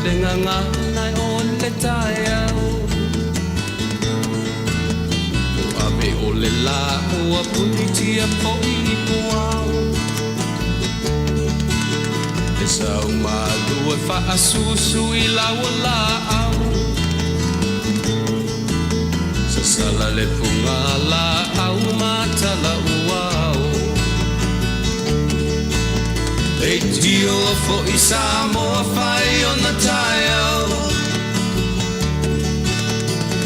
le nganga nai o le tai au ave o le la o punitia po I puau e sau malu e fa asusu I la au sa sala le funga la au mata la uau e tio fo I Samoa fai ona tai au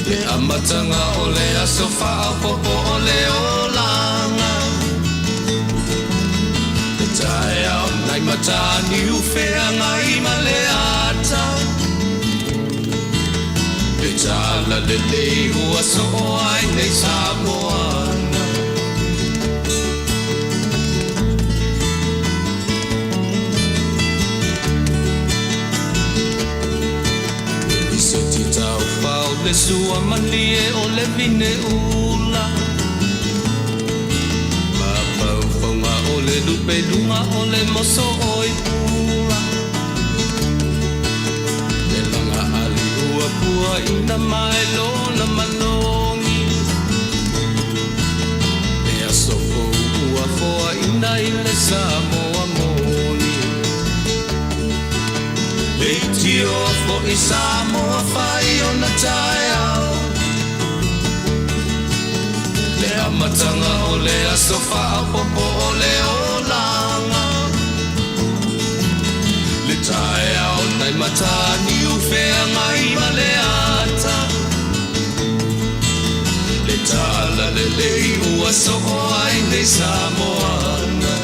le amatanga o le asofa au popo o le olanga le tai au nai matani ufea ngai male ata le tala le lei ua so ai nei Samoana le sua malie o le vine ula Mapau whaunga o le lupe lunga o le moso o I pula Le langa ali ua pua ina mai lona malongi Le asofo ua foa ina I le Samoa moni Le tio fo I Samoa fai ona tai au Le amatanga o le asofa a popo o le olanga Le tai au nai matani ufea ngai male ata Le tala le lei ua soko ai nei Samoana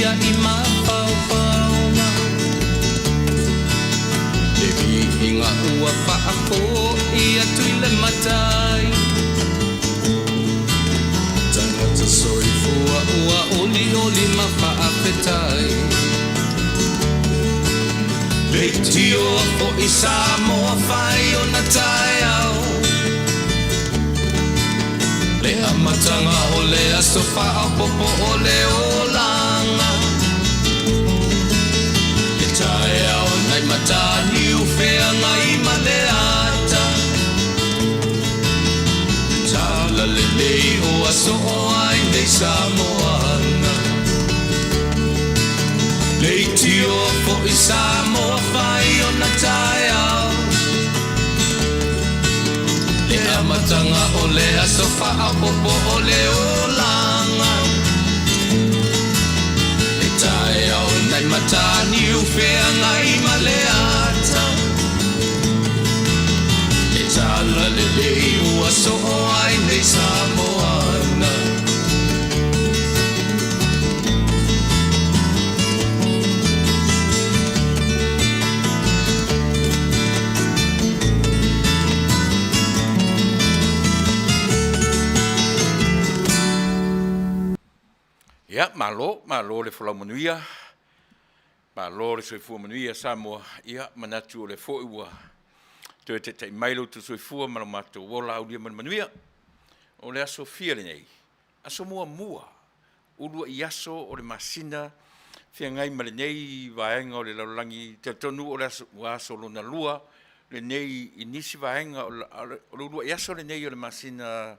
I mapau pauna Le vihinga ua whaako I atui le matai Tangata soifua ua oli oli ma whaapetai Le tio o I Samoa whai o na tai au Le amatanga o le asofa a popo o le olanga Le tai au nai matani ufea ngai male ata Tala le lei o aso o ai nei Samoana Le tio fo I Samoa fai o na tai au Le amatanga o le asofa a popo o le olanga Le tai au nai matani ufea ngai male ata Le tala le lei ua so o ai nei Samoana Ia, malo le whalau Manuia. Malo le soifua Manuia Samoa. Ia, manatu o le fōi ua. Tue te tei mailo tu soifua mana mātou wola aulia mana Manuia. O le aso fia le nei. Aso mua. Urua I aso o le masina. Fia ngai ma le nei vaenga o le laulangi. Te tonu o le aso lona lua. Le nei inisi vaenga o le urua I aso le nei o le masina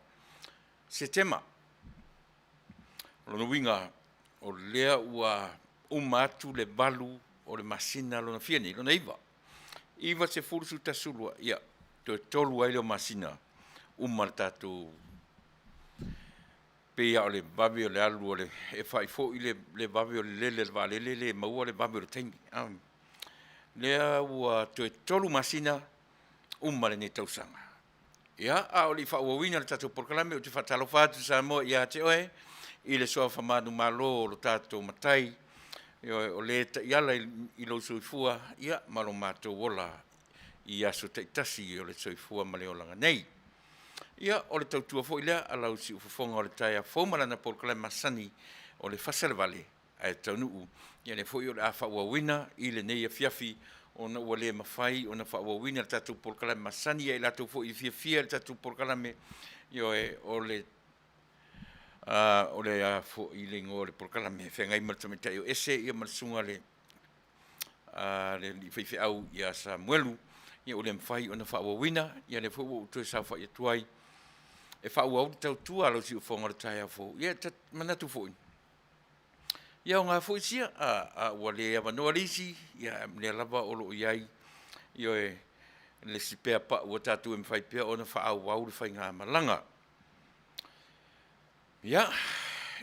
setema. Lona winga o lea ua umatu le balu o le masina lona fiani, lona iwa. Iwa se furusu tasulua, ia, to tolu ai leo masina, tatu pea o le babi o le alu o le, e fai fo I le babi o le lele, le valele, le maua le babi o le tengi. Lea ua to tolu masina, le ne tausanga. Ia, a o li whaawawina le tātou porkalame o te whatalofa atu sa moa ia te oe, i le soa whamanu malo o lo tātou matai, o le ta iala i lo soifua, ia malo mātou wola i aso taitasi o le soifua ma le olanga nei. Ia, o le tautua fo ilea, a lau si ufafonga o le taia faumalana porkalame masani o le Fasa le Vale, a Taunuu, ia le foi o le a whaawawina i le nei a fiafi, ona ua le mawhai, ona whaawawina le tātou porkalame masani, e latou fo i fia le tātou porkalame, o le fo i le ngō le porkalame, whengai martamita o ese, ia marsunga le whaiwhi au ia sa muelu, ia o le mawhai ona whaawawina, ia le fo o tue sa whai atuai, e whaau le tautua alo si ufonga le taia fo, ia manatu fo in. Ia o ngā fo isia, ua le awanoa lisi, ia le lava o lo iai, ia le sipea pa ua tātou e mwhai pia ona whaau wau le whai ngā malanga. Ia,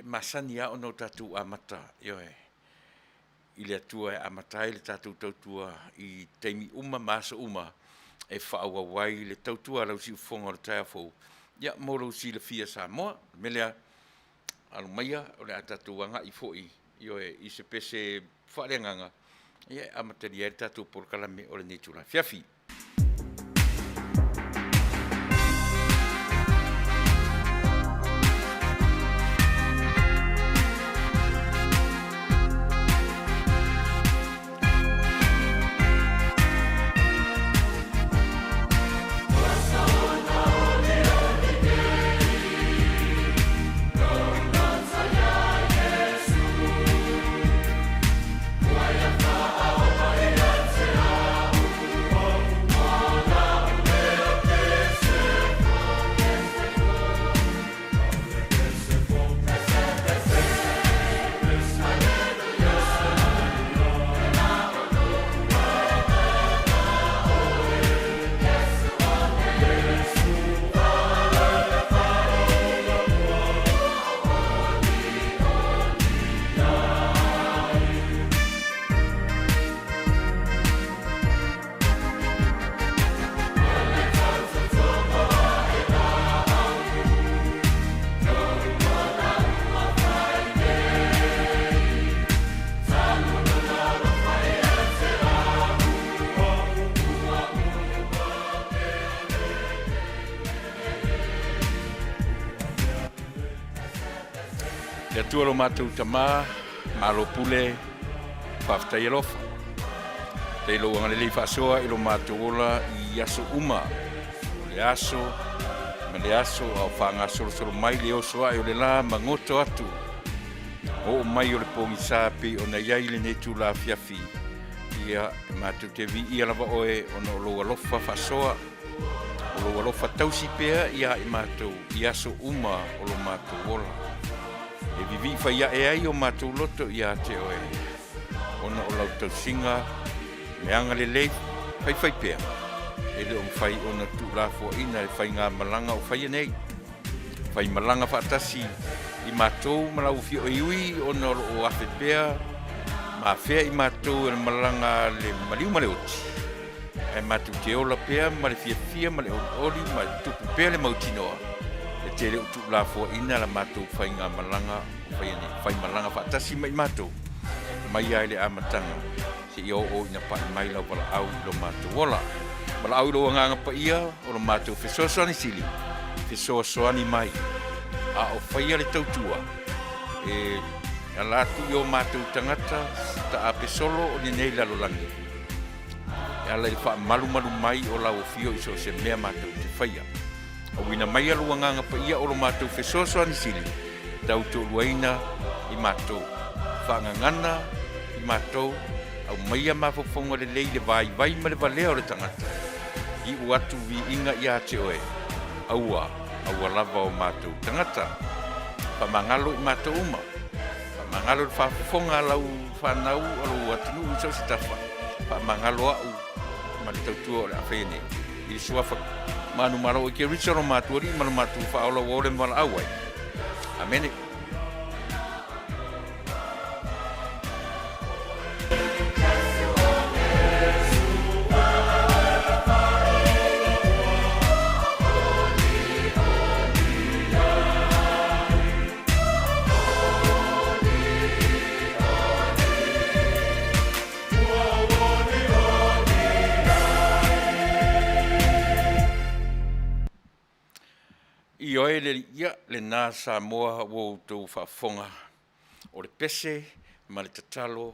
masani ia ono tātou amata, ia i le atua e amatai le tātou tautua i teimi uma, masa uma, e whaau awai le tautua lau si ufonga le taia fo. Ia, moro si le fia sa moa, melea alumaia o le tātou anga i fo i se pese whaarenganga, ia amatari e tātou porkalame o le netura fiafi. Le atua lo mātou tamā, malo pule, whaftai alofa. Te ilo angalele whasoa ilo mātou ola i aso uma. Le aso, ma le aso au whanga solo mai le osoa i o le la mangoto atu. O mai o le pongi sāpi o na iai le netu la fiafi. Ia mātou te vi i alawa oe o na olo alofa whasoa. Olo alofa tausi pea ia i mātou i aso uma o lo mātou ola. E vivi whaia e ai o mātou loto i a te oe. Ona o lau tau singa, me anga le lei, whai pēr. E le o mwhai ona tu lafo ina e whai ngā malanga o whai nei. Whai malanga whaatasi i mātou malau fio e iui ona o awhi pēr. Ma whea i mātou e malanga le maliu male oti. E mātou te ola pēr, ma le fia ma le ori, ma le tupu pēr le mautinoa. E te leo tu la fo ina la mātou whai ngā malanga, whai malanga whaatasi mai mātou. Mai ai le amatanga, se i o ina pa mai lau wala au lo mātou ola. Wala au lo nganga pa ia, o lo mātou whesoasoani sili, whesoasoani mai. A o whai ale tautua, e alatu i o mātou tangata, ta a pesolo o ni nei lalo langi. E ala i wha malu mai o lau fio iso se mea mātou te whaia. O wina mai alua nganga pa ia o lo mātou whesoasoani sili, tau tō luaina i mātou. Whangangana i mātou, au mai a mawhafonga le lei le vai ma le valea o le tangata. I uatu vi inga i a te oe, aua lava o mātou tangata. Whamangalo i mātou uma, whamangalo le whafonga lau whanau alu atinu usau si tawha. Whamangalo au, ma le tautua o le awhene. I suafa manu marau i ke richaro mātuari, manu mātu whaola wore mala auai. Amene. oe le nā Samoa wou tau whaafonga o le pese, ma le tatalo,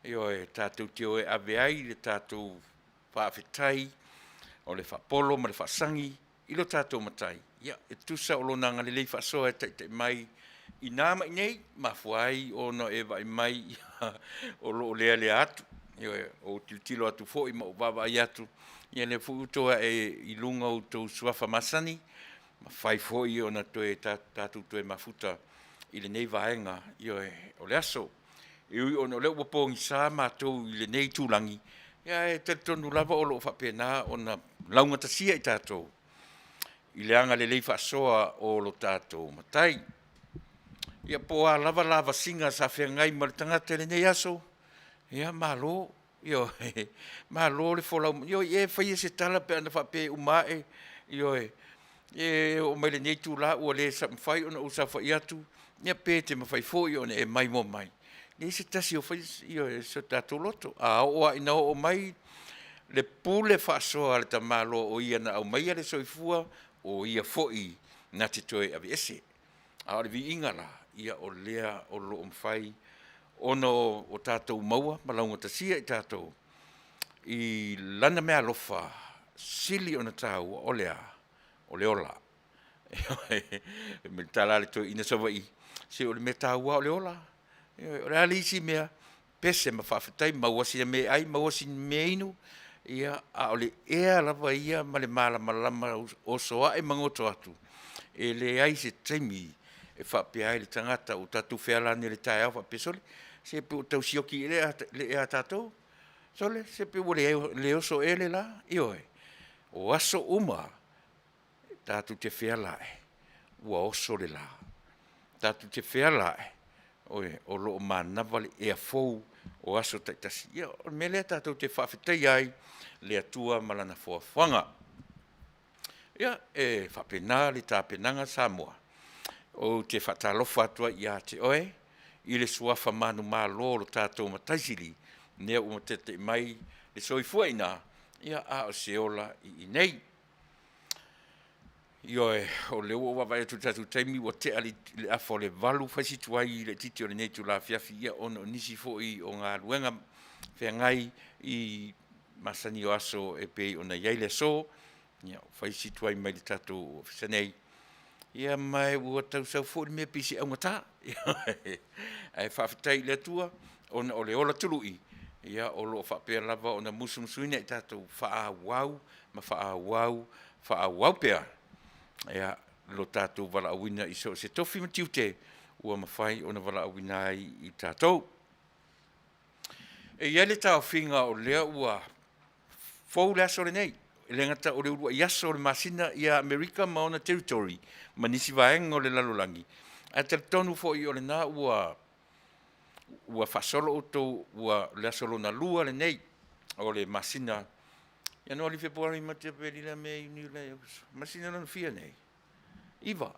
oe tātou te oe ave ai, le tātou whaafetai, o le whaapolo, ma le whaasangi, ilo tātou matai. Ia, e tusa o lo nanga le lei whaasoa e te mai, i nāma i nei, ma fuai o no e vai mai, o lo lea le atu, oe, o tilo atu fo i ma o baba i atu, ia le fu utoa e i lunga o tau suafa masani, ma fai foi ona toe tātou toe mafuta i le nei vaenga i o le aso. I ui ona leo wapongi sā mātou i le nei tūlangi. Ia e te tonu lava o lo whapena ona launga tasia i tātou. I le anga le lei whaasoa o lo tātou matai. Ia poa lava singa sa whengai ma le tangata le nei aso. Ia malo. Io ma lo le fola io e fai se tala pe ana fa pe umae io e o mai le nei tu la o le sa fai ona usa fa iatu ia pe te ma fai fo io e mai mo mai le se tasi o fai io e so tato loto a o ina o mai le pule fa so al tamalo o ia na o mai le soifua o ia foi na te toe ave ese a le vi ingala ia o lea o lo fai ono o tātou maua, malaunga tasia i tātou. I lana mea lofa, sili ona tāua, o lea ola. Me tala le toi ina sawa i, se o le mea tāua o le ola. O le alisi mea, pese ma whawhetai, mawasi me ai, mawasi me inu, ia a o le ea lava ia, ma le malama o soa e mangoto atu. E le ai se taimi, e whapea ai le tangata o tātou whealani le tae au whapesole, se pe o tau sioki le ea tātou, sole, se pe o le oso ele la, ioe, o aso uma, tātou te whealae, ua oso le la, tātou te whealae, oe, o loo manawale ea fou, o aso taitasi, ia, o mele tātou te whawhetai ai, le atua malana whanga. Ia, e whapena le tāpenanga Samoa, o te whatalofa atua ia te oe, i le suafa manu mālo lo tātou mataisiri, nea umatete mai le soifuaina, ia a o seola i nei. Ioe, o le ua wawai atu tātou taimi, wa te ali le afo le valu, whaisituai i le titi o le neitu la fiafi, ia ono nisi fo i o ngā luenga, whengai i masani o aso e pei o na iaile so, ia, whaisituai mai le tātou whisanei, ia mai ua tau sau fōri mea pisi au ngata. Ai whawhetai le tua, ona o le ola tului. Ia o lo whapea lava ona musumusuina i tātou whaawau, ma whaawau pea. Ia lo tātou wala awina i so se tofi matiute, ua mawhai ona wala awina i tātou. E ia le tāo whinga o lea ua fōu lea sore nei. Le ngata o le urua iaso o le masina i a Amerika ma ona territory, ma nisi vaenga o le lalolangi. A te tonu fo i o le nā ua whasolo o tau, ua le asolo na lua le nei, o le masina. Ia no li Februari ma te perila me i ni le masina lana fia nei. Iwa,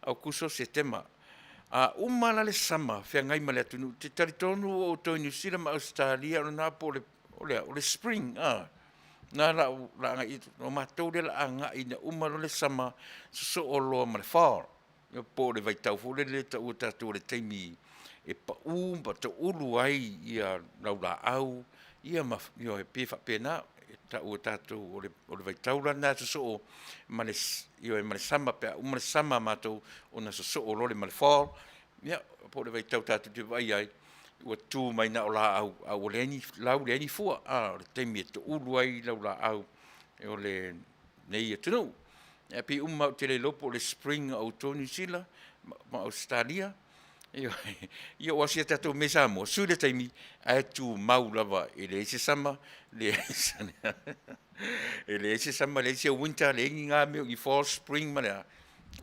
au kuso se tema. Umala le sama, whea ngai ma le atunu, te taritonu o tau New Zealand ma Australia, o nā po le spring, na la nga i no matou le la nga i na umalo le sama so o lo ma le fall yo po le vai tau fo le ta o ta to le taimi e pa pa to ulu ai ia la au ia ma yo e pe fa pena ta o ta to o le vai tau la na so ma le yo e ma le sama pe ma le sama matou ona so o lo le ma le fall ia po le vai tau ta te vai ai ua tū mai na o la au leni, lau leni fua, le teimi e to ulu ai lau la au, e o le nei e tunu. E pi umau te le lopo le spring au tōni sila, ma Australia, ia wasi e tatou me Samoa, sui le teimi, a tu mau lava, e le ese sama, le ese sama, le ese winter, le ingi ngā meo, i fall, spring, ma lea,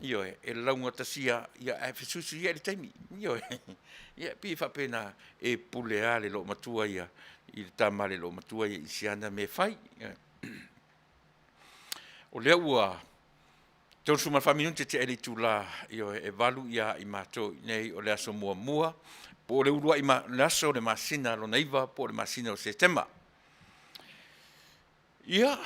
io e launga tasia, ia e fesusu ia le teimi, io ia pi whapena e pulea le lo matua ia, i le tama le lo matua ia, i siana me fai. O lea ua, tau suma whaminunte te ele tu la, io e valu ia i mātou nei o le aso mua, po le urua i le aso le masina lo naiva, po le masina o se tema. Ia,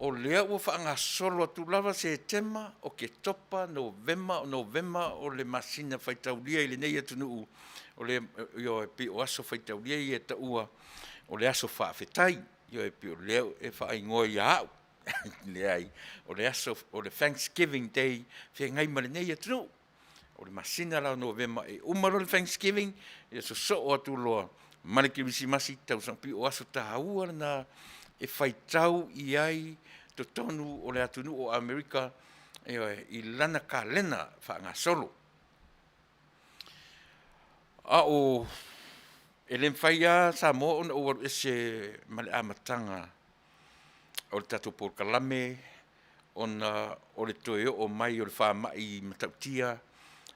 o lea ua whaangasolo atu lava se tema o ke topa Novema o le masina whaitaulia i le nei atu nuu o le io e pi o aso whaitaulia i e ta ua o le aso whaafetai io e pi o leo e whaingoi au leai o le aso o le Thanksgiving Day whea ngai ma le nei atu nuu o le masina la Novema e umaro le Thanksgiving e so o atu loa maliki masi tau sang pi o aso tahaua na e whaitau i ai to tonu o le atunu o Amerika i lana ka lena whaangasolo. O e len whaia sa mo on o ese male amatanga o le tatu por kalame o le toe o mai o le whaamai matautia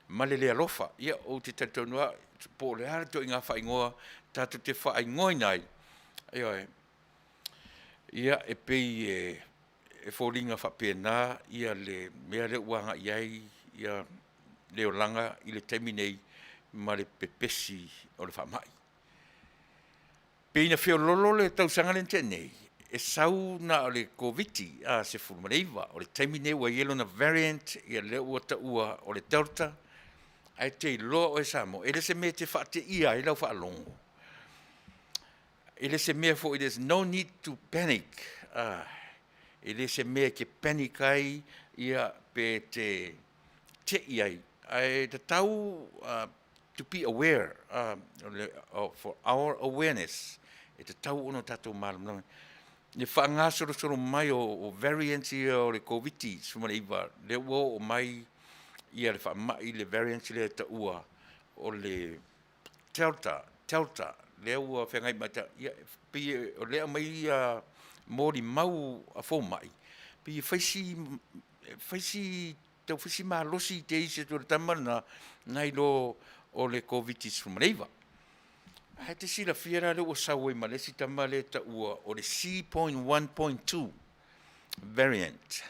male le alofa. Ia o te tatonua po le hara to inga whaingoa tatu te whaingoi nai. Ia e pei e fōringa whapena ia le mea le uanga iai ia leo langa i le taimi nei ma le pepesi o le whamai. Pei na whio lolo le tausanga le tenei e sau na o le COVID a se fulmareiva o le taimi nei wa yelo na variant ia le ua ta ua o le Delta ai te loa o e samo e le se me te whaate ia e lau whaalongo. E le se mea fo it is no need to panic. E le se mea ke panic ai ia pe te iai. Ai te tau to be aware for our awareness. E te tau ono tatou malam. Ne whaanga soro mai o variants ia o le COVID sumana iwa. Le ua o mai ia le whaamai le variants le ta ua o le Delta. Le ua whengai mata, pi o lea mai mōri mau a fōmai. Pi tau whaisi maa losi te isi tō le tamana nai lo o le COVID-19 sumareiva. Hai te sila whiara le ua sawe malesi tamale ta ua o le C.1.2 variant.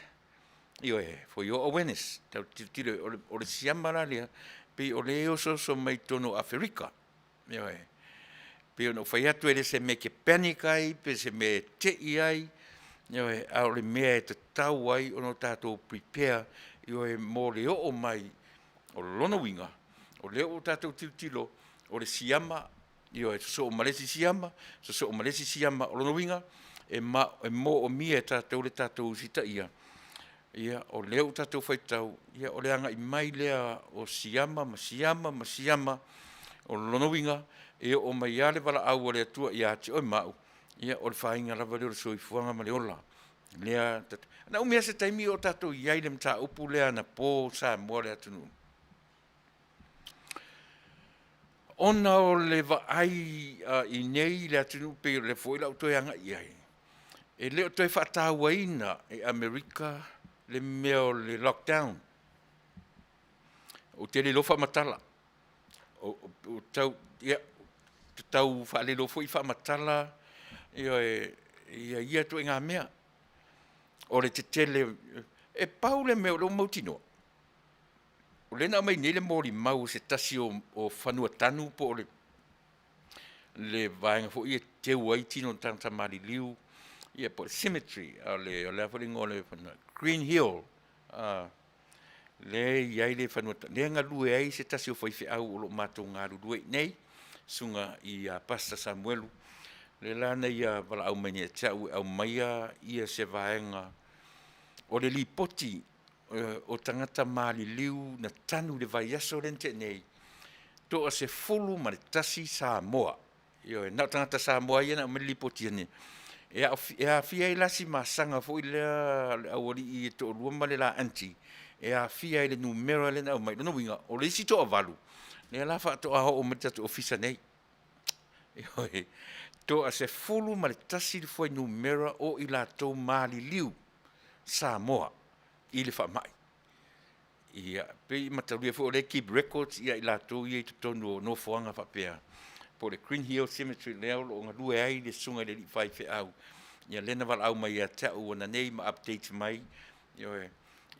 Io for your awareness, tau tire o le siamara lea, pi o le oso so mai tono Afrika. Io pe no fai atu ele se me ke panikai pe se me te ai au le me te tau ai ono tatou prepare io e mo le o mai o lona winga o le o tatou tilo o le siama io e so malesi siama o lona winga e mo o mia tatou le tatou sita ia o le o tatou fai tau ia o le anga i mai lea o siama o lona winga e o mai ale wala au le atua ia te oi mau ia o le whainga lava leo soi fuanga ma le ola lea na umea se taimi o tatou iai le mta upu lea na pō sa mua le atunu ona o le vaai i nei le atunu pe le foi lau toi anga iai e leo toi whaataua ina e Amerika le mea o le lockdown o te le lofa matala o tau ia tau whaale lo fo i whamatala ia tu ngā mea o le te tele e pau le mea o lo mautino o le na mai nele mori mau se tasi o whanua tanu po le vaenga fo i te uai tino tanta mari liu ia po cemetery o le afaringo le Green Hill le iai le whanua tanu le ngalue ai se tasi o whaife au o lo mato ngā rurue nei sunga i Pasta Samuelu. Le lana ia wala au mani e tau au maia ia se vaenga o le lipoti o tangata mali liu na tanu le vai aso rente nei. Toa se fulu ma le tasi Samoa. Io na tangata Samoa ia na o me lipoti ane. E a fia i lasi masanga fo i lea awari i to rua ma le la anti. E a fia i le numero le na o mai. Lono winga o le isi to avalu. Le la fa to o metatu ofisa nei. To a se fulu ma le tasi le foi numera o i la to mali liu Samoa i le whamai. Ia pe mataruia fo le keep records ia i la to i to tonu no foanga whapea. Po le Green Hill Cemetery leo o ngā lue ai le sunga le li whai whi au. Ia lena wala au mai a tau o na nei ma update mai.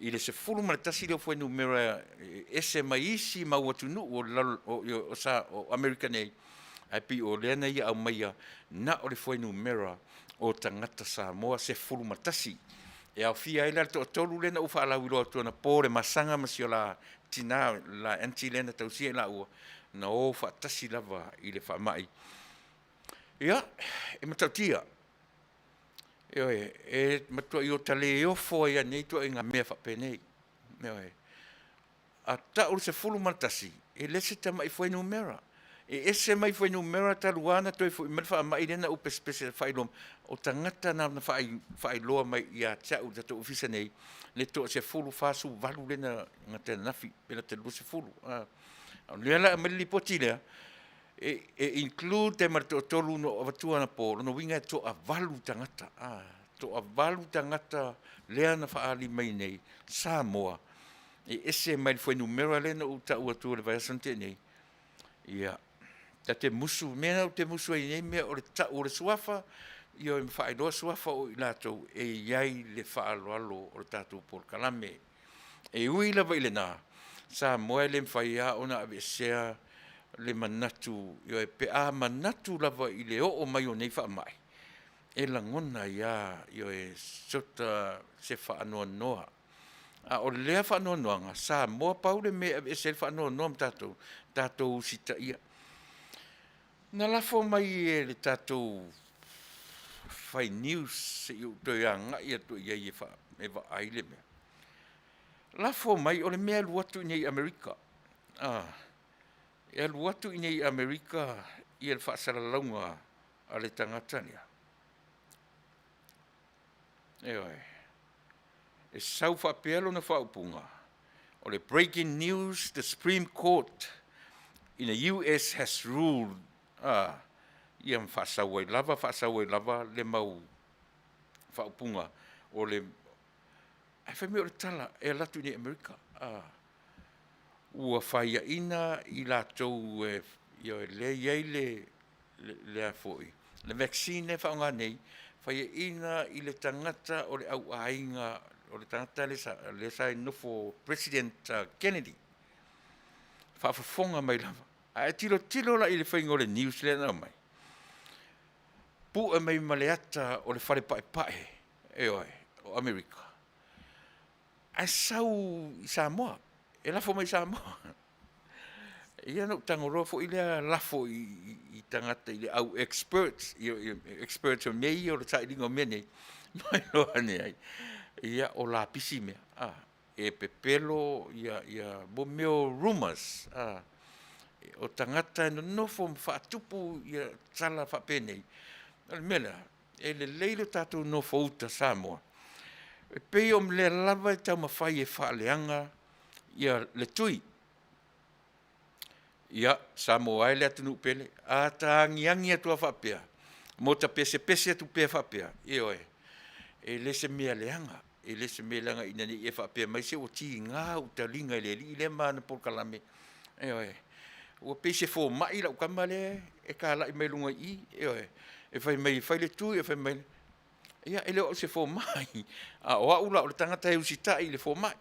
I le se fulu ma le tasi leo foi numera ese mai isi ma watunu o Amerika nei. Ai pi o lena ia au mai na o le foi numera o tangata Samoa se fulu ma tasi. E au fia ila to tolu lena ufa ala wilo tona pore masanga masio la tina la anti lena tausia la ua na o fa tasi lava i le fa mai. Ia, e matautia. E matua i o tale o fo ia nei to inga mea fa penei. A ta o se fulu matasi, e lese ta mai foi numera. E ese mai foi numera ta luana to foi mai fa mai lena upe spesial fai lom o tangata na fai loa mai ia cha u to ofisa nei le to se fulu fasu valu lena ngata nafi pela te lu se fulu. Le la mai li potile e include te marto tolu no vatua na po no winga to a valu tangata. To a valu tangata lea na fa ali mai nei Samoa. E ese mai foi numero lena u ta u tu le vai sante nei. Ia. Ta te musu mena o te musu ai nei mea o le ta o le suafa io me fai do suafa o ilato e iai le fa alo o tatu por kalame. E ui la vai le na. Sa moe le fai a ona ave sea le manatu io e pe a manatu lava i le o mai o nei fa mai. E la ngona ia io e sota se fa anoa noa. O lea fa no noanga sa mo paule me e se fa no nom tato sita ia na la fo mai e le tato fai news se u to yanga ia to ia fa e va aile me la fo mai o le me lu atu nei America e lu atu nei America ia fa sala longa ale tangata nia e sau fa pelo na fa upunga. O le breaking news, the Supreme Court in the US has ruled, iam fa sau lava le mau fa upunga. O le, ai fa mi o le tala, e latu ni Amerika. Ua fa ia ina i la tau le iei le afoi. Le vaccine fa unga nei, fa ia ina i le tangata o le au ainga o le tangata le sa nofo President Kennedy. Whaafafonga mai lava. A tilo la i le whainga o le news le na mai. Pu e mai maleata o le whare pae o Amerika. A sau i Samoa. E lafo mai Samoa. Ia no tangoroa fo i lea lafo i tangata i le au experts. Experts o nei o le tailinga mene. Mai loa ne ai. Ia o la pisi mea. E pepelo ia bo meo rumors. O tangata no nofo whaatupu ia tala whapenei. Mela, e le leilo tātou nofo uta Samoa. E pei o le lava e tau mawhai e whaaleanga ia le tui. Ia, Samoa e le atunu pele. A ta angiangi atua whapea. Mo ta pese atu pea whapea. Io e. E le se mea leanga. E le se mea leanga ina ni e whapea. Mai se o ti ngā uta linga i le li. I le mana por kalame. Io e. Ua pei se fō mai lau kamale. E ka lai mai lunga i. Io e. E whai mai whai le tui. E whai mai. Ia, e leo se fō mai. A oa ula o le tangata e usita i le fō mai.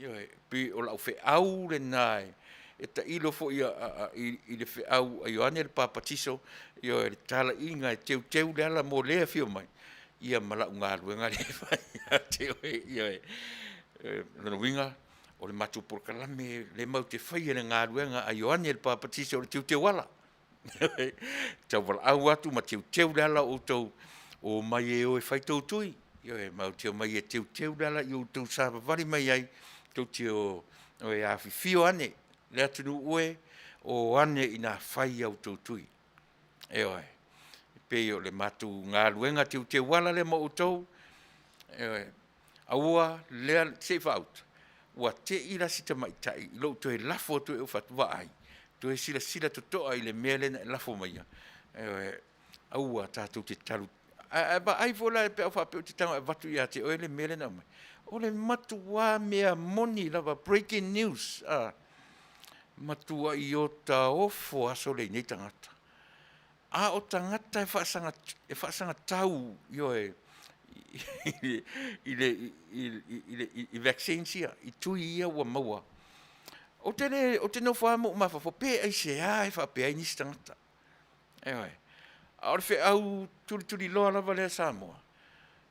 Io e. Pi o lau whe au le nai. E ta ilo fo i le whe au a Ioane le papatiso. Io e tala inga e teu le ala mo lea fio mai. Ia mala unga luenga le whai. Teo e. Io e. Lana winga. O le matu por kalame. Le mau te whai e ngā luenga a Ioane le papatiso. O le teu ala. Tau wala au atu ma teu le ala o tau. O mai e o e whai tau tui. Io e mau teo mai e teu le ala. Io tau sāpa vari mai ai. Tau teo o e awhi fio ane. Le atunu ue o ane ina whai au tautui. E oi. Pei o le matu ngā luenga te wala le mo utou. E oi. Aua lea safe out. Ua te ila sita mai tai. Ilo to e lafo to e ufatua ai. To e sila to ai le mele na lafo mai. E oi. Aua tātou te talu. Ba ai vola e peo whapeo te tanga vatu ia te oe le mele na mai. O le matu wā mea moni lava breaking news. Matua i o ta ofo aso le nei tangata. A o tangata e whaasanga tau io e i vaccine sia, i tui ia ua maua. O te no whaamo mawha, fo pe ai se a e whapea i nisi tangata. E oi. A o le whi au turi loa lava lea Samoa.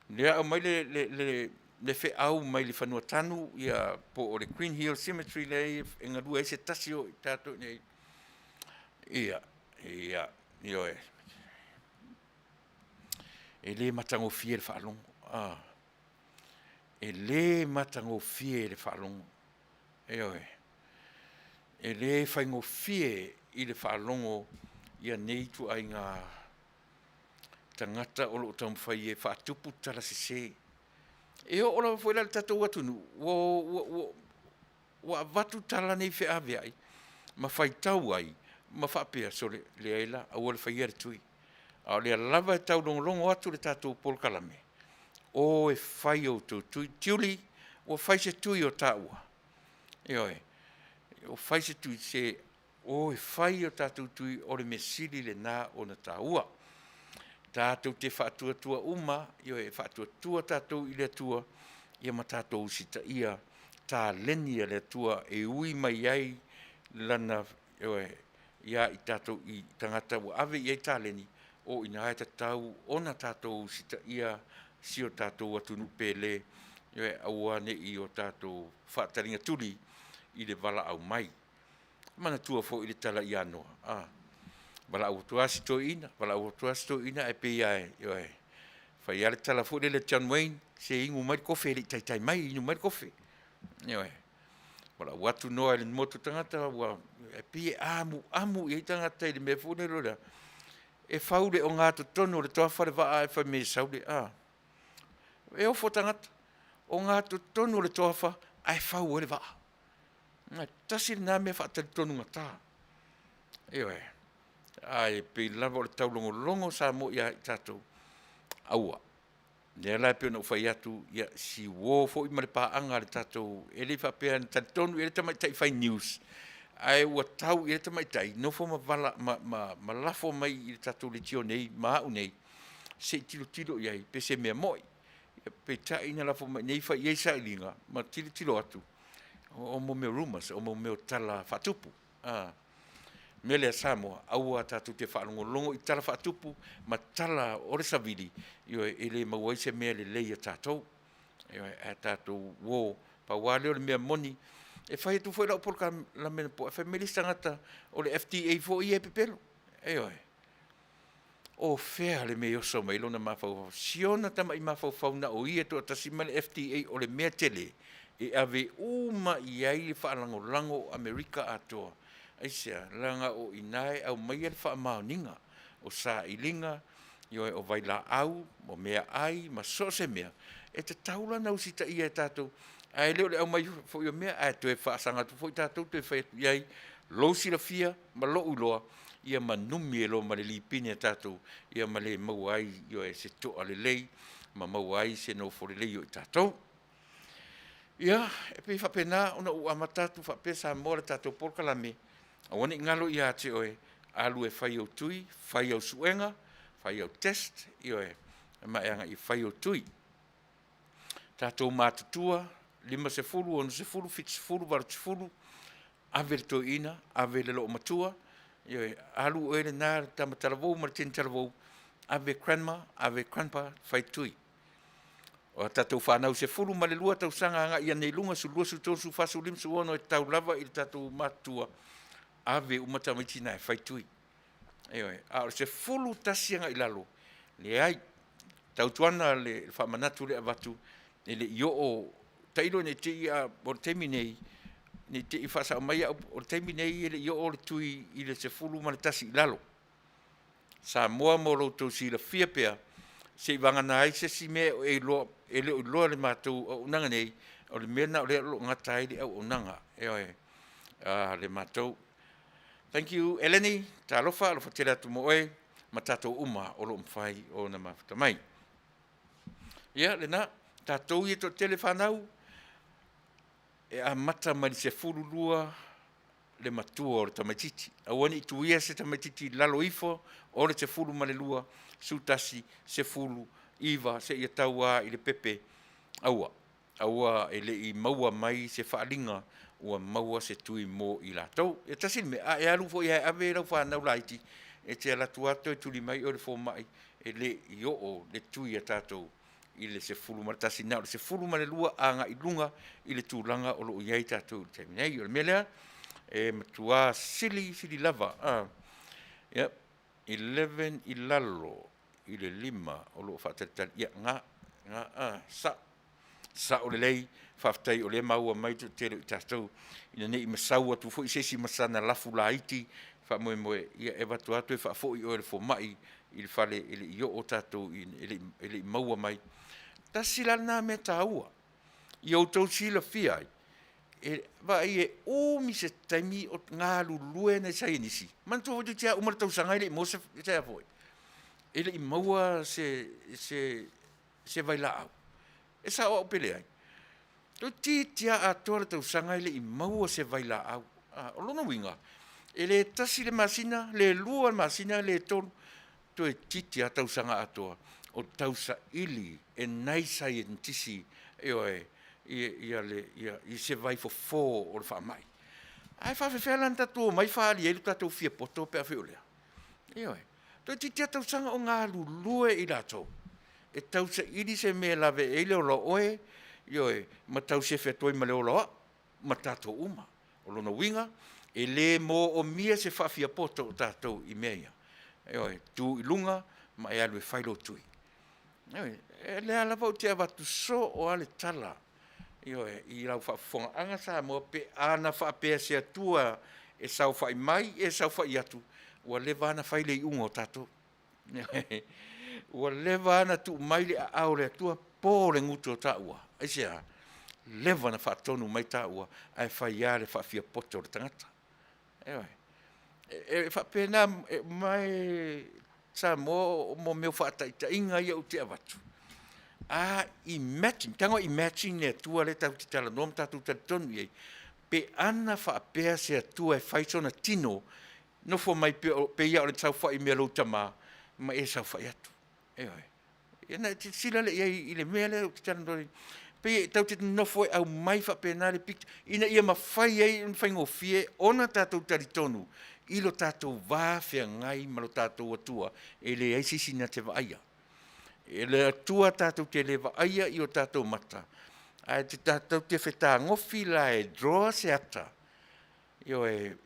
Lea au mai le le fe au mai le whanua tanu ia po o le Green Hill Cemetery le e ngarua e se tasi o tātou nei. Ia, e le matango fie le whaalongo. E le matango fie le whaalongo. E le whaingo fie i le whaalongo ia nei tu ai ngā tangata o lo tamwhai e whaatupu tala se. E o ola foi la tatou atunu wa vatu tala nei fe ave ai ma fai tau ai ma fa pe so le ela a o fai er tui a le lava tau longo atu le tatou pol kalame o e fai o tu tiuli o fai se tui o taua o fai se tui se o e fai o tatou tui o le mesili le na o na taua tātou te whātua uma, e whātua tātou i le tua, ia ma tātou sita ia, tā leni le tua, e ui mai ai lana, ia i tātou i tangata wa ave i tā leni, o ina hai tātou, ona tātou sita ia, si o tātou atunu pele, aua ne i o tātou whātaringa tuli, i le wala au mai. Mana tua fo i le tala i anoa, Wala au tuasi to ina e pe ai fai ale tala fu le John Wayne se ingu mai kofe le tai mai inu mai kofe wala watu no ale motu tangata wa e pe amu i tangata le me fu le rola e faule o ngā tono le toa fare va e fa me saule e o fo tangata o ngā tono le toa fa ai fau le va tasi na me fa tonu ngata ai pe lava o le tau longo sa mo ia i tātou aua. Ne la pe no fai atu ia si wo fo i male paanga le tātou e le whapea ni tonu e le tamaitai fai news. Ai ua tau e le tamaitai no fo ma lafo mai i le tātou le tio nei, ma au nei. Se tilo iai, pe se mea moi. Pe ta ina lafo mai nei fai iei sa ilinga, ma tilo atu. O mo meo rumors, o mo meo tala whatupu. Mele Samoa, aua tātou te whaalongo i tala whaatupu, ma tala ore savili, e le mauai se mea le leia tātou. E tātou wō, pa wale o le mea moni, e whai atu whai lau polka la mena po, e whai mele sangata o le FDA fo i e pepelo. O whea le mea oso mai lona mawhau, siona tama i mawhau na o i e to atasi ma le FDA o le mea tele, e ave uma i ai le whaalango Amerika atoa. Aisia, langa o inai au mai ele wha maoninga o sa ilinga, o vaila au, o mea ai, ma so se mea. E te taula nau sita ia e tātou. Ai leo le au mai fo i o mea, ai tu e wha sangatu fo i tātou, tu e wha iai, lo sila fia, ma lo uloa, ia ma numi e lo ma le lipine e tātou, ia ma le mau ai, e se toa le lei, ma mau ai se no fo le lei o i tātou. Ia, e pe whapena, ona u amatatu whapesa mo le tātou porkalame, Awane ngalo ia te oe, alu e whai au tui, whai au suenga, whai au test, ma e anga i whai au tui. Tātou mātutua, 5 se fulu, 1 se fulu, 7 se fulu, 8 se fulu, ave le toi ina, ave le loo matua, alu oe le nā tamatalavou, martin talavou, ave grandma, ave grandpa, whai tui. O tātou whanau se fulu, ma le lua tau sanga anga ia nei lunga, su lua su tōsu, fasu lim su ono, e tau lava i tātou mātua, ave umata mai tina e whai tui. A se fulu tasianga i lalo. Le ai, tau tuana le whamanatu le avatu, le io o tailo ne te ia o temi nei, ne te i whasa o mai o temi nei, le io o le tui i le se fulu ma le tasi i lalo. Sa moa mo lo tau si la fia pea, se i wangana ai se si mea e le loa le mātou o unanga nei, o le mena o le alo ngatai le au unanga. Le mātou. Thank you, Eleni. Tā alofa tera atu mo oe, ma tātou uma o lo mwhai o na mawhata mai. Ia, lena, tātou i to tele whanau, e a mata mani se furulua le matua o le tamaititi. Awani i tuia se tamaititi lalo ifo, o le se furu male lua, sutasi, se furu, iwa, se ia taua i le pepe, aua. Aua e le i maua mai se whaalinga, ua maua se tui mō i lātou. E tasin me, e alu fo i hae ave rau whanau laiti, e te alatu ato e tuli mai o le fō mai, e le i o le tui a tātou i le se fulu ma tasina o le se fulu ma le lua anga i lunga i le tūlanga o lo iai tātou i te minei o le melea e matua sili lava. Yep, 11 i lalo i le 5 o lo whaatatari ia ngā sa o le lei whaftai o le maua mai tu tele i tātou ina nei masau atu fo i sesi masana lafu la iti wha moe ia e watu atu e whaafo i o le fo mai i le whale i le io o tātou i le maua mai ta sila nā me tā ua i au tau sila fiai e vai e o mi se taimi o ngā lulue nei sa inisi man tō wadu tia umar tau sangai le mo se tia foi e le maua se vai la au e sa o pele ai to tia a tōra tau sangai le maua se vai la au o lona winga e le tasi le masina le lua masina le tonu to e tia tau sanga atoa o tau sa ili e nai sa tisi e oe i se vai fo o le whamai. Ai whawhewhelan tatou mai whaali e lu tatou fia poto pe a whiolea. Ioe, toi titia tau sanga o ngā lulue i ratou. E tau sa ili se me lave e leo lo oe, ioe, ma tau se whetoi ma leo loa, ma tatou uma. O lona winga, e le mo o mia se whawhia poto o tatou i mea. Ioe, tu i lunga, ma e alu e whailo tui. Ioe, e le alava o te awatu so o ale tala. Ioe, i lau whaafonga anga sa mo pe ana whaapea se atua e sau whai mai e sau whai atu. Ua lewa ana whaile i ungo tato. Ua lewa ana tu maile a aure atua pō le ngutu o taua. Aisea, lewa ana whaatonu mai taua ai whai are whaafia poto le tangata. Ioe, e whaapena mai sa mo meo whaataita inga ia u te awatu. Imagine, tango imagine ne tua le tau te tala nom tatu te tonu iei, pe ana whaapea se atua e whaisona tino, no fo mai pe ia o le tau whai mea lau tama, ma e sau whai atu. Eoi, ena te sila le iei i le mea le te tala nori, pe tau te nofo e au mai whaapea nā le picture, ina ia ma whai ei un whaingo fie, ona tātou tari tonu, i lo tātou wāwhea ngai ma lo tātou atua, e le eisisi na te waaia. E le atua tātou te lewa aia i o tātou mata. Ai te tātou te whetā ngofi la e droa se ata. Io e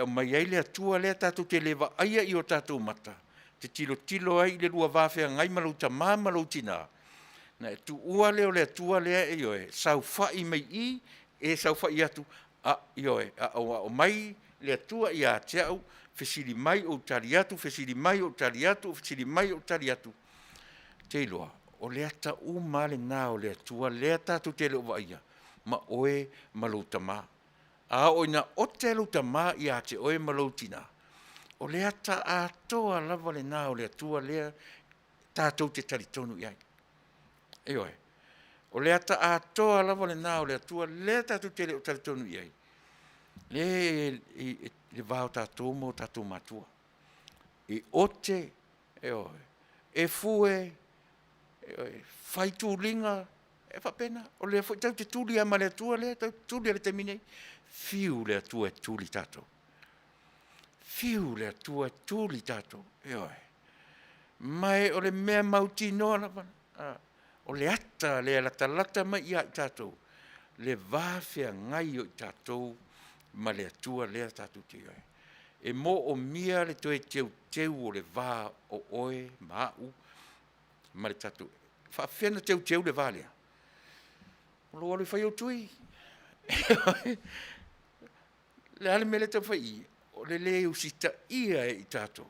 mai ai le atua lea tātou te lewa aia i o tātou mata. Te tilo ai le lua wāwhea ngai malau ta mā malau tina. Na e tu ua leo le atua lea e sau whai mai i e sau whai atu. O mai le atua i a te au, whesiri mai o tari atu, whesiri mai o tari atu, whesiri mai o tari atu. Te iloa, o lea ta u male nā o lea tua, lea tātou te leo waia, ma oe malau tamā. A oina o te leo tamā i a te oe malau tina. O lea ta a toa lava le nā o lea tua, lea tātou te taritonu iai. Eoe, o lea ta a toa lava le nā o lea tua, lea tātou te leo taritonu iai. Le vāo tātou mo tātou matua. E ote, eoe, e fue, fai tūlinga, e whapena, o lea tau te tūli ama lea tua lea, tau tūli ale te minei, fiu lea tua e tūli tātou. Fiu lea tua e tūli tātou, eoe. Mai o le mea mauti noa na o le ata, lea lata mai ia i tātou, le vāwhea ngai o i tātou, ma lea tua lea tātou te oe. E mo o mia le toe teu o le vā o oe, mau, ma le tātou. Whaafena teu le Vale. Lo le whai o tui. Le ale mele tau whai, o le leo sita ia e i tātou.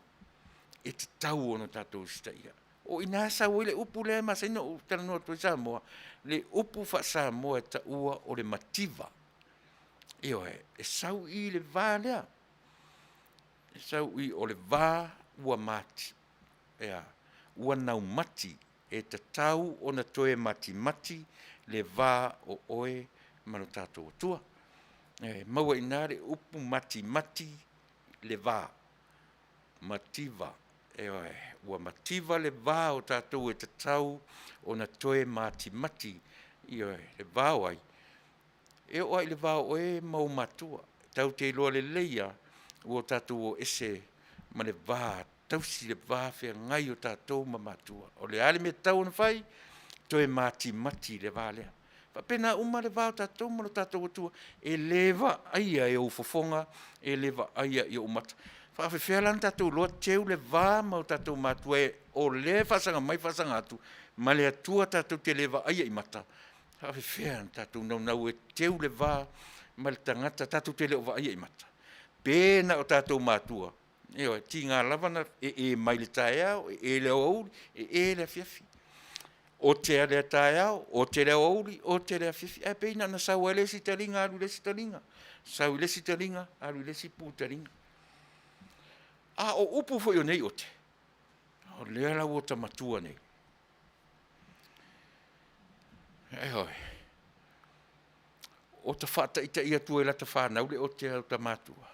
E te tau ono tātou sita ia. O ina sa o le upu le ma saino o tala noa tui Samoa, le upu wha Samoa e ta ua o le mativa. Ioe, e sau i le Valea. E sau i o le vā ua mati. Ea, ua nau mati. E te tau o na toe mati le vā o oe mano tātou atua. Maua inare upu mati le vā. Mativa. Ua mativa le vā o tātou e te tau o na toe mati le vā o ai. E o ai le vā o e mau matua. Tau te loa le leia o tātou o ese ma le vā tausi le vāwhea ngai o tātou ma matua. O le ale me tau na whai, toe mati le vale. Pa pena uma le vau tatou mo tatou atua e leva aia e ufofonga e leva aia i umata. Fa fe lan tatou lo teu le va mo tatou matua e o le fasanga mai fasanga atu ma le atua tatou te leva aia i mata. Fa fe tatou nau e teu le va ma le tangata tatou te leva aia i mata. Pena o tatou matua. Eo tinga lavana e mai le tae e le ou e le fiafi. O te ale taeao, o te leo ouri, o te leo fifi. E peina na sau ele si talinga, alu le si talinga. Sau le si talinga, alu le si pu talinga. A o upu fo yo nei o te. O lea lau o tamatua nei. E hoi. O ta whata ita ia tua e la ta whanau le o te au tamatua.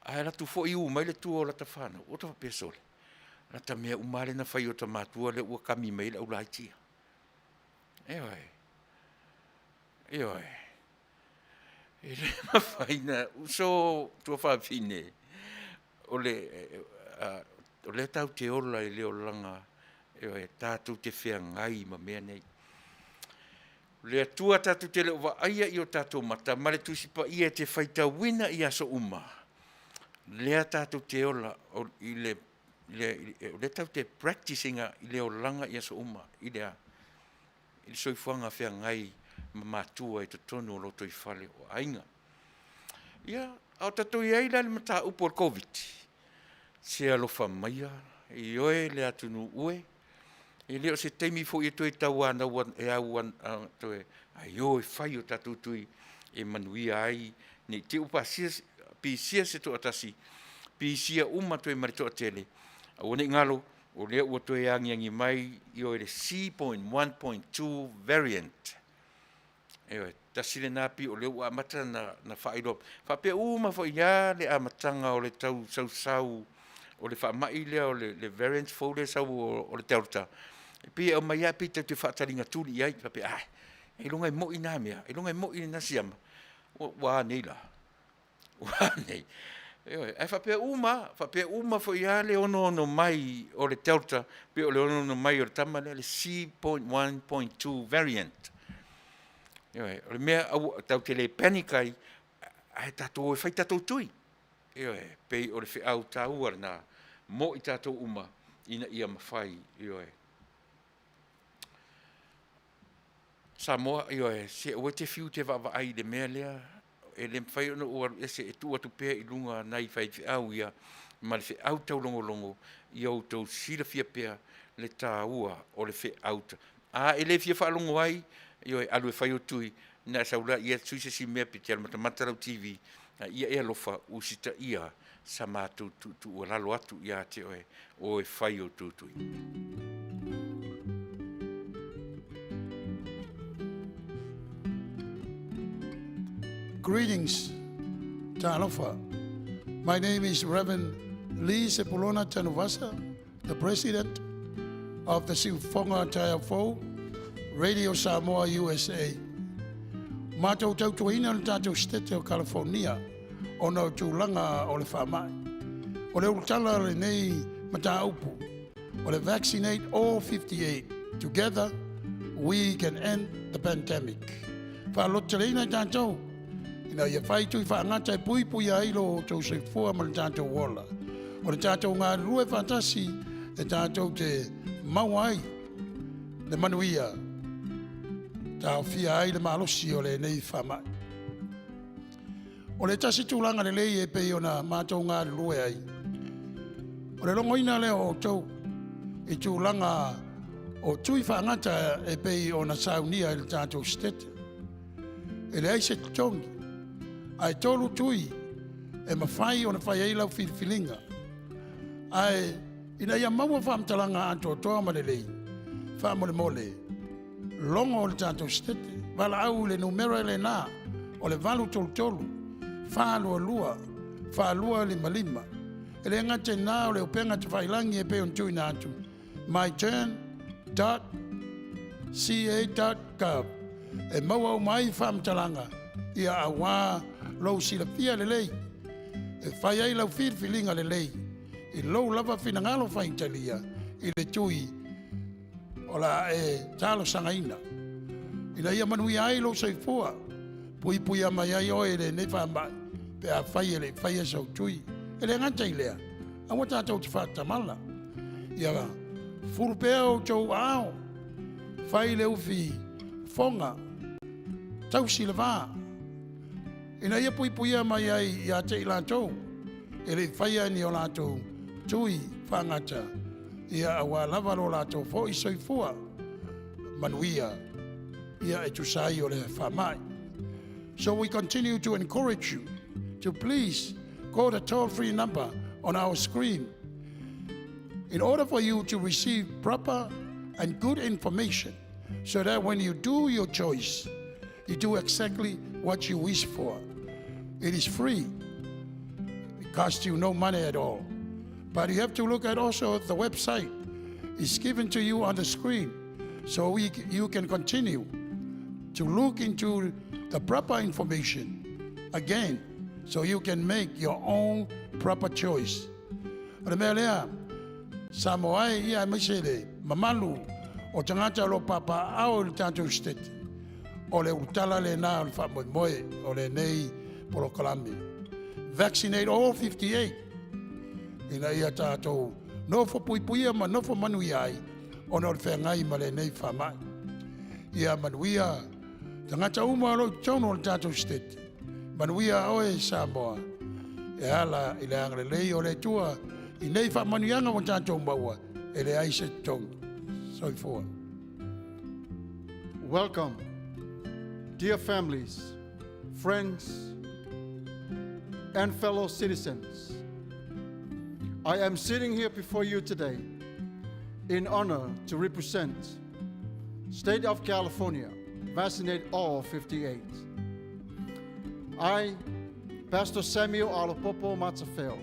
A la tu fo i umai le tua o la ta whanau. O ta whapesole. La ta mea umare na whai o tamatua le ua kami mai le au laitia. Eoi. E le mawhaina, uso tua whawhine, o le tau te ola i leo langa, tātou te whea ngai ma mea nei. Le atua tātou te leo wa aia i o tātou mata, ma le tusipa ia te whaita wina i aso uma. Le tātou te ola i le tau te practicinga i leo langa i aso uma, i lea. I soifuanga whea ngai ma mātua i to tonu o loto i whale o ainga. Ia, au tatou i aila le mata upo o COVID. Se alofa maia, i oe le atunu ue. I leo se teimi fo i toi tau ana e au ana toe. Ai oe whai o tatou tui e Manuia ai. Ni te upa pisia se to atasi. Pisia uma toi marito atele. Au ne ngalo. O lea ua toe angiangi mai i o le C.1.2 variant. Ewe, tasile napi o lea ua amata na whaeropa. Whapea uma fo ia le amatanga o le tau sau o le whaamai lea o le variant fo le sau o le tauta. Pia o mai api te whaataringa tuli iai, whapea, e longa i mo i nā mea, e longa i mo i nasiama. Wā nei la. Wā nei. E whapea uma fo ia le ono mai o le Delta, pe o le ono mai o le tama le C.1.2 variant. O le mea tau te le panikai, ai tatou e whai tatou tui. Pei o le whiau tau na mo i tatou uma ina ia mawhai. Samoa, se o te fiu te wawa ai le mea lea, e le mwhai ono o ese e tua tu pēr i lunga nei whai whiau ia, ma le whiau tau longo i au tau sila fia pēr le tā ua o le whiau ta. E le fia whaalongo ai, alu e whai o tui, na saula ia tuise si mea pe te almata TV, ia e alofa usita ia sa mātou tu ua lalo atu ia te o e whai o tūtui. Greetings, Talofa. My name is Reverend Lee Sepulona Tanuvasa, the president of the Siufonga Taiafo, Radio Samoa, USA. Mātou tautuina le tātou stete o California, o nau tūlanga o le whamai. O le urtala le nei mata upu, o le vaccinate all 58. Together, we can end the pandemic. Whalotareina tātou, ina ia whai tui whaangata e pui ailo o tau se fua ma le tātou wola. O le tātou ngā rue whantasi e tātou te mauai, le Manuia, tāu fia ai le malosi o le nei whamai. O le tasi tūlanga le lei e pei o na mātou ngā rue ai. O le longoina leo o tau e tūlanga o tui whaangata e pei o na saunia e le tātou stete. E le aise tongi. Ai tolu tui e mawhai o na whai eilau whiriwhilinga. Ai ina ia maua whaamtalanga anto toa ma le lei. Whaamole mole. Longo o le tātou stete. Wala au le numero le nā. O le valu tolu. Whaalua lua. Whaalua lima. E le ngate nā o le upenga te whailangi e pe on tui nā atu. myturn.ca.gov. E maua o mai whaamtalanga. Ia awa lau sila pia le lei. E whai ai lau whiriwhilinga le lei. I lau lava whinangalo whaintalia. I le tui o la talo sangaina. Ina ia Manuia ai lo soifua. Pui pui a mai ai oe le ne wha pe a whai sau tui. Ele nganta i lea. A wa tātou te whātamala. Ia furu pea o tau ao. Whai le uwhi fonga. Tau si le vā. Ina ia pui pui a mai ai i a te i lātou. Ele whai ani o lātou tui whangata. Ia awa lava lo lātou fo i soifua. Manuia. Ia e tusai o le whamai. So we continue to encourage you to please call the toll-free number on our screen in order for you to receive proper and good information so that when you do your choice, you do exactly what you wish for. It is free. It costs you no money at all. But you have to look at also the website. It's given to you on the screen so you can continue to look into the proper information again so you can make your own proper choice. Remelea, Samoai ia mesele, mamalu, o tangata lo papa au le tātou state, o le utala le nā o le whamoimoe, o le nei polo kalami. Vaccinate all 58. Ina ia tātou, nofo puipuia ma nofo Manuia ai, o no le whengai ma le nei whamai. Ia Manuia, tangata uma lo tono le tātou state. Manuia oe Samoa. E ala i le angrelei o le tua i nei whamanuianga o tātou maua. E le aise tong. Soifua. Welcome, dear families, friends, and fellow citizens. I am sitting here before you today in honor to represent State of California, vaccinate all 58. I, Pastor Samuel Alopopo Matafeo,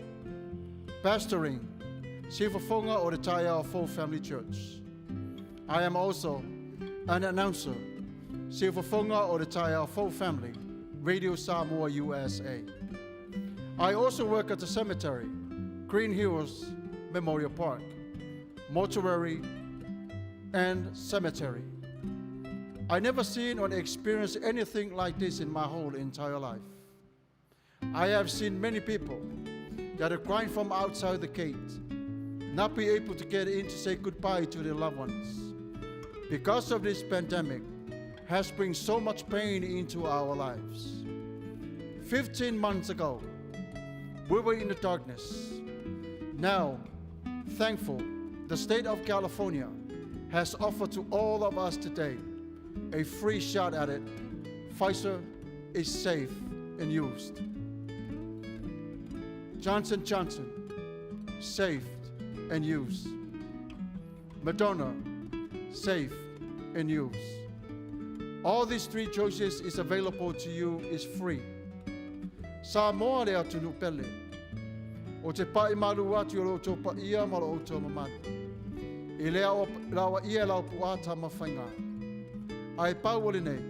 pastoring Sifafonga o the Taia Full Family Church. I am also an announcer, Sifafonga o the Taia Full Family, Radio Samoa USA. I also work at the cemetery, Green Hills Memorial Park, mortuary, and cemetery. I never seen or experienced anything like this in my whole entire life. I have seen many people that are crying from outside the gate, not be able to get in to say goodbye to their loved ones. Because of this pandemic has brought so much pain into our lives. 15 months ago, we were in the darkness. Now, thankful, the state of California has offered to all of us today a free shot at it. Pfizer is safe and used. Johnson & Johnson, safe and used. Moderna, safe and used. All these three choices is available to you, is free. Samoa lea tunu pele. O te pai malu atu o lo pa ia ma lo o mamatu. I lea o lawa ia lau puata mawhainga. Ai pauole nei.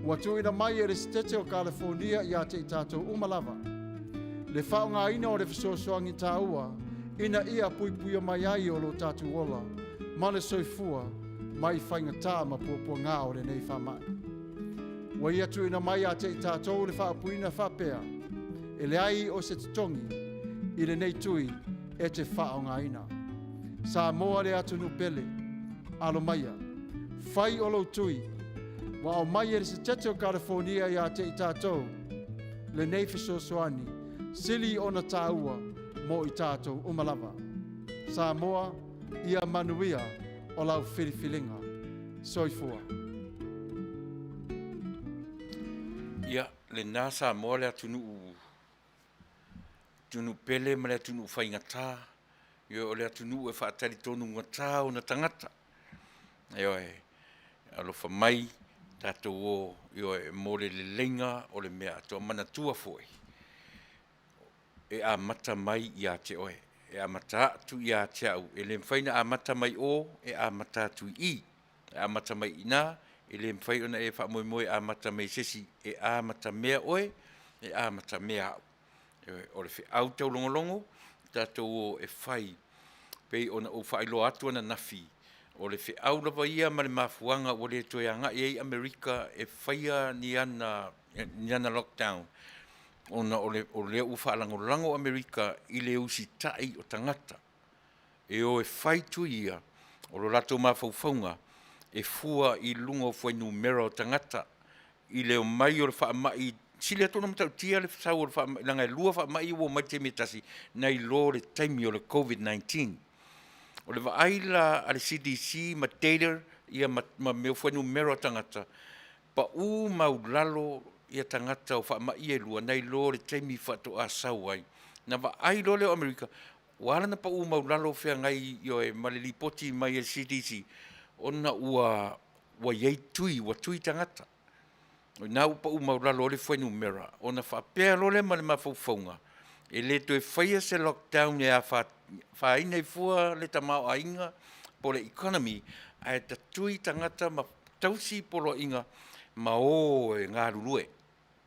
Ua tuina mai e le stete o California ia te i tātou umalava. Le whaonga ina o le fisosoangi tāua, ina ia puipuia mai ai o lo tātou ola, ma le soifua, mai whainga tā ma puapua ngā o le nei whamai. Ua ia tuina mai a te i tātou le whaapuina whapea, e le ai o se titongi, i le nei tui e te whaonga ina. Samoa le atunu pele, alo maia, whai o lo tui, wa o mai e le se tete o California ia te i tātou, le nei fisosoani, sili ona tāua mo i tātou umalava. Samoa ia Manuia o lau whiriwhilinga. Soifua. Ia, le nā Samoa le atunu pele ma le atunu whaingatā. Io o le atunu e whaatari tonu ngatā o na tangata. Io e alofa mai tātou o io e mōre le lenga o le mea ato manatua foi. E a mata mai i a te oe, e a mata atu i a te au, e le mwhaina a mata mai o, e a mata atu i, e a mata mai ina, e le mwhaina e wha moe a mata mai sesi, e a mata mea oe, e a mata mea au. O le whi au tau longolongo, tātou o e whai, pei ona o whai lo atu ana nafi, O le fe au lava ia ma le mafuanga o le toeanga e Amerika e whaia ni ana lockdown. Ona o le ufa lango Amerika i le usi tai o tangata. E o e whai tui ia, o lo lato mawhauwhaunga, e fua i lunga o fwai numera o tangata, i leo mai o le wha mai, sile atona matau tia le whasau o le wha mai, langa e lua wha mai o mai te metasi, nei lo le taimi o le COVID-19. O le waaila a le CDC, ma data, ia ma meo fwai numera o tangata, pa u maulalo ia tangata o wha mai e lua, nei lo le taimi whato a sauai. Na waailo leo Amerika, wala na pa umau lalo fea ngai yo e malili poti mai e CDC ona ua yei tui tangata. Na upa umau lalo le fwai numera ona whapea lole ma le mawhauwhaunga. E le to e whaia se lockdown e a whaina i fua le tamau a inga po le economy a e ta tui tangata ma tausi polo inga ma o e ngā rurue.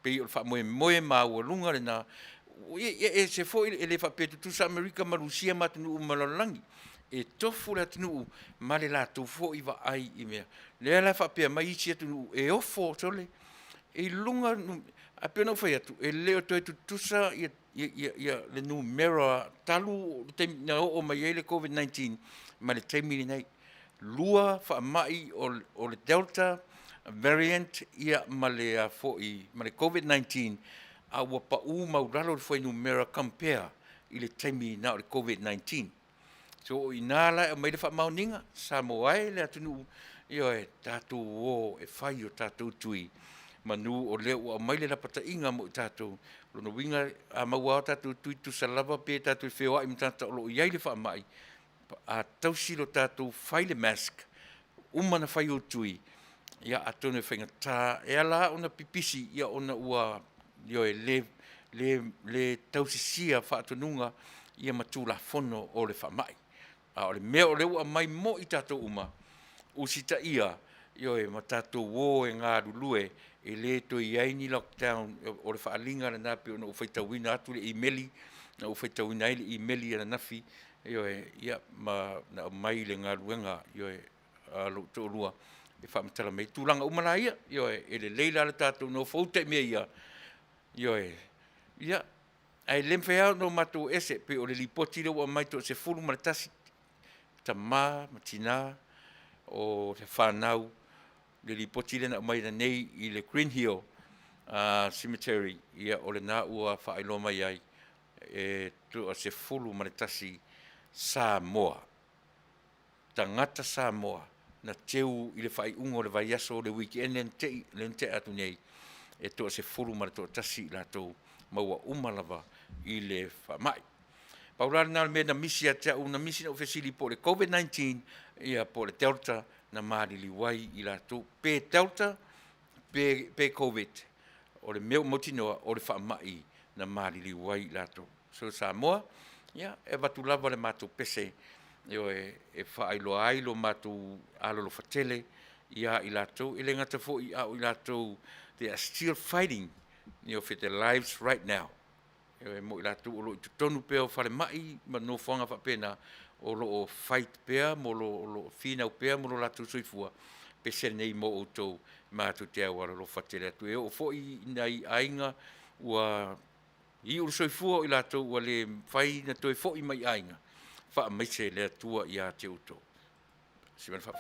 Pei o le moe ma ua lunga le na e se foi ele fa petu tu sa America ma Rusia ma tunu malalangi e tofu la tunu ma le la tu fo iva ai i mea le la fa pe mai sia tunu e ofo tole e lunga a pena foi atu e leo to tu sa ia le numero talu te na o mai ele COVID-19 ma le temi nei lua fa mai o le delta variant ia ma le foi ma le COVID-19 a ua pa u mauralo le foi numera compare i le taimi na o le COVID-19. So i nala e mai le wha mauninga, sa moai le atunu io e tātou o e whai o tātou tui. Manu o leo a mai le rapata inga mo i tātou. Lono winga a maua o tātou tui tu sa lava pe tātou whewai mi tātou lo iai le wha mai. A tausilo tātou whai le mask, umana whai o tui. Ia atone whainga tā, e ala ona pipisi, ia ona ua yo le tausisia whaatonunga ia matula fono o le whamai. O le mea o le ua mai mo i tātou uma. Usita ia, yo e matatou wo e ngā rulue e le to i aini lockdown o le whaalinga na nape o na uwhaitawina atu le imeli, na uwhaitawina ele imeli na nafi, yo e ia na mai le ngā ruenga, yo e lo to rua e whamatala mei. Tūlanga umana ia, yo e le leila le tātou no fauta mea ia, yo ia ai lemfea no mato ese pe o le lipoti le wa mai to se fulu matasi tama matina o se fanau le lipoti le na mai na nei i le Green Hill cemetery ia o le na ua failo mai ai e to se fulu matasi Samoa tangata Samoa na teu i le fai ungo le vai aso le weekend lente atu nei e to se fulu ma to tasi la to maua umalava i le whamai. Paurana nā me na misi a te una misi na ofesili po le COVID-19 ia po le Delta na marili wai i la to pe Delta pe COVID o le meu motinoa o le whamai na marili wai i la to. So Samoa ia e watu lava le mato pese e whailo ailo mato alolo fatele ia i la to i le ngata fo i au i la to. They are still fighting, for their lives right now. Mo ila tu o lo tonu peo fale mai ma no fonga fa pena o lo fight pea mo lo fina pea mo la tu soifua pese nei mo o to ma tu te wa lo fatele tu e o fo i nai ainga wa i o soifua ila tu wa le fai na to fo i mai ainga fa mai se le tua ia te o to si man fa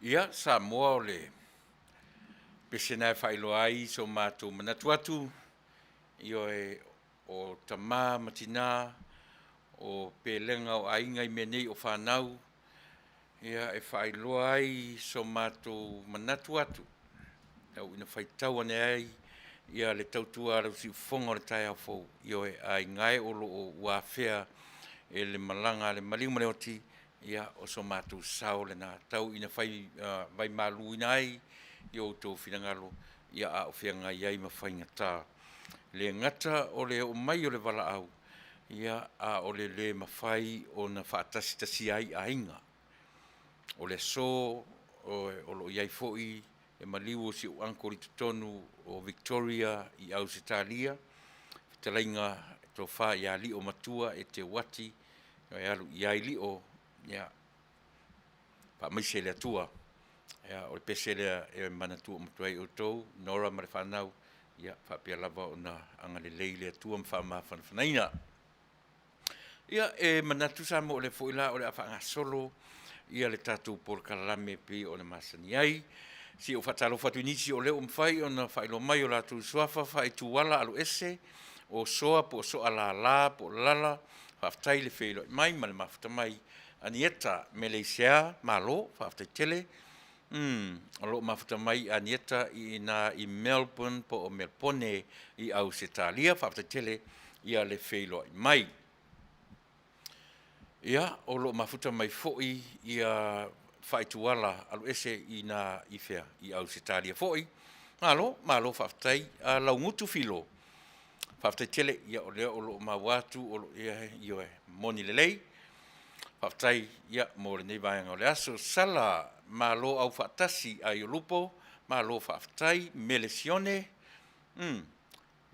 Ia, Samoa o le pesena e whaeloa ai so mātou manatu atu. Io e o tamā matina, o pelenga o ainga I menei o whanau. Ia e whaeloa ai so mātou manatu atu. Au ina whaitau ane ai, ia le tautua arau si ufonga o le tai au fau. Io e ai ngai o lo o wawhea e le malanga, le maliu mareoti, ia o so mātou sao le nā tau ina whai vai malu ina ai, io tō whirangalo, ia a o whianga iai ma whainga tā. Le ngata o le o mai o le wala au, ia a o le mawhai o na whaatasi tasi ai a inga. O le so, o lo iai foi, e maliu o si o ankori tutonu o Victoria I au se tālia, talainga tō wha ia li o matua e te wati, e alu iai li o, ia, pa maise le atua, ia, o le pese le e manatua matuai o tōu, nora ma le whanau, ia, whapea lava o na anga le leile atua ma wha whanaina. Ia, e manatu sa mo o le foila o le awha solo, ia le tātou porkalame pe o le masani ai, si o whatalo whatu nisi o leo mwhai o na whailo mai o lātou suafa, whai tuwala alu ese, o soa po soa la po lala, whaftai le whelo mai, ma le mafuta mai, anieta Malaysia, malo, whaftai tele, o lo mafuta mai anieta I Melbourne po o Melbourne I au se talia, whaftai tele, ia le whelo mai. Ia, o lo mafuta mai foi, ia whaituala alu ese I whea, I au se talia foi. Malo whaftai, laungutu filo. Whaftai tele, ia o leo o lo mawatu, o lo ia moni lelei. Whaftai, ia mo le nei vaianga o le aso. Sala, malo au whaatasi a Iolupo, malo whaftai, melesione.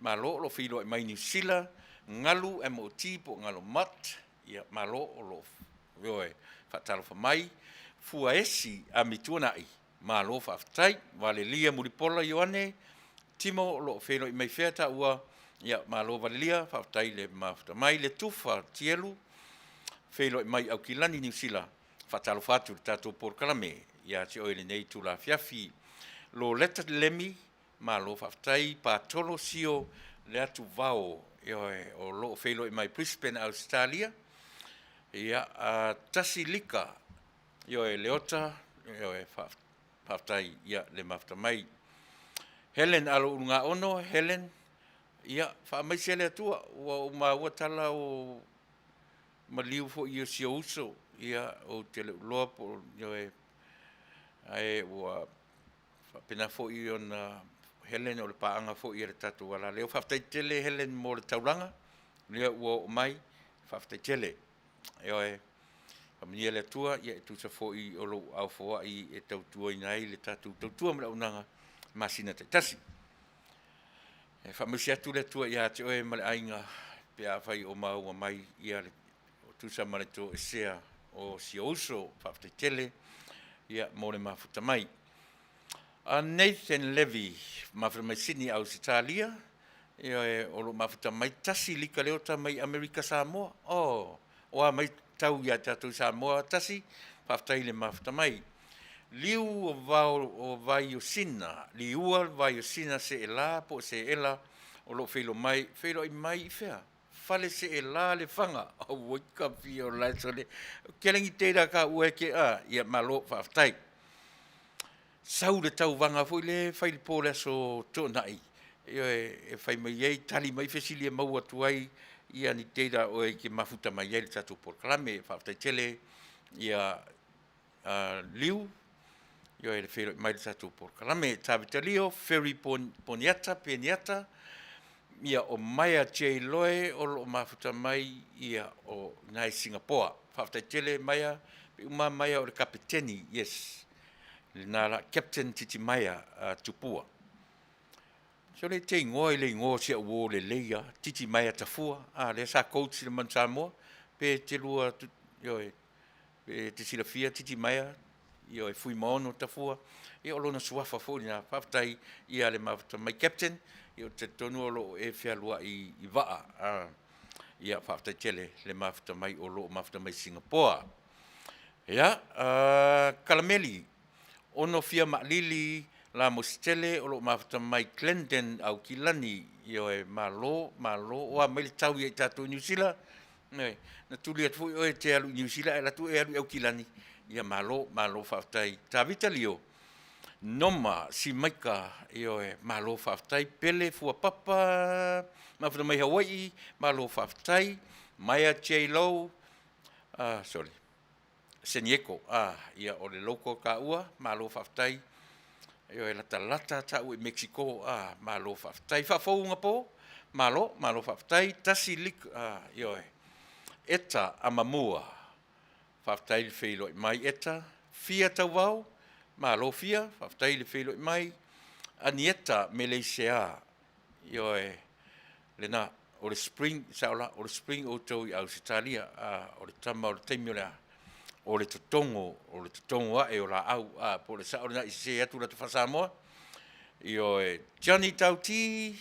Malo lo filo I mai New Zealand, ngalu MOT po ngalo mat. Ia malo o lo whaatalo whamai. Fuaesi a mituanai, malo whaftai, Vale lia muripola Ioane, timo lo wheno I mai wheta ua, ia malo Vale lia, whaftai le mafuta mai, le tufa tielu, wheno I mai au kilani New Zealand, whatalo whatu le tātou porkalame, ia te oele nei tula fiafi, lo leta lemi, malo whaftai, pātolo sio, le atu vao, o lo wheno I mai Brisbane, Australia, ia tasi lika, Io e leota, io e whaftai, ia le mafuta mai. Helen alo unga ono, Helen, ia whaamaise le atua, ua ua tala o maliu fo I o sio uso, ia o tele uloa po, io e ae ua pena fo I ona Helen o le paanga fo I le tatu wala leo. Whaftai tele Helen mo le tauranga, lea ua o mai, whaftai tele, io e Paminia le tua, ia e tusa foi o lo au foa I e tautua inai le tatu tautua mla unanga masina te tasi. E whamausia tu le tua ia te oe male ainga pe a whai o maua mai ia le tusa male to e sea o si oso whafte tele ia mo le mafuta mai. A Nathan Levy, mafuta mai Sydney au Italia, ia e o lo mafuta mai tasi lika leota mai Amerika Samoa. O a mai tau ia tātou Samoa tasi, whaftai le mafuta mai. Liu o vai o sina, liua vai o sina se e la, po se e la, o lo whelo mai, whelo I mai I whea. Whale se e la le whanga, o wika pi o lai sole, kelengi teira ka ue ke a, ia malo whaftai. Sau le tau wanga fui le whaile pōle so tōnai, e whai mai ei, tali mai whesili e maua tuai, ia ni teira o e ke mafuta mai ele tatu porkalame, whaftai tele, ia liu, ia e le whero mai le tatu porkalame, tāwita lio, Ferry Poniata, Peniata, ia o Maia J. Loe, o lo mafuta mai, ia o nai Singapore, whaftai tele Maia, uma Maia o le kapiteni, yes, le nara Captain Titi Maia Tupua. So le te ingoa I le ingoa sia uo le leia, titi mai a tafua, le sa coach le man Samoa, pe te lua, pe te silafia, titi mai a, io e fui maono tafua, o lona suafa fōni na whaftai ia le mafuta mai captain, o te tonu o lo e whia lua I waa, ia whaftai tele le mafuta mai o lo mafuta mai Singapore. Ia, Kalameli, ono fia maʻalili la mostele o loo mafatamai Glendon au kilani io e malo oa mai le tau i tatou New Zealand na tuli atu foʻi oe te alu New Zealand e latu e alu au kilani ia malo faafetai tavita lio noma simaika io e malo faafetai pele fuapapa mafatamai Hawaii malo faafetai Maya J-Lo sorry Senieko ia o le loko kaua malo faafetai io e lata tau i Mexico malo faafetai faafouga po malo faafetai tasi lik io e eta amamua faafetai le feiloʻi mai eta fia tauvao malo fia faafetai le feiloʻi mai anieta me leisea io e lena o le spring saola o le spring outou i ausitalia o le tama o le taimi o le o le totongo aʻe o laau po le saʻo lenā i se atu latu faasamoa io e Johnny Tauti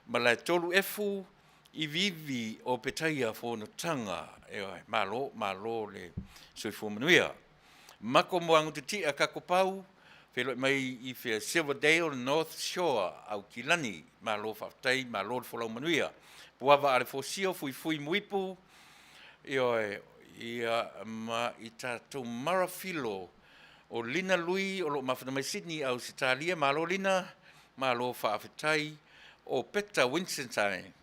ma le tolu efu i vivi o petaia fonotaga io e malo le soifua manuia mako mo agutitia kakopau feloʻi mai i fe Silverdale North Shore au kilani malo faafetai malo le folau manuia puava a le fosio fuifui muipu io e ia ma i tatou marafilo o lina lui o loo mafatamai Sydney au Sitalia malo lina malo faafetai o Peta Winstone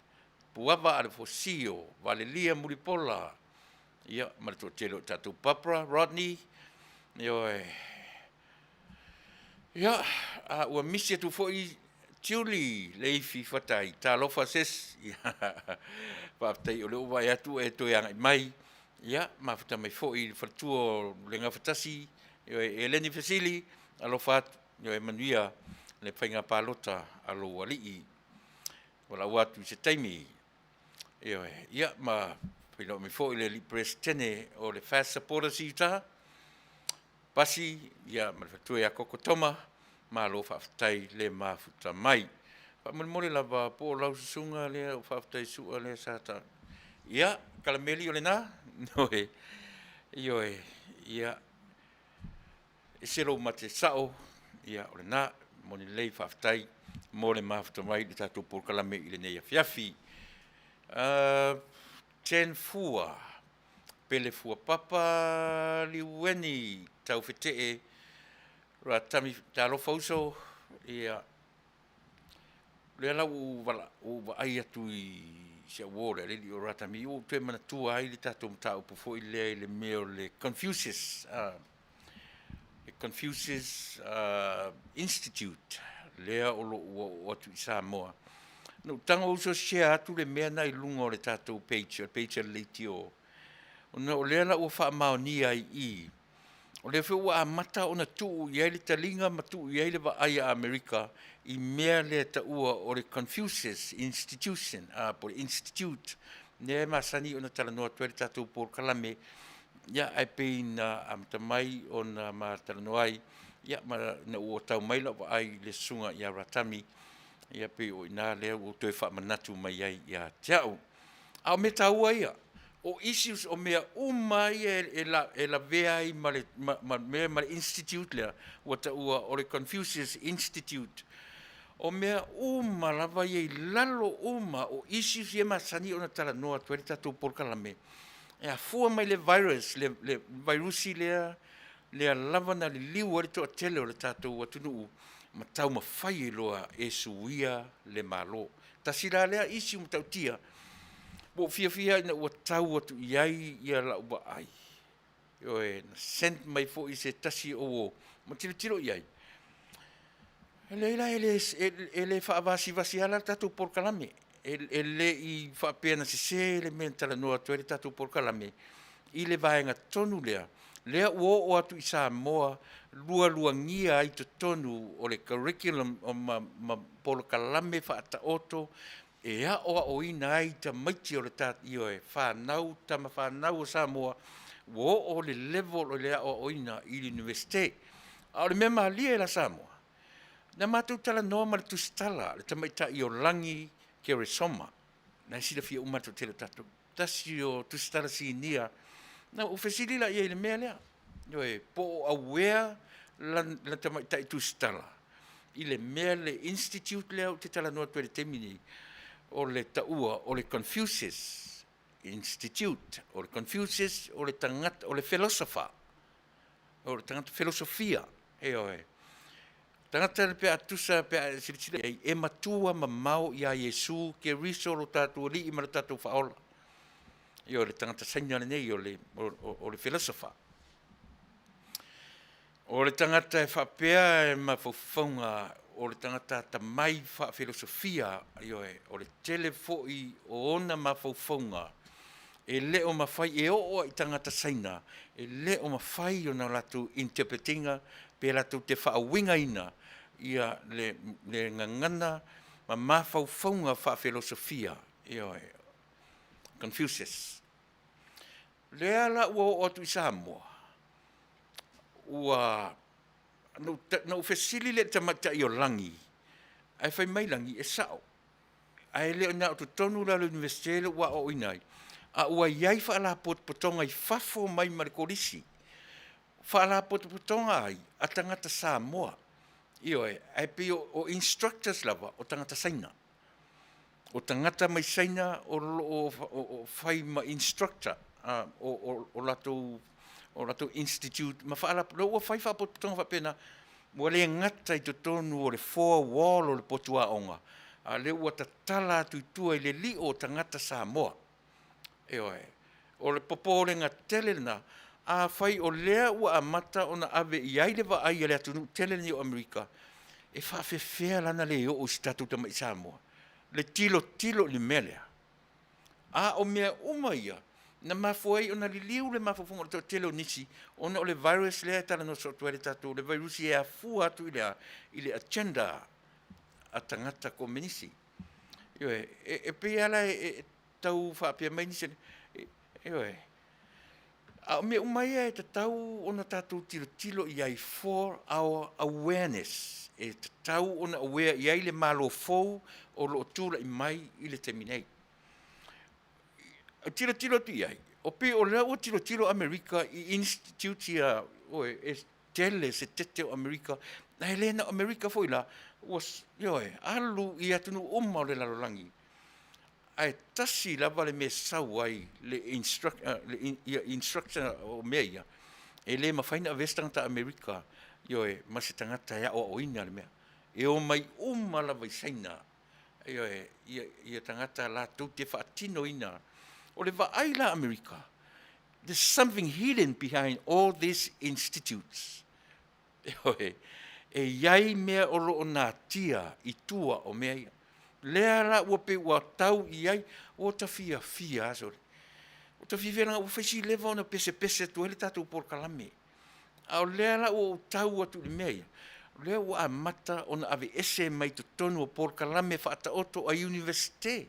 puava a le fosio valelia mulipola ia ma le toʻatele o tatou Papra Rodney io e ia ua misi atu foʻi Julie leifi fatai talofa ses faafetai o le ua vai atu e toeaga i mai ia mafatamai foʻi falatua o le gafatasi io e Eleni Fesili alofa atu io e manuia le faiga palota alou alii o laua atu i se taimi io e ia ma failoʻi foʻi le presidente o le Fasa supporters i Utah pasi ia ma le fatua ia kokotoma malo faafetai le mafuta mai faamolemole lava po o lau susuga lea o faafetai suʻa lea sa ta ia kalameli o lenā noe io e ia e selo mate saʻo ia o lenā mo ni lei faafetai mo le mafuta mai le tatou polokalame i lenei afiafi 10 fua pele fua papa liueni taufetee ratami talofa uso ia le lau vaai atu i se ua le alili o ratami o toe manatua ai le tatou mataupu foʻi lea i le mea o le Confucius Institute lea o loo atu i Samoa na utaga uso sea atu le mea na i luga o le tatou page le leiti o lea la ua faamaonia ai o le feu ua amata ona tuu i ai le taliga ma tuu i ai le vaaia a Amerika i mea le taʻua o le Confucius Institution po le Institute lea masani ona talanoa atu ai le tatou polokalame ia ai pei na amatamai ona matalanoa ai ia ma na ua tau mai lau vaai le susuga iā ratami ia pei o inā lea ua toe faamanatu mai ai iā te aʻu a o me taua ia o issues o mea uma ia e lavea ai ma le institute lea ua taʻua o le Confucius Institute o mea uma lava ia i lalo uma o issues ia masani ona talanoa atu ai le tatou polokalame e afua mai le virus le virusi lea lava na liliu ai le toʻatele o le tatou atunuu ma tau mafai loa e suia le malo tasi la lea isi uma tautia bo fia ina ua tau atu i ai ia lau vaai io e na sent mai foʻi se tasi o ma tilotilo i ai e le faavasivasi ala le tatou polokalame e leʻi faapea na sesē le mea talanoa atu ai le tatou polokalame i le vaega tonu lea ua oo atu i Samoa lualuagia ai totonu o le curriculum o ma polokalame faataoto e aʻoaʻoina ai tamaiti o le io e fanau tama fanau o Samoa ua oo le level o le aʻoaʻoina i le universite a o le mea malia e la Samoa na matou talanoa ma le tusitala le tamaitaʻi o lagi keresoma na silafia uma matou tele tatou tasi o tusitala sinia na u fesili la ia i le mea lea io e po o auea la tamai tai tu stala. I le mea le institute leo te tala noa tue le temini o le taua o le Confucius Institute, o le Confucius, o le tangata, o le philosopher, o le tangata filosofia, tangata le pea atusa pea sirisira, e matua ma mau ia Yesu ke riso lo tatu li ima lo tatu faola. Le tangata saina le nei o le philosopher. O le tangata e whapea e mawhauwhaunga, o le tangata tamai wha filosofia, o le telefoi o ona mawhauwhaunga, e leo mawhai e o i tangata saina, e leo mawhai o na latu interpretinga, pe latu te whaawinga ina, ia le ngangana, ma mawhauwhaunga wha filosofia, Confucius. Lea la ua o atu i Samoa, ua no fesili le tamata i o langi, ai whai mai langi e sao. Ai leo na o tonu la le universitele ua o inai, a ua iai wha ala potonga i fafo mai marikorisi, wha ala potonga ai a tangata Samoa, ai pe o instructors lava o tangata saina. O tangata mai saina o whai ma instructor, o lato institute, ma wha ala ua whai wha potonga whapena, mua le ngata i tonu o le four wall o le potua onga, a le ua tatala atu tua i le li o tangata Samoa. O le popo le ngatele na, a whai o lea ua amata o na ave i aile wa ai le atunu tele ni o Amerika, e wha whewhea lana le o statu tama i Samoa. Le tilo li melea. A o mea umaia, na mafuai o na liliu le mafufunga o tele o nisi, o na o le virus lea tala no sotuare tatu, le virusi e a fu atu i le agenda a tangata komenisi. E pe ala e tau whaapia mai nisi, a me umaia e te tau o na tatu tilo i ai 4-hour awareness, e te tau o na aware i ai le malo fou o lo tula i mai i le teminei. Tilo tu i ai, o pe o lea o tilo Amerika i institute ia, e tele se tete o Amerika, na he lena Amerika foi la, alu i atunu o le lalolangi. Ai tasi lava le me sau ai le instructor o mea, e le mawhaina avestangata Amerika, ma se tangata ea o oina le mea. E o mai lava i saina, ia tangata la tau te whaatino ina, o le vaaila Amerika. There's something hidden behind all these institutes. E iai mea o loo nā tia i tua o mea ia. Lea la ua pe ua tau i ai, o ta fia asore. O ta fia o whaisi lewa ona pese tu hele tātou por kalame. A o lea la o tau atu i mea ia. Lea ua amata ona ave ese mai tu tonu o por kalame whaata oto a universite.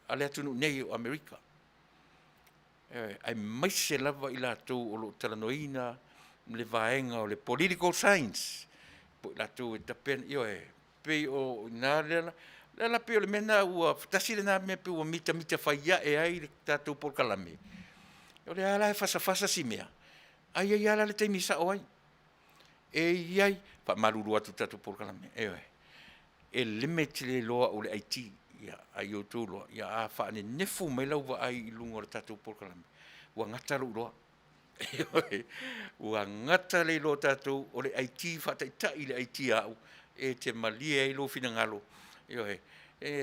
A lea tunu nei o Amerika. Ai maise lava i la tau o lo talanoina, le vaenga o le political science. Po la tau e tapen, pe o nā lela pe o le mena ua tasi le nā mea pe ua mita whaia e ai le tātou por kalame. O le ala e fasa si mea. Ai ala le teimi sa o ai. E iai, pa maruru atu tātou por kalame. E limit le loa o le IT, ai o tū loa, a whaane nefu mai lau wa ai i lunga o le tātou por kalame. Ua ngata ru loa. Ua ngata le loa tātou o le IT, whataita i le IT au. E te malia i lo fina ngalo.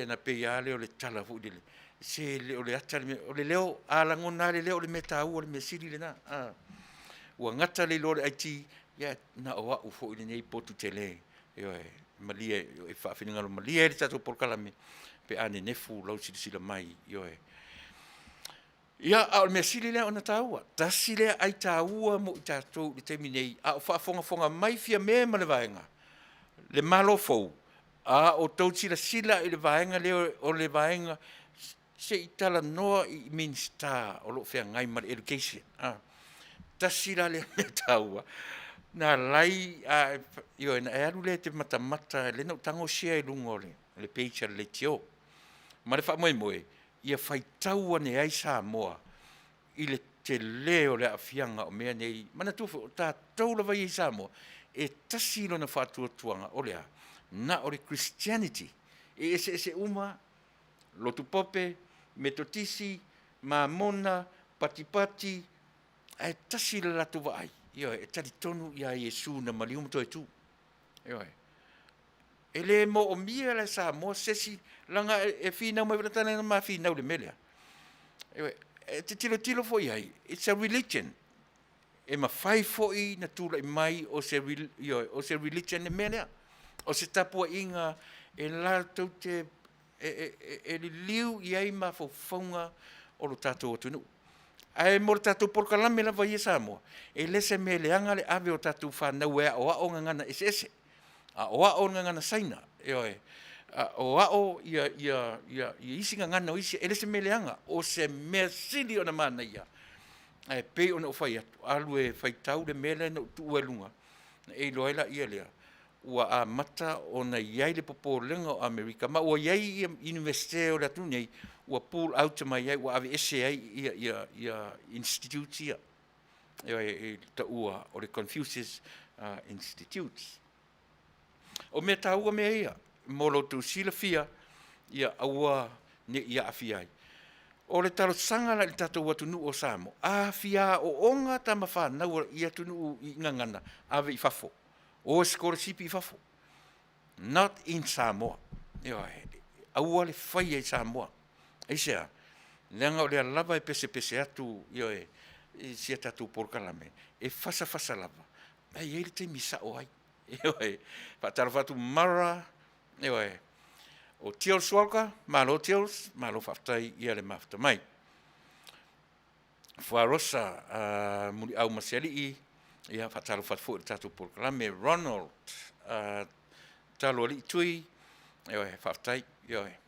Na pe ia leo le tala fu dile. Se le o le ata o le leo ala ngona le leo le meta o le mesiri le na. Ua ngata le lo le IT ya na o u fo ile nei potu tele. Malia e fa fina ngalo malia le tato por kalame. Pe ane nefu lau sila mai. Ia a o mesiri le ona taua. Tasi le ai taua mo i tatou le teminei. A o fa fonga mai fia me ma le vaenga. Le malo fou, a o tau sila i le vaenga leo o le vaenga se i tala noa i minsta o lo fea ngai mara education. Ta sila le me taua. Na lai, na e alu le te mata, le nau tango sia i lungo le peicha le tio. Ma le wha moe, ia whai taua ne ai Samoa, i le te leo le afianga o mea nei, mana tufu o tātou lawa i Samoa, e tasi lona whātua tuanga o lea, na o le Christianity, e ese uma, lotu pope, metotisi, mamona, patipati, e tasi le latu wa ai, e tali tonu ia Yesu na maliumu toi tu, e le mo o mia le Samoa, sesi langa e whina mai wratana na ma whina le melea, te tilo fo iai, it's a religion. E ma fai fo I na tula I mai o se religion ne mea. O se tapua inga e laltou te e liu iai ma fo fonga o lo tatou o tunu. Ai mo tatou porkalame la vai Samoa. E lese me leanga le ave o tatou whanau e o ao ngangana ese. A o ao ngangana saina. O ao ia isi ngangana o isi, ele se meleanga, o se mea sili o na mana ia. Ai pe o na whai atu, alu e whai tau le mele na tu lunga. E loela ia lea. Ua a mata o na iai le popo lenga o Amerika, ma ua iai universite o le atu nei, ua pull out mai iai, ua ave ese ai ia institute ia. E ta ua o le Confucius Institutes. O mea taua mea ia. Molo tu sila fia ia aua ne ia afiai. O le talo sanga la tatou watunu o Samo. Afia o onga tamafa na ia tunu I ngangana ave I fafo. O scholarship I fafo. Not in Samoa. Aua le fai ai Samoa. Eisea. Lenga o le lava e pese atu e sia tatou porkalame. E fasa lava. Ai ele te misa o ai. Patara fatu mara o tios walka, malo tios, malo whaftai ia le mafta mai. Wharosa muli au maseli I, ia whatalo whatfu tatu porkalame, Ronald, talo ali tui, whaftai,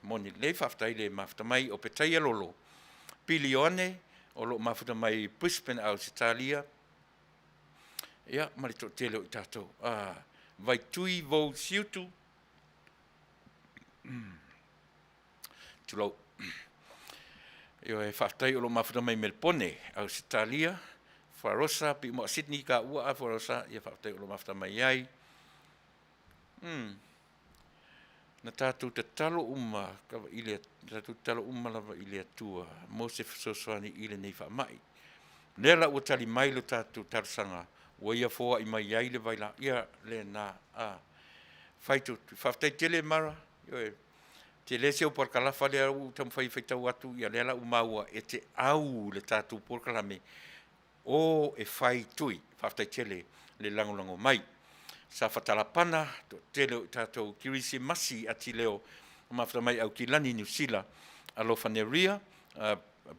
moni le whaftai le mafta mai o petai lolo. Pilione, o lo mafta mai Brisbane au Italia, ia marito telo I tatou. Vai tui vo siutu, tulau. Io e whaftai o lo mawhuna mai Melbourne, au Italia, Wharosa, pi mo Sydney ka ua a Wharosa, ia whaftai o lo mawhuna mai ai. Na tātou te talo uma, kawa ile, tātou talo uma lava ile atua, Mose Sosoani ile nei whamai. Nela ua tali mailo tātou tarasanga, ua ia fōa I mai ai le vaila, ia le nā, whaitu, whaftai tele mara, te lese o porkalafa le au tam whai whaitau atu, ia lela u maua e te au le tātou porkalame, o e whai tui, whaftai tele le langolango mai. Sa whatalapana, tele o tātou kirisi masi ati leo, mawhata mai au kilani New Zealand, alofaneria,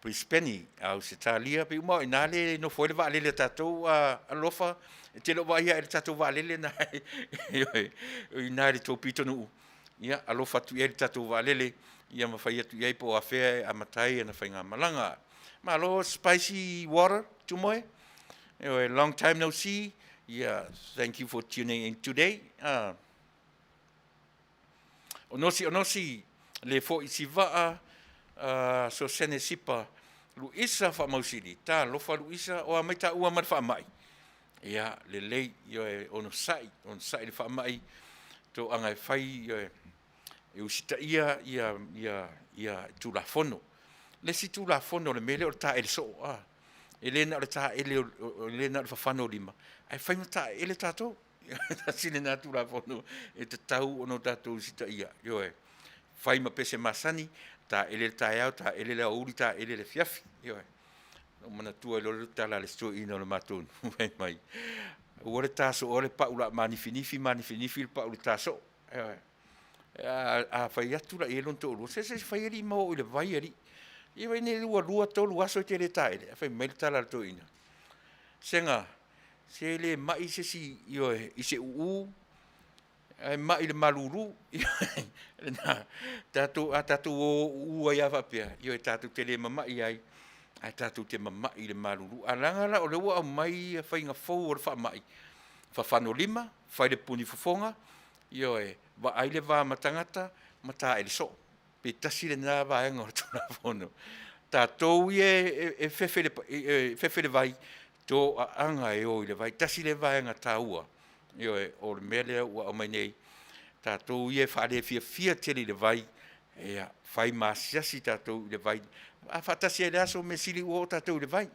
Brisbane, au Italia, pe umau inale no foi va le tātou alofa, te lo va ia le tātou va le na, inale tō pitonu. Ia alofa tu ia tātou va le, ia mawhai atu iai po awhea a matai ana whainga malanga. Ma alo spicy water, tu moe. Long time no see. Yeah, thank you for tuning in today. Onosi, le fo isi vaa, so sene sipa, lu isa wha mausiri, tā lofa lu isa, o mai tā ua mara wha mai. Ia, le lei, ono sai le wha mai, tō angai whai, e usita ia tūlafono. Le si tūlafono le mele o tā ele so, Elena o le tā ele o Elena o le whawhano lima. Ai whai mata ele tātou. Ta sine nā tūlafono e te tau ono tātou usita ia. Whai ma pese masani, ta ele ta ia ta ele le uri ta ele le fiafi no mana tua lo ta la le sto ino le matun mai o le taso o le paula manifinifi pa o le taso a fai atu la elon to lo se fai ri mo le vai ri e vai ne lua to lua so te le ta ele fai mai ta la to ina senga se le mai se si i se u ai mai le maluru na tatu o ia va pia io tatu tele mama ai ai tatu te mama le maluru alanga la o le wa mai fa inga fo o fa mai fa fano lima fa le puni fofonga io va ai le va matangata mata ele so pe tasi le na va nga tuna fono tātou e whewhere vai, tō anga e o i le vai, tasi le vai anga tāua. O le mele ua o mai nei, tātou e whaare fia tele le vai, whai māsiasi tātou i le vai. A whatasi e le aso me sili ua o tātou i le vai.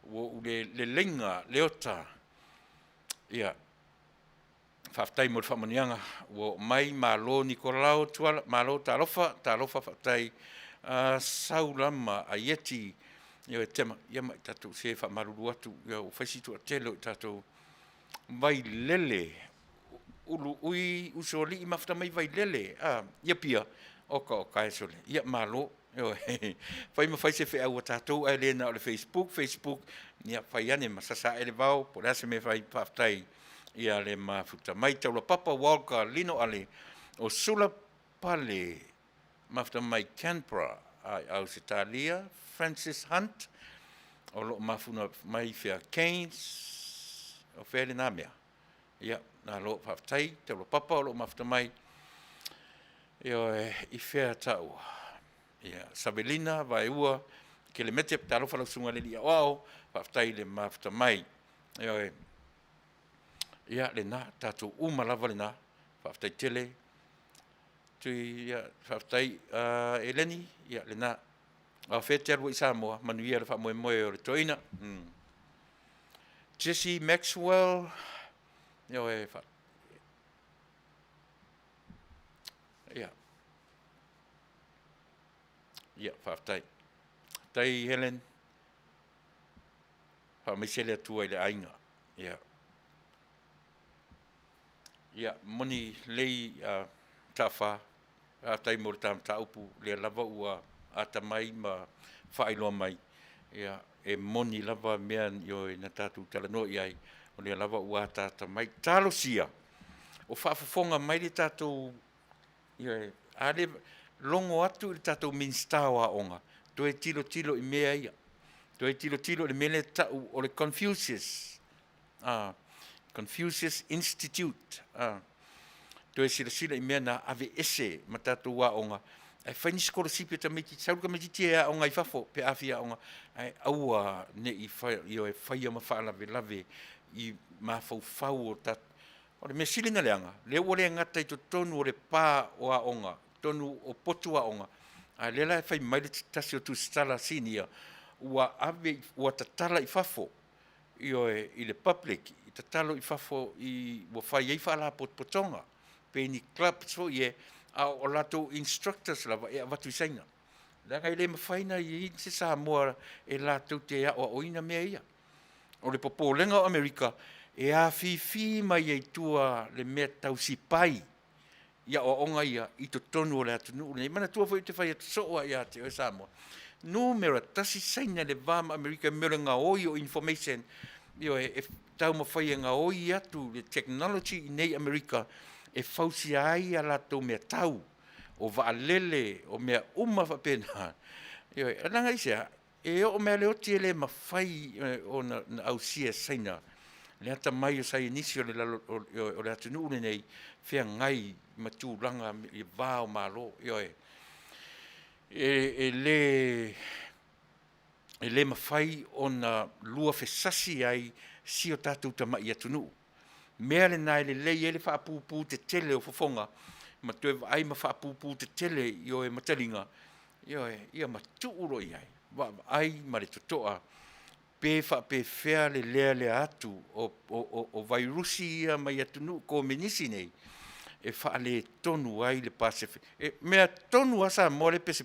O le lenga, le ota, whaftai mo le whamanianga, o mai malo Nicolau tuala, malo tālofa whaftai saulama a yeti, tema, mai tātou se whamaruru atu, o whaisitu a telo i tātou vai lele, ulu ui usoli i mafta mai vai lele, pia, oka o kai sole, malo, whai mawhai se whea ua tātou ai lena o le Facebook, whai ane masasa ele vau, po rase me whai whaftai, ia le mafuta mai taula papa walka lino ale o sula pale mafuta mai Canberra ai Australia Francis Hunt o lo mafuna mai fia Keynes o fele na mea ia na lo faftai taula papa o lo mafuta mai i fea tau ia Sabelina vai ua ke le mete talo fala sunga le ia wao faftai le mafuta mai ia le na tātou umalava le na, whaftai tele, tui whaftai Eleni, ia le na, a whete arua i Samoa, Manuia le whamoe moe o le toina. Jesse Maxwell, ia whaftai. Tai Helen, whamisele atua i le ainga, moni lei tafa tai mo tam taupu le lava ua atamai ma whaailoa mai e moni lava mea yo na tatu talano iai o le lava ua atamai talo sia o whaafafonga mai le tatu ale longo atu le tatu minstawa onga to e tilo i mea ia to e tilo le mele tau o le Confucius Institute. To e sila i mea na ave ese matatu wa onga. Ai whaini scholarship e tamiti, sauruka me jiti ea onga i fafo, pe awhia onga. Ai aua ne i whaia ma whaalawe lave i mawhau o tatu. O le mea silinga leanga, leo o le ngata i to tonu o le pā o a onga, tonu o potu a onga. Ai lela e whai maile tasi o tu stala sinia, ua ave, ua tatala i fafo, i le public, tatalo i fafo i wa fai ei fala potonga pe ni club so ye o lato instructors lava e watu saina la kai le mafaina i se Samoa e lato te o ina mea ia o le popolenga o Amerika e a fi mai e tua le mea tausi pai ia o onga ia i to tonu o le atu nu nei mana tua foi te fai so ia te o Samoa numero tasi saina le vam Amerika merenga o information e tau mawhai ngā oi atu le technology i nei Amerika e whausi ai a lato mea tau o vaalele o mea whapena. Ananga isea, e o mea leo tie le mawhai o na ausia saina. Le ata mai o sai inisi o le atunu nei whea ngai matūranga i vāo mālo. E le mawhai o na lua whesasi ai si o tātou tamai atunu. Mea le nai le lei ele whaapūpū te tele o whafonga, ma tue ai ma whaapūpū te tele i o e mataringa, ia ma tuuro i ai, ai ma le totoa, pe whea le lea le atu o vairusi ia mai atunu ko menisi nei, e whaale tonu ai le Pacific. Mea tonu a sa mo le pese,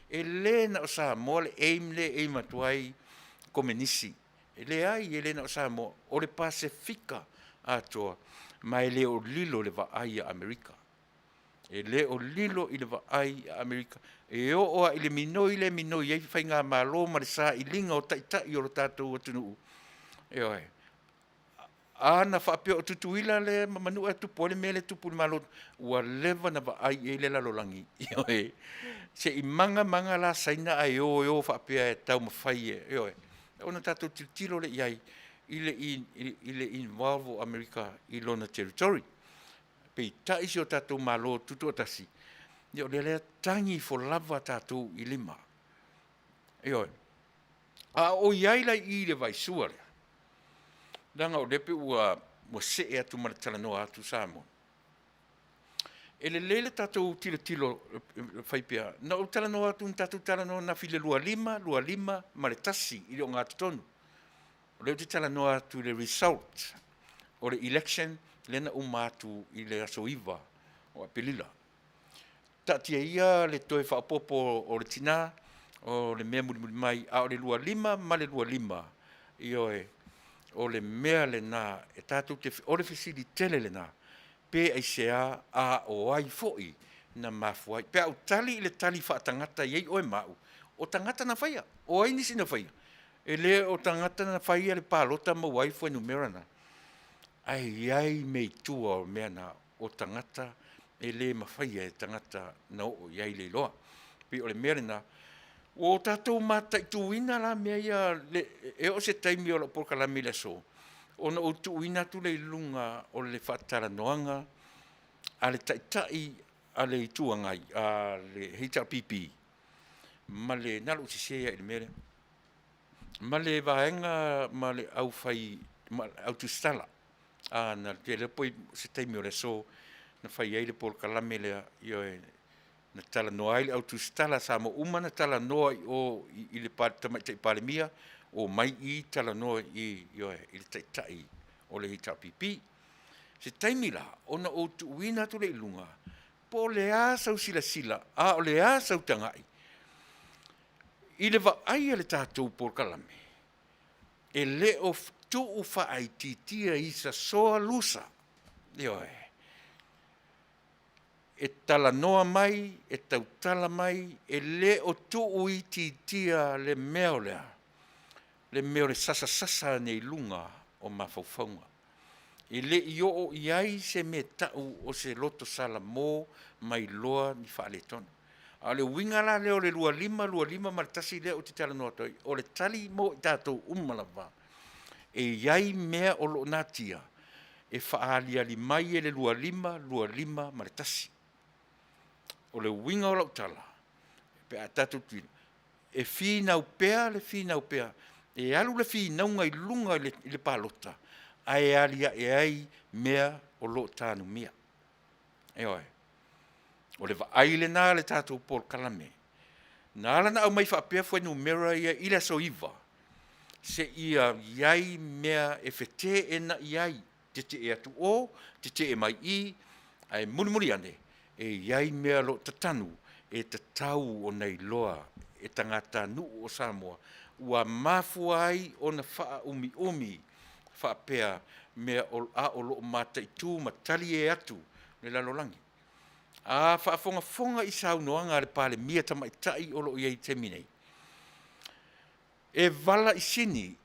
e le na o sa mo le eim atuai ko menisi. E le ai e le na o sa mo o le Pasifika atoa, ma e le o lilo le vaai a Amerika. E le o lilo i le vaai a Amerika. E o oa i le minoi ai whai ngā mālo ma le sa i linga o taitai o lo tātou atunu. Ana whapea o tutuila le Manuia tupu, le mele tupu le malo, ua lewa na vaai e le lalolangi. Se i manga la saina ai o whapea e tau mawhai e. Ona tātou tilo le iai, i le involve o Amerika i lona territory. Pei taisi o tātou malo tutu atasi. Ia o le tangi fo lava tātou I lima. Ia a o iai lai I le vai sua lea. Danga o lepe ua se e atu mara talanoa atu Samoa. E le lele tātou tilo whaipea. Na o talanoa atu tātou talanoa na file lua lima, ma le tasi I le o ngā tonu. O leo te talanoa atu le result o le election lena umatu I le aso iwa o apelila. Tatia ia le toe whaapopo o le tina o le mea muri mai a o le lua lima ma le lua lima. Ioe o le mea le nā e tātou te o le fesili tele le nā. Pe ai sea a o ai foi na mafuai. Pe au tali I le tali whaatangata iei oe mau. O tangata na whaia. O ai nisi na whaia. E le o tangata na whaia le pālota ma wai fwai numerana. Ai mei tua o mea na o tangata e le mawhaia e tangata na o iai le loa. Pe o le mea le na o tātou mata I tuina la mea ia e o se taimi o la porkalami le so. Ona o tuina tu le lunga o le whaatara noanga a le taitai a le tuangai a le HRPP. Ma le nalo sisea I le mere. Ma le vaenga ma le au fai ma au tustala. Na te le poi se taimi o le so na fai ai le porkalami le ioe na tala noa ai au tustala sa mo umana tala noa I le tamaitai palemia o mai I tala noa I le taitai o le HRPP. Se taimi la, ona o tuuina tu le ilunga, po le a sau sila, a o le a sau tangai. I le va ai le tātou por kalame. E le o tu ufa ai titia I sa soa lusa. E tala noa mai, e tau tala mai, e le o tu ui titia le meo lea. Le meo le sasa nei lunga o mawhauwhaunga. E le I o iai se me tau o se loto sala mō mai loa ni whaale tonu. A le winga la leo le lua lima maritasi leo o te tala noa toi. O le tali mō I tātou umalawa. E iai mea o lo natia. E whaalia li mai e le lua lima maritasi. O le winga o lau tala. Pe a tātou tuina. E whinau pea. E alu le whinau ngai lunga I le pālota. Ai alia e ai mea o lo tānu mea. E oi. O le vaaile nā le tātou por kalame. Nā lana au mai whaapea fwai numera ia ila so iwa. Se ia iai mea e whete e na iai. Te e atu o, te e mai I, ai muri ane. E iai mea lo tatanu, e tatau o nei loa, e tangata nu o Samoa. Ua mafua ai o na wha umi, whaapea mea o lo mata I tū matali e atu, le lalolangi. A whaafonga I saunoanga le pale mia tamaitai o lo iei te minei. E vala I sini,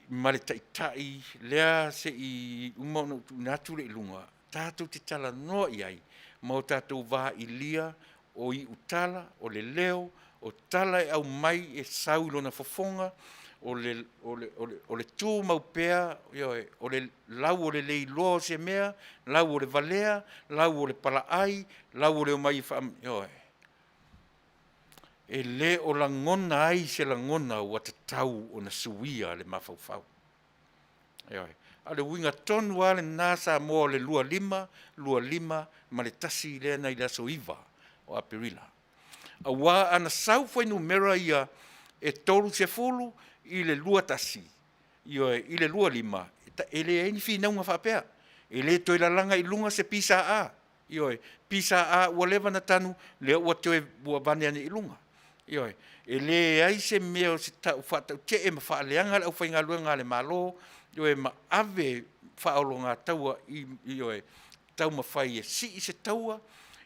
ma le taitai, lea se I umano natu le ilunga, tātou te tala noa iai, ma o tātou wā I lia, o I utala, o le leo, o tala e au mai e saulo na fofonga, o le tū maupea, o le lau o le leiloa se mea, lau o le valea, lau o le palaai, lau o le o mai whaam, E le o la ngona ai se la ngona o te tau o na suia le mawhauwhau. A le winga tonu ale nasa mo le lua lima, ma le tasi le na I la so iwa o aperila. A wā ana sau fwai numera ia e tolu se fulu I le lua tasi, I le lua lima, e le eini whinaunga whapea. E le toi la langa I lunga se pisa a. Pisa a ua lewa na tanu, le ua toe ua vane ane I lunga. E le ai se mea o se tau whatau te e ma whaaleanga le au whainga luenga le malo, ma ave whaolo ngā taua tau ma whai e si I se taua,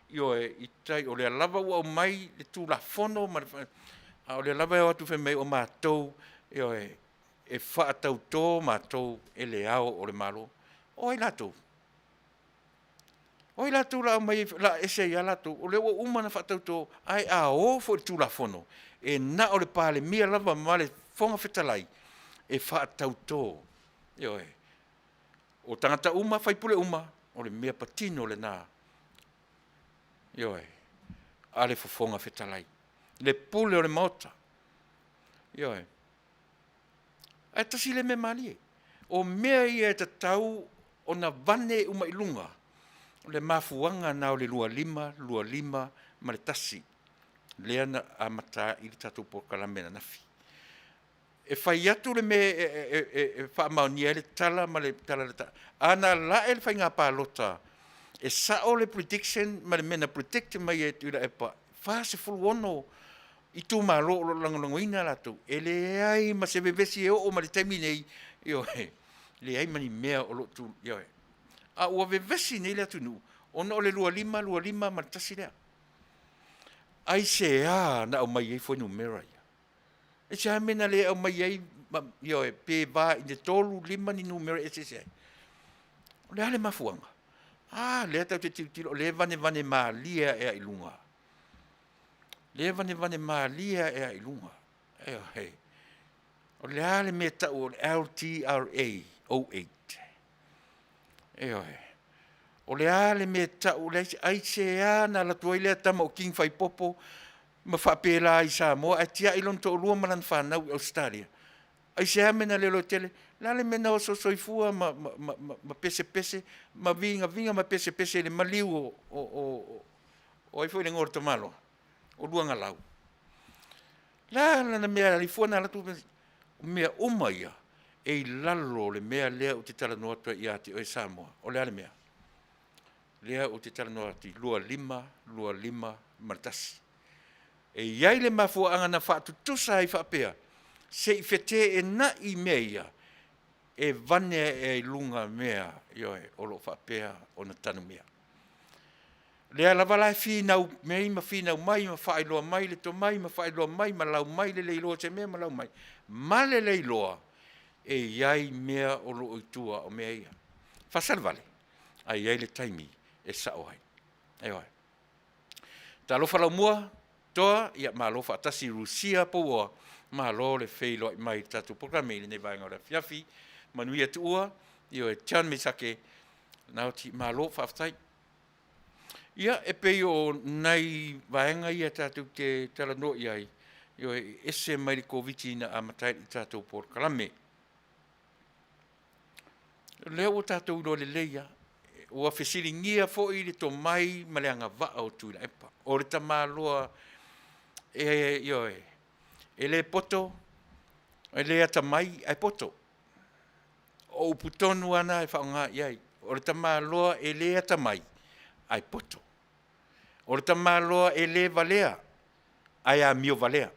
I tai o le lava ua o mai le tū la fono, o le lava o atu whemei o mātou, e whaatau tō mātou e le ao o le malo. Oi lātou. Oi lātou la mai la ese ia lātou. O le ua umana whaatau tō, ai a o fo tū la fono. E na o le pāle mia lava ma le whonga whetalai. E whaatau tō. O tangata uma, whaipule uma, o le mea patino le nā. a le fofonga fetalai. Le pule o le maota. Ioe. Ai tasi le me mali e. O mea ia e tatau o na vane umailunga. O le mafuanga na o le lua lima, ma le tasi. Lea na amata i le tatu po kalamena nafi. E fai atu le me e wha maunia le tala ma le tala le tala. Ana la e le fai ngā pālota. E sao le prediction ma le mena predict mai e Tuilaepa. Fasa fulu ono i tū mālo o langolangoina latu. E le ai ma se bebesi e o ma le taimi nei. Ioe. Le ai mani mea o lo tu. Ioe. A ua bebesi nei le atu nu. Ona o le lua lima ma le tasi lea. Ai se a na o mai e foi numera ia. E se a mena le o mai ai ioe pe va i te tolu lima ni numera e se se. O le ale mafuanga. Le tau te tilo le vane malia e a ilunga. Le vane malia e a ilunga. Hei. O le ale me tau o LTRA 08. Hei. O le ale me tau le ai se ana la tuaile tama o king fai popo ma whapela i Samoa a tia ilon to lua malan whanau i Australia. Ai se amena le lo tele, la le mena o soifua ma pese, ma vinga ma pese le maliu o ai foi le ngorto malo, o lua ngalau. La na mea li fuana la tu mea umaia e lalo le mea lea o te tala noatua i ati o i Samoa, o le ale mea. Lea o te tala noati lua lima martasi. E iai le mafua anga na whaatu tusa i whapea. Se i whete e na i mea e vane e lunga mea ioe o lo whapea o na tanu mea. Lea lava lai whinau mei ma whinau mai ma whaailoa mai le to mai ma whaailoa mai ma lau mai le leiloa te mea ma lau mai. Ma le leiloa e iai mea o lo oitua o mea ia. Fasal Vale. A iai le taimi e sao hai. Eoi. Ta lofa lau mua, toa, ia ma lofa atasi Rusia po ua, ma lo le feilo i mai tatu programe i ne vaenga o le fiafi, Manuia tu ua, io e tian me sake, nao ti ma lofa aftai. Ia e pei o nei vaenga ia tatu te tala no iai, io e ese mai le koviti na amatai i tatu por kalame. Leo o tatu no le leia, ua fesilingia fo i le to mai ma le anga vaa o Tuilaepa. O le tamaloa e le poto, e le ata mai ai poto. O uputonu ana e whaonga iai. O le tamaloa e le ata mai ai poto. O le tamaloa e le valea ai a mio valea.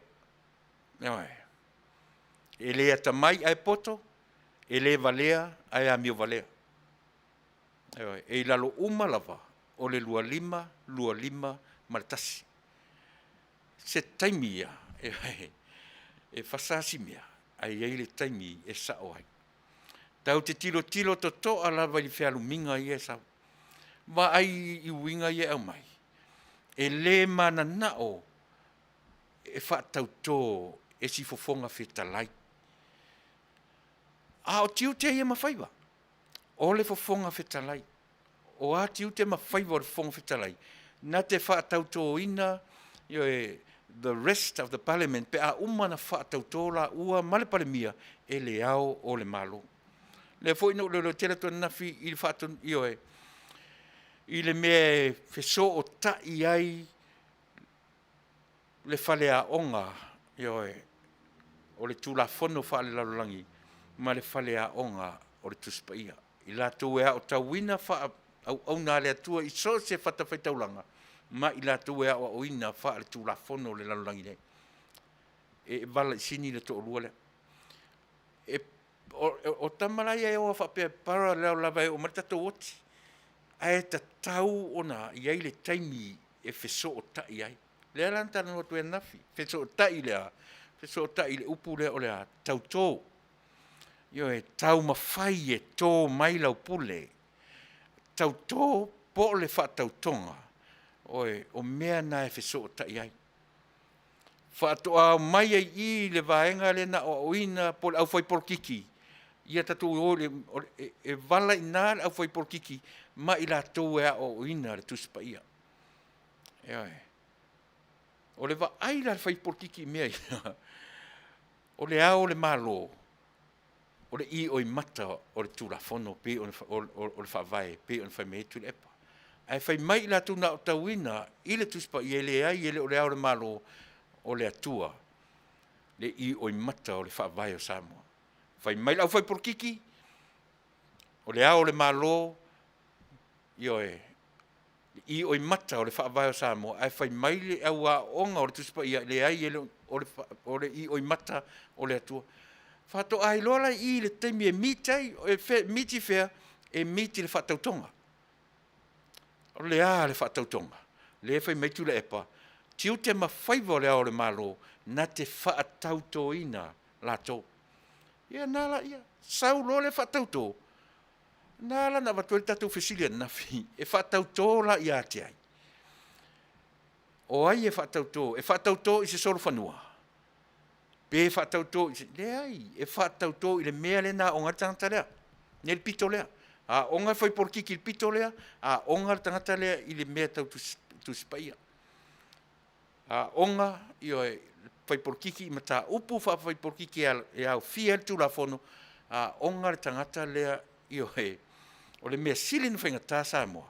E le ata mai ai poto, e le valea ai a mio valea. E lalo uma lava o le lua lima maritasi. Se taimia e fasasi mea ai le taimi e sao ai. Tau te tilo to to alava i whialu minga i e sao. Ma ai i winga i e au mai. E le mana nao e whaatau tō e si fofonga whetalai. A o tiu te ia mawhaiwa. O le fofonga whetalai. O a tiu te mawhaiwa o le fofonga whetalai. Na te whaatau tō ina, the rest of the parliament, pe a umana whaatau tō la ua male palemia e le ao o le malo. Le fo ino le tele to nafi i le whaatau i le mea wheso o tai ai le whale a onga, o le tūlafono whaale lalulangi, ma le whale a onga o le tuspaia. I la tau ea o tauina wha au nā lea tua i so se whatawhaitaulanga, ma i la tau ea o ina wha le tūlafono le lalulangi nei. E wala i sini le to orua lea. O tamalai e o whapea para leo lava e o maritato oti. Ai ta tau ona i ai le taimi e wheso o tai ai. Lea lantana no tu e nafi. Wheso o tai lea. Wheso o tai le upu lea o lea tau tō. Io e tau mawhai e tō mai lau pule. Tau tō po le whatau tonga. Oe, o mea na e wheso o tai ai. Whatoa mai ai i le vaenga le na o oina po au whai porkiki. Ia tatu e wala i nā au whai porkiki. Ma i la tō ea o oina le tuspa ia. O le va ai la fai porkiki mea ia. O le ao le malo. O le I o I mata o le tulafono pe o le whawai pe o le whaimei Tuilaepa. Ai whai mai la tu na o tauina I le tuspa I ele ai ele o le ao le malo o le atua. Le I o I mata o le whawai o Samoa. Whai mai la whai porkiki o le ao le malo I o I mata o le whaavai o Samoa, ai whai mai le au a onga o le tuspa ia le ai ele o le I o I mata o le atua. Whato ai lola I le teimi e mitai, miti whea, e miti le whatautonga. O le a le whatautonga. Le whai mai Tuilaepa, tiu te mawhaiva o le ao le malo, na te whaatautoina la tō. Ia nala ia, sau lo le whatauto. Nala na watuel tatou whesilia nafi, e whatauto la ia te ai. O ai e whatauto I se soro whanua. Pe whatauto I se, le ai, e whatauto I le mea le na onga tangata lea, ne le pito lea. A onga whai porkiki le pito lea, a onga le tangata lea I le mea tau tu spaia. A onga I o whai porkiki I mata upu whai porkiki e au fia tu la fono, a onga le tangata lea I o le mea silin whainga tā Samoa.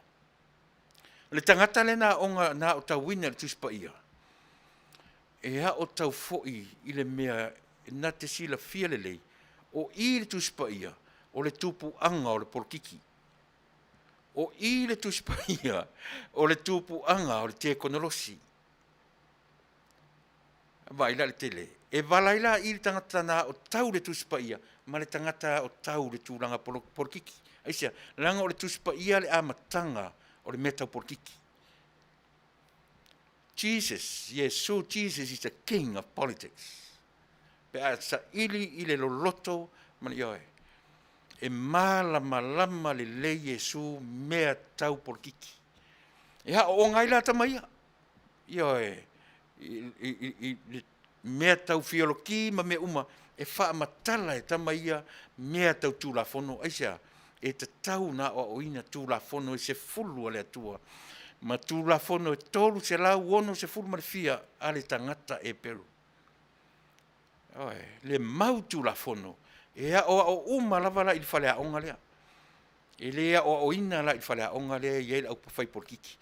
O le tangata le na onga na o tau wina le tuspa ia. E ha o tau foi I le mea na te sila fia le lei. O I le tuspa ia, o le tupu anga o le porkiki. O I le tuspa ia, o le tupu anga o le te konolosi. Vaila le tele. E valaila I le tangata na o tau le tuspa ia, ma le tangata o tau le tūranga porkiki. Aisia, langa o le tuspa ia le amatanga o le meta porkiki. Jesus is the king of politics. Pe a sa ili le loloto, man ioe. E malama le le Yesu mea tau porkiki. E ha o ngai la tamaia. Ioe, mea tau fioloki ma me uma, e wha matala e tamaia mea tau tūlafono. Aisia, e te tau na o oina tūlafono e se fulu ale atua. Ma tūlafono e tolu se lau ono se fulu marifia ale tangata e peru. Le mau tūlafono. E a o uma lava la I whale a onga lea. E lea o oina la I whale a onga lea I au pawhai porkiki.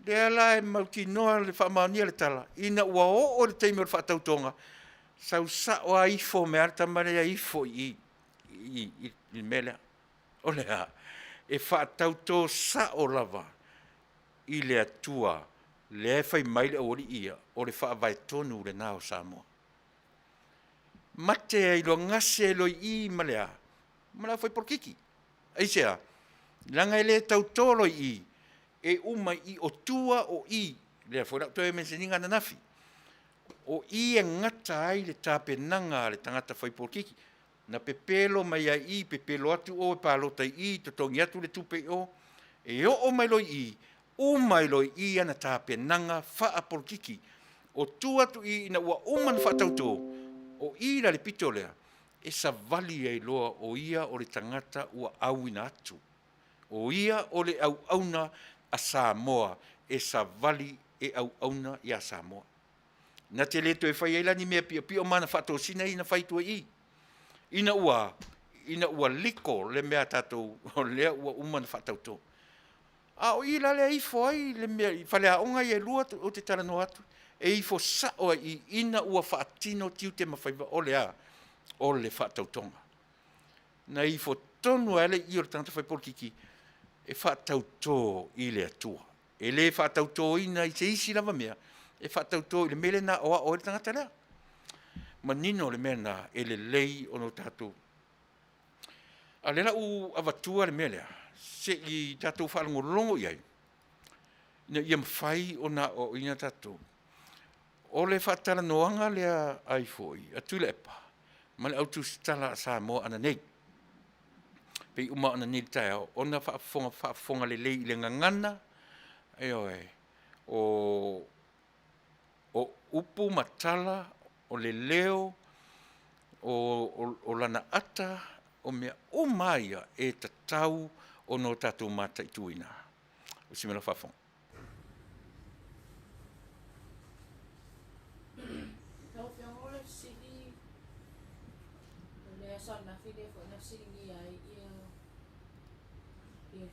Lea la e mauti noa le whamaunia le tala. Ina ua o le teime o le whaatautonga. Sau sa o a ifo me arta marea ifo I melea. O lea, e whaatauto sa o lava I le atua, le e whai maile o ori ia, o le whaavai tonu le nao Samoa. Mate e ilo ngase e loi I malea, malea whai porkiki. Aisea, langa e le tautolo I, e uma I o tua o I, le whai rauto e menseninga na nafi. O I e ngata ai le tāpenanga le tangata whai porkiki. Na pepelo mai a I, pepelo atu o e pālota I, totongi atu le tupe o, e o mai loi I, o mai loi I ana tāpenanga wha porkiki. O tu atu I ina ua uman whatauto, o I la le pito lea, e sa vali e loa o ia o le tangata ua auina atu. O ia o le au auna a Samoa, e sa vali e au auna I a Samoa. Na te leto e whai eilani mea pio mana whato sina ina whaitua I. Ina ua liko le mea tatou, o lea ua umana whatauto. A o I la lea ifo ai, le mea, whalea onga I e lua o te tarano atu. E ifo sa o I ina ua whaatino tiu te mawhaiva o lea, o le whatautonga. Na ifo tonu ele I o le tangata whai porkiki, e whatauto I le atua. E le whatauto ina I se isi lava mea, e whatauto I le mele na oa o le tangata lea. Manino le mena e le lei o no tātou. A le lau avatua le mea se I tātou whalangolongo iai. Na ia mwhai o na o ina tātou. O le whatara noanga lea ai foi, a Tuilaepa. Ma le autu stala a Samoa ana nei. Pei uma ana nei tae o na whaafonga le lei I le ngangana. O upu matala, o le leo, o lana ata, o mea o maia e tatau o no tātou mata I tuina. O si mena whaafonga. sana fide fo na singi ai ia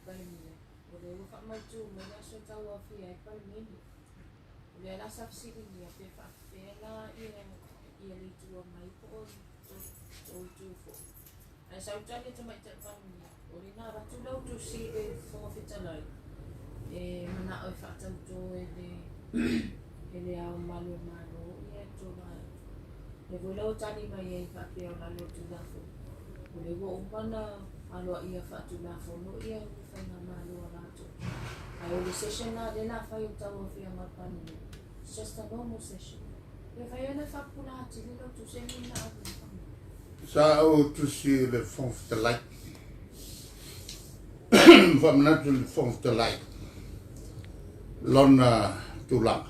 Parliamentary. O le wa mai tu me na so tau a fi ai Parliamentary. O le la sa singi ia pe fa fela ia le tu mai po tu fo. Ai sa utani te mai te Parliamentary. O le na ba tu lau tu si e fo fitalai. E mana o fa tau to ele au malu ia to mai. Le volau tani mai e fa pe o malu tu la fo. O le wo umana alo ia fa tu la fo no ia fa na malu ala to. Ai o le session na de na fa o tau fi a mapani. It's just a normal session. Le fa ia na fa pula ti le tu se ni na abu. Sa o tu si le fond de like. From not to the fond de like. Lona tu la.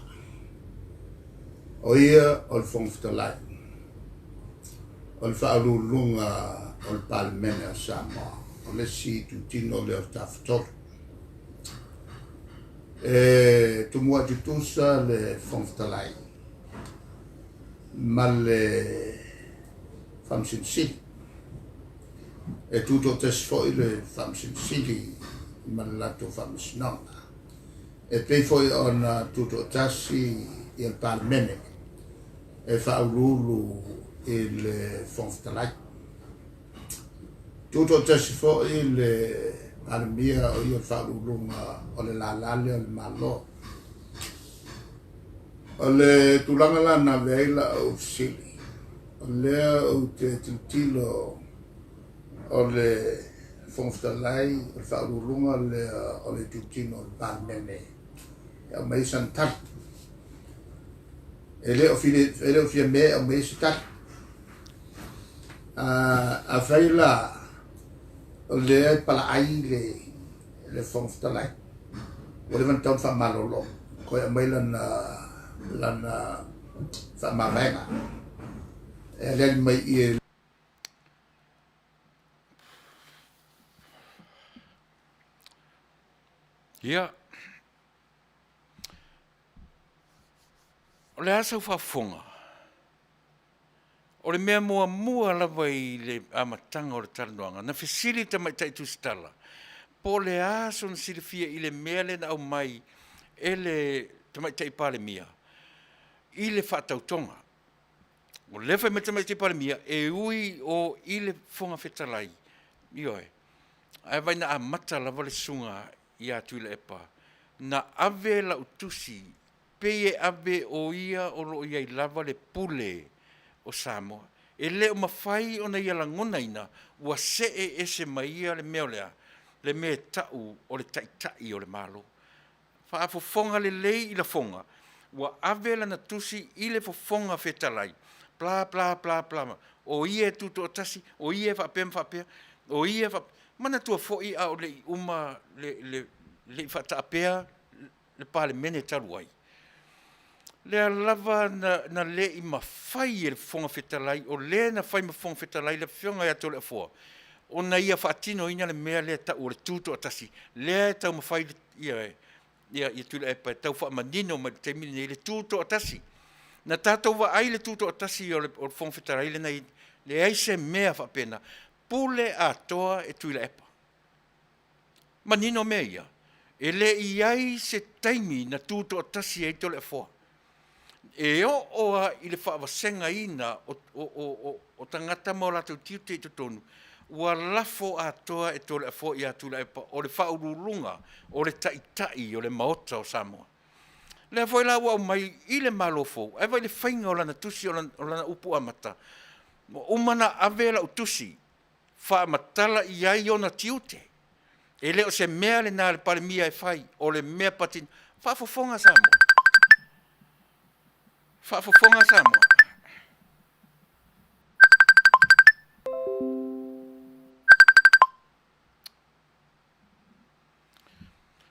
O ia o le fond de like. O le fa lunga o le Parliamentary a Samoa. O le si tu tino le o taftor. E tu mua tu tusa le fond de like. Ma le Famsin City. E tutto tes foi le Famsin City ma lato Famsinonga. E pei foi on tutto tassi il Parliamentary. E fa lulu il Fonftalai. Tutto tassi foi il Parliamentary o io fa lulu o le lalale o le malo. O le tulanga la na veila o sili. O lea o te tilo o le Fonftalai, o le whaururunga o le tutino o le Parliamentary. E o mai san tar. E leo fia mea o mai san tar. A whaila o lea pala ai le Fonftalai. O le vantaun wha malolo. Koe a mai lana wha mawenga. E lea mai i Ia. O le asa whafonga. O le mea mua lawa i le amatanga o le talanoanga. Na fesili ta mai tai tu stala. Po le aso na silifia i le mea le na au mai e le ta mai tai pale mia. I le whaatautonga. O le whai mai ta mai tai pale mia e ui o i le fonga whetalai. Ioe. Ai vai na amata lawa le sunga i a Tuilaepa. Na ave la utusi, peye ave o ia o lo ia i lava le pule o Samoa. E le o mawhai o na ia langona ina, ua se ese maia le mea lea, le mea tau o le taitai o le malo. Fa fofonga le lei i la fonga, ua ave la na tusi i le fofonga fetalai. Pla, pla, pla, pla. O ia e tuto o tasi, o ia e whapea, o ia e mana tua foi a o le uma le whataapea le Parliamentary taruai. Le lava na le i mawhai e le whonga whetalai, o le na whai ma whonga whetalai le whionga ia tole a fua. O na ia whaatino ina le mea le tau o le tuto o tasi. Le tau mawhai ia Tuilaepa tau wha manino ma te mini le tuto o tasi. Na tātou wa ai le tuto o tasi o le whonga whetalai le nei le aise mea whapena. Pule a toa e Tuilaepa. Manino mea ia. E le iai se taimi na tuto o tasi e tole a fua. E o a i le whaawasenga ina o tangata mo la tiu te tonu. Ua lafo a toa e tole a fua i a Tuilaepa o le whaururunga o le taitai o le maota o Samoa. Le foi la ua mai i le malofo. E vai le whainga o lana tusi o lana upu amata. Umana avela utusi. Wha matala i ai o na tiute. E leo se mea le nā le pare mia e whai, o le mea patin. Whaafofonga Samoa. Whaafofonga Samoa.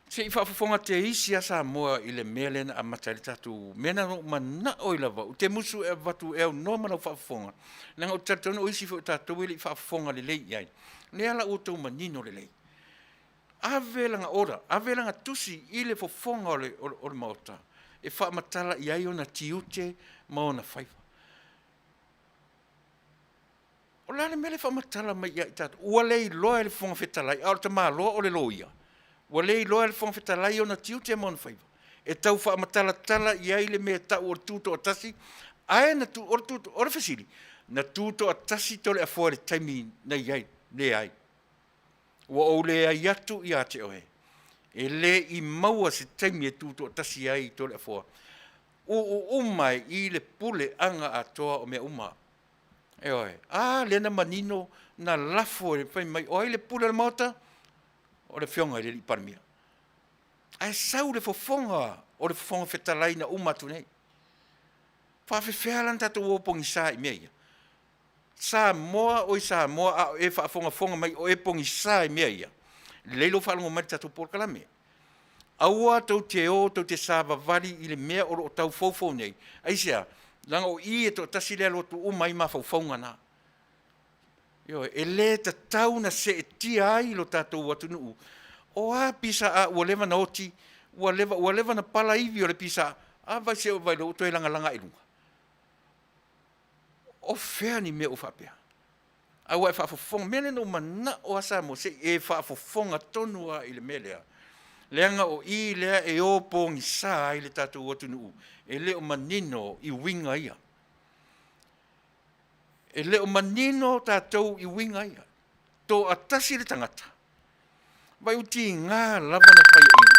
Se i whaafofonga te isi a Samoa i le mea le na a matari tatu. Mena no mana o i lava. U te musu e watu e au no mana o whaafofonga. Nanga o tatonu o isi fo tatu i le whaafofonga le lei iai. Le ala o tau manino le lei. Avelanga ora, avelanga tusi i le fofonga o le maota. E whaamatala i ai o na tiute ma o na whaifa. O la le mele whamatala mai ia i tātou. Ua lei loa le whonga whetalai. Aore ta mā loa o le loia. Ua lei loa le whonga whetalai o na tiu te mona whaiva. E tau whaamatala tala i ai le mea tau o tūto o tasi. Ae na tu o tūto o le whasiri. Na tūto o tasi tole a fōre taimi na iai. Le ai. Ua o le ai atu i a te oe. E le i maua se taimi e tūto o tasi ai tole a fōre. O umai i le pule anga atoa o mea uma. E oi, lena manino na lafo e fai mai, oi le pule le mota, o le fionga le li parmia. Ai sau le fofonga, o le fofonga fetalai na umatu nei. Whawhewhea lan tatu opongi sa i mea. Sa moa oi sa moa, e whaafonga mai o e pongi sa i mea. Leilo whaalongo mai tatu polkalame. Aua tau te o, tau te sāwa wari i le mea o tau fōfō nei. Aisea, langa o i e to tasi lea lotu o mai ma fōfōnga nā. Yo, e le ta tau na se e tia ai lo tātou watu nuu. O a pisa a ua lewa na oti, ua lewa na pala iwi o le pisa a vai se o vai lo to e langa ilunga. O fea ni mea o whapea. Aua e whaafofonga, mele no mana o asa mo se e whaafofonga tonua i le melea. Leanga o i lea e o pongi sa i le tātou watu nuu. E le o manino i winga ia. E le o manino tātou i winga ia. Tō atasi le tangata. Vai uti ngā lava na whai ina.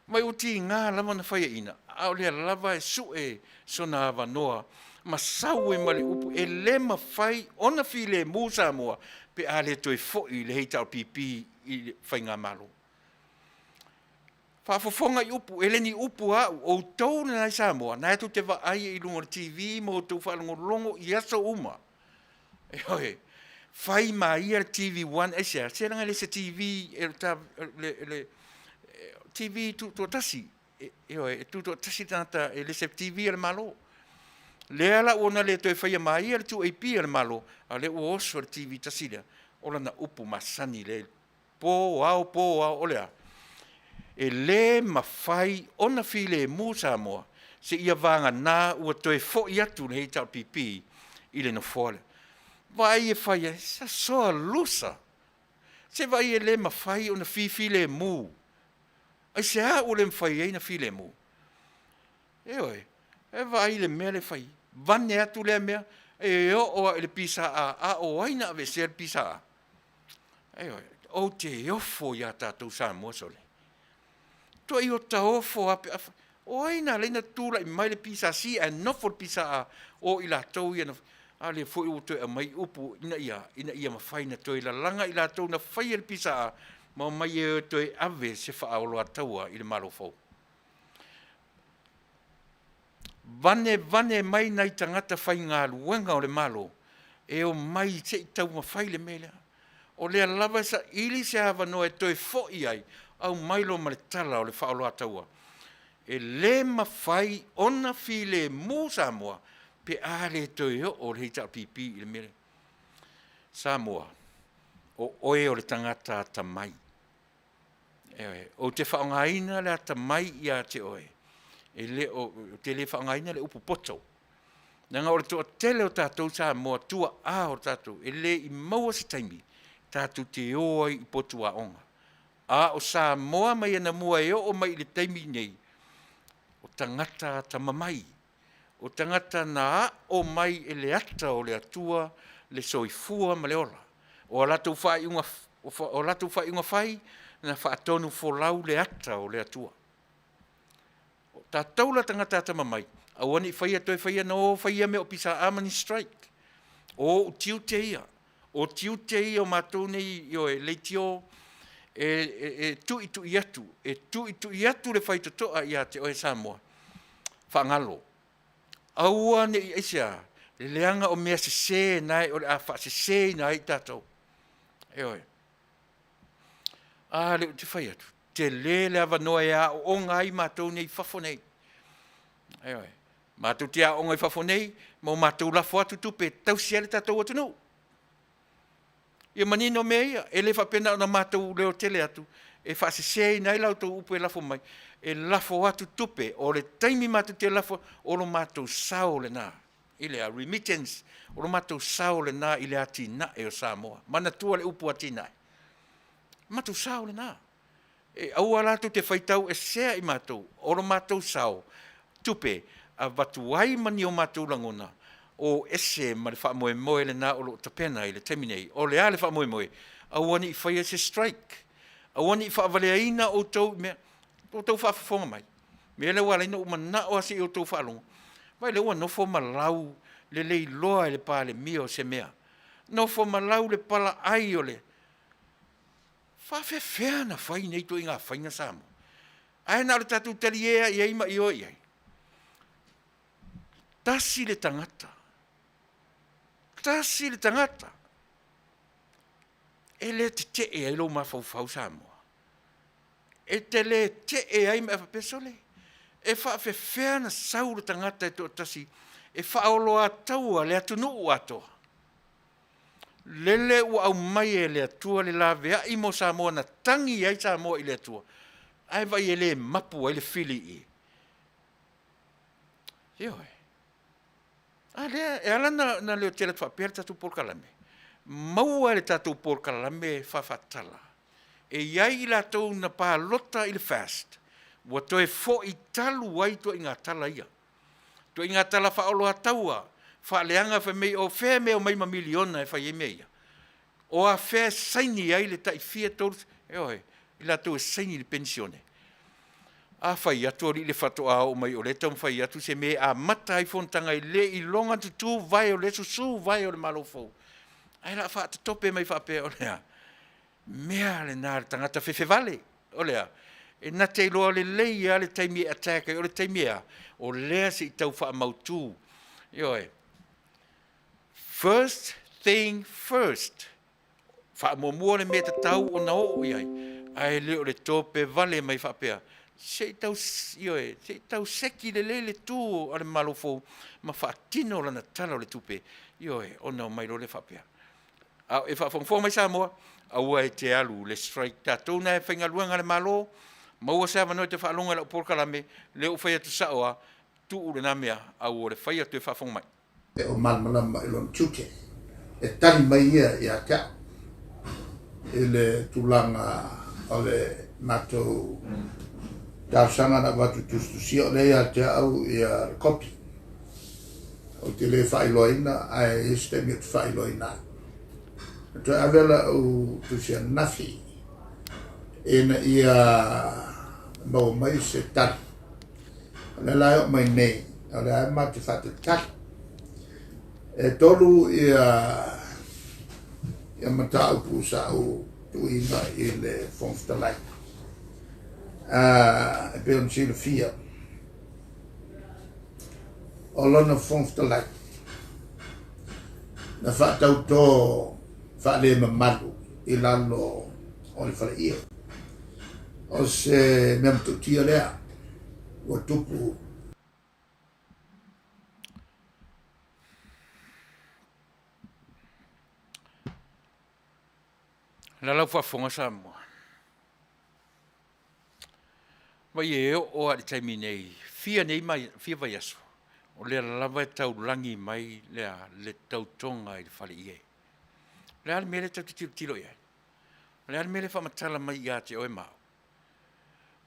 Vai uti ngā lava na whai ina. Ao lea lava e su e sona awa noa. Ma sau e mali upu. E le ma whai ona while mūsa moa. Pe a le toi fo'i le heitau pipi i whai ngā malo. Whaafofonga i upu, ele ni upu au, o tau na nai Samoa, nai tu te wa ai i lunga TV, mo tau whaalongo longo i aso uma. E hoi, whai ma ia TV1, e sea, se ranga le se TV, le TV tu tasi, e hoi, tu tasi tanta, e le se TV le malo. Le ala ona le toi whai ma ia le tu AP le malo, a le o oso le TV tasi lea, ola na upu masani le, po au, o lea. E le mawhai ona while mūsa moa, se ia vanga nā ua toe fo i atu le heitau pipi i le no fōle. Vai e whai e sa soa lusa. Se vai e le mawhai ona whiwhile mū. Ai se a ule mwhai e na while mū. E oi, e vai le mea le whai. Vane atu le mea, e o oa le pisa a o aina ave se le pisa a. E oi, o te ofo ia tātou sa mua sole. Tua i o taofo ape afa. O aina leina tūla i mai le pisa si a nofo le pisa a o i la tau ia na a le fo i o toi a mai upu ina ia ma whai na toi la langa i la tau na whai le pisa a ma mai e toi ave se wha aolo a taua i le malo fau. Vane mai nai tangata whai ngā luenga o le malo e o mai se i tau ma whai le mele. O lea lava sa ili se hawa no e toi fo i ai au mailo ma le tala o le whaolo ataua. E le mawhai ona while mū Samoa pe a le toi o le heitau pipi i le mere. Samoa, o oe o le tangata tamai. O te whaongaina le tamai i a te oe. E le o te le whaongaina le upu poto. Nanga o le toa tele o tātou Samoa tua a o tātou. E le i maua se taimi tātou te oa i potu a onga. A o Samoa mai ana mua e o mai le taimi nei. O tangata tamamai. O tangata na o mai e le ata o le atua, le soifua ma le ola. O latu whai unga whai, na whaatonu folau le ata o le atua. O tātou la tangata tamamai. A wani whaia toi whaia no whaia me o pisa amani strike. O tiu te ia. O tiu te ia o mātou nei i o e leitio tu i atu le whaito toa i a te oe Samoa. Whangalo. Aua ne i eisia, le leanga o mea se nai, o le a wha se nai tātou. E oe. Le te whai atu. Te le awa noa e a o ngai mātou nei whafo nei. E oe. Mātou te a o ngai whafo nei, mo mātou lafo atu tupe, tau siale tātou atu nou. Ia manino mea ia, e le whapena o na mātou leo tele atu, e whaasesei nei lau tau upu e lafo mai, e lafo atu tupe, o le taimi matu te lafo, o lo mātou sao le nā, i le a remittance, o lo mātou sao le nā i le ati na e o Samoa, mana tua le upu ati nai, mātou sao le nā, e au alatu te whaitau e sea i mātou, o lo mātou sao, tupe, a watuai mani o mātou langona, o ese ma le wha moe le nā o lo tapena i le taminei, o le a le wha moe, a wani i whaia se strike, a wani i whaavaleaina o tau mea, o tau whaafafonga mai. Mea leo alaina o mana o ase o tau whaalonga. Vai leo nofo malau le lei loa le pā le mia o se mea. Nofo malau le pala ai o le. Whawhewhea na whai nei to i ngā whainga Samoa. Ai nā le tatu tali ea i eima i oi ai. Tasi le tangata. Tasi le tangata. E le te te e ai lo mawhau Samoa. E te le te e ai me whapesole. E whawhewhea na sauru tangata e to tasi. E whaolo a taua le atunu atoa. Lele ua au mai e le atua le la vea i mo Samoa na tangi ai Samoa i le atua. Ai vai e le mapu ai le fili i. Ioe. A lea, e ala na leo tele whapea le tatu porkalame. Maua le tatu porkalame whawhatala. E iai la tau na pālota i le fast. Wa toe fo i talu ai to i ngā tala ia. To i ngā tala whaolo a taua. Whaaleanga wha mei o whea mea o mai ma miliona e whai e mea ia. O a whea saini ai le tai fia tōru. E oi, i la tau e saini le pensione. A whai atu ori le whatoa o mai o le tau whai atu se me a mata i whontanga i le i longa tutu vai o le susu vai o le malofou. Ai la wha tope mai whapea o lea. Mea le nā tangata whewhe Vale, o lea. E nā te loa le leia le taimi attack, o le taimia, o lea se i tau wha mautu. Ioe. First thing first. Wha mua le mea te tau o na o iai. Ai leo le tope Vale mai whapea. Se i tau, ioe, se i tau seki le tū o le malofou, ma whaatino lana tala o le tupe. Ioe, o nau mai lo le whapea. E whaafongfo mai Samoa, aua e te alu, le strike tātou na e whaingaluanga le malo, maua se awa noi te whaalonga le porkalame, le o whai atu saoa, tu ure nā mea, au o le whai atu e whaafong mai. E o malmalama i lon tute, e tani mai ia i a tea, e le tūlanga o le mātou tāsanga na watu tustusi o le ia tea au i a kopi. O te le whailoina, ai este mi tu whailoina. Te avela o tu sia nafi ena ia mau mai se tar le la mai nei ala ma te fate tar e tolu ia mata o pusa o tu ina ile fonsta lai e pe un silo fia o lona fonsta lai na fata o to Vale mamalu i lalo o le whare ia. O se mea mtutia lea, o tupu. La lau whafonga Samoa. Vai e o a le taimi nei, fia nei mai, fia vai aso. O le lava e tau langi mai le tau tonga i le whare ia. Le ale mele tau te tilo ia. Le ale mele whamatala mai ia te oe mau.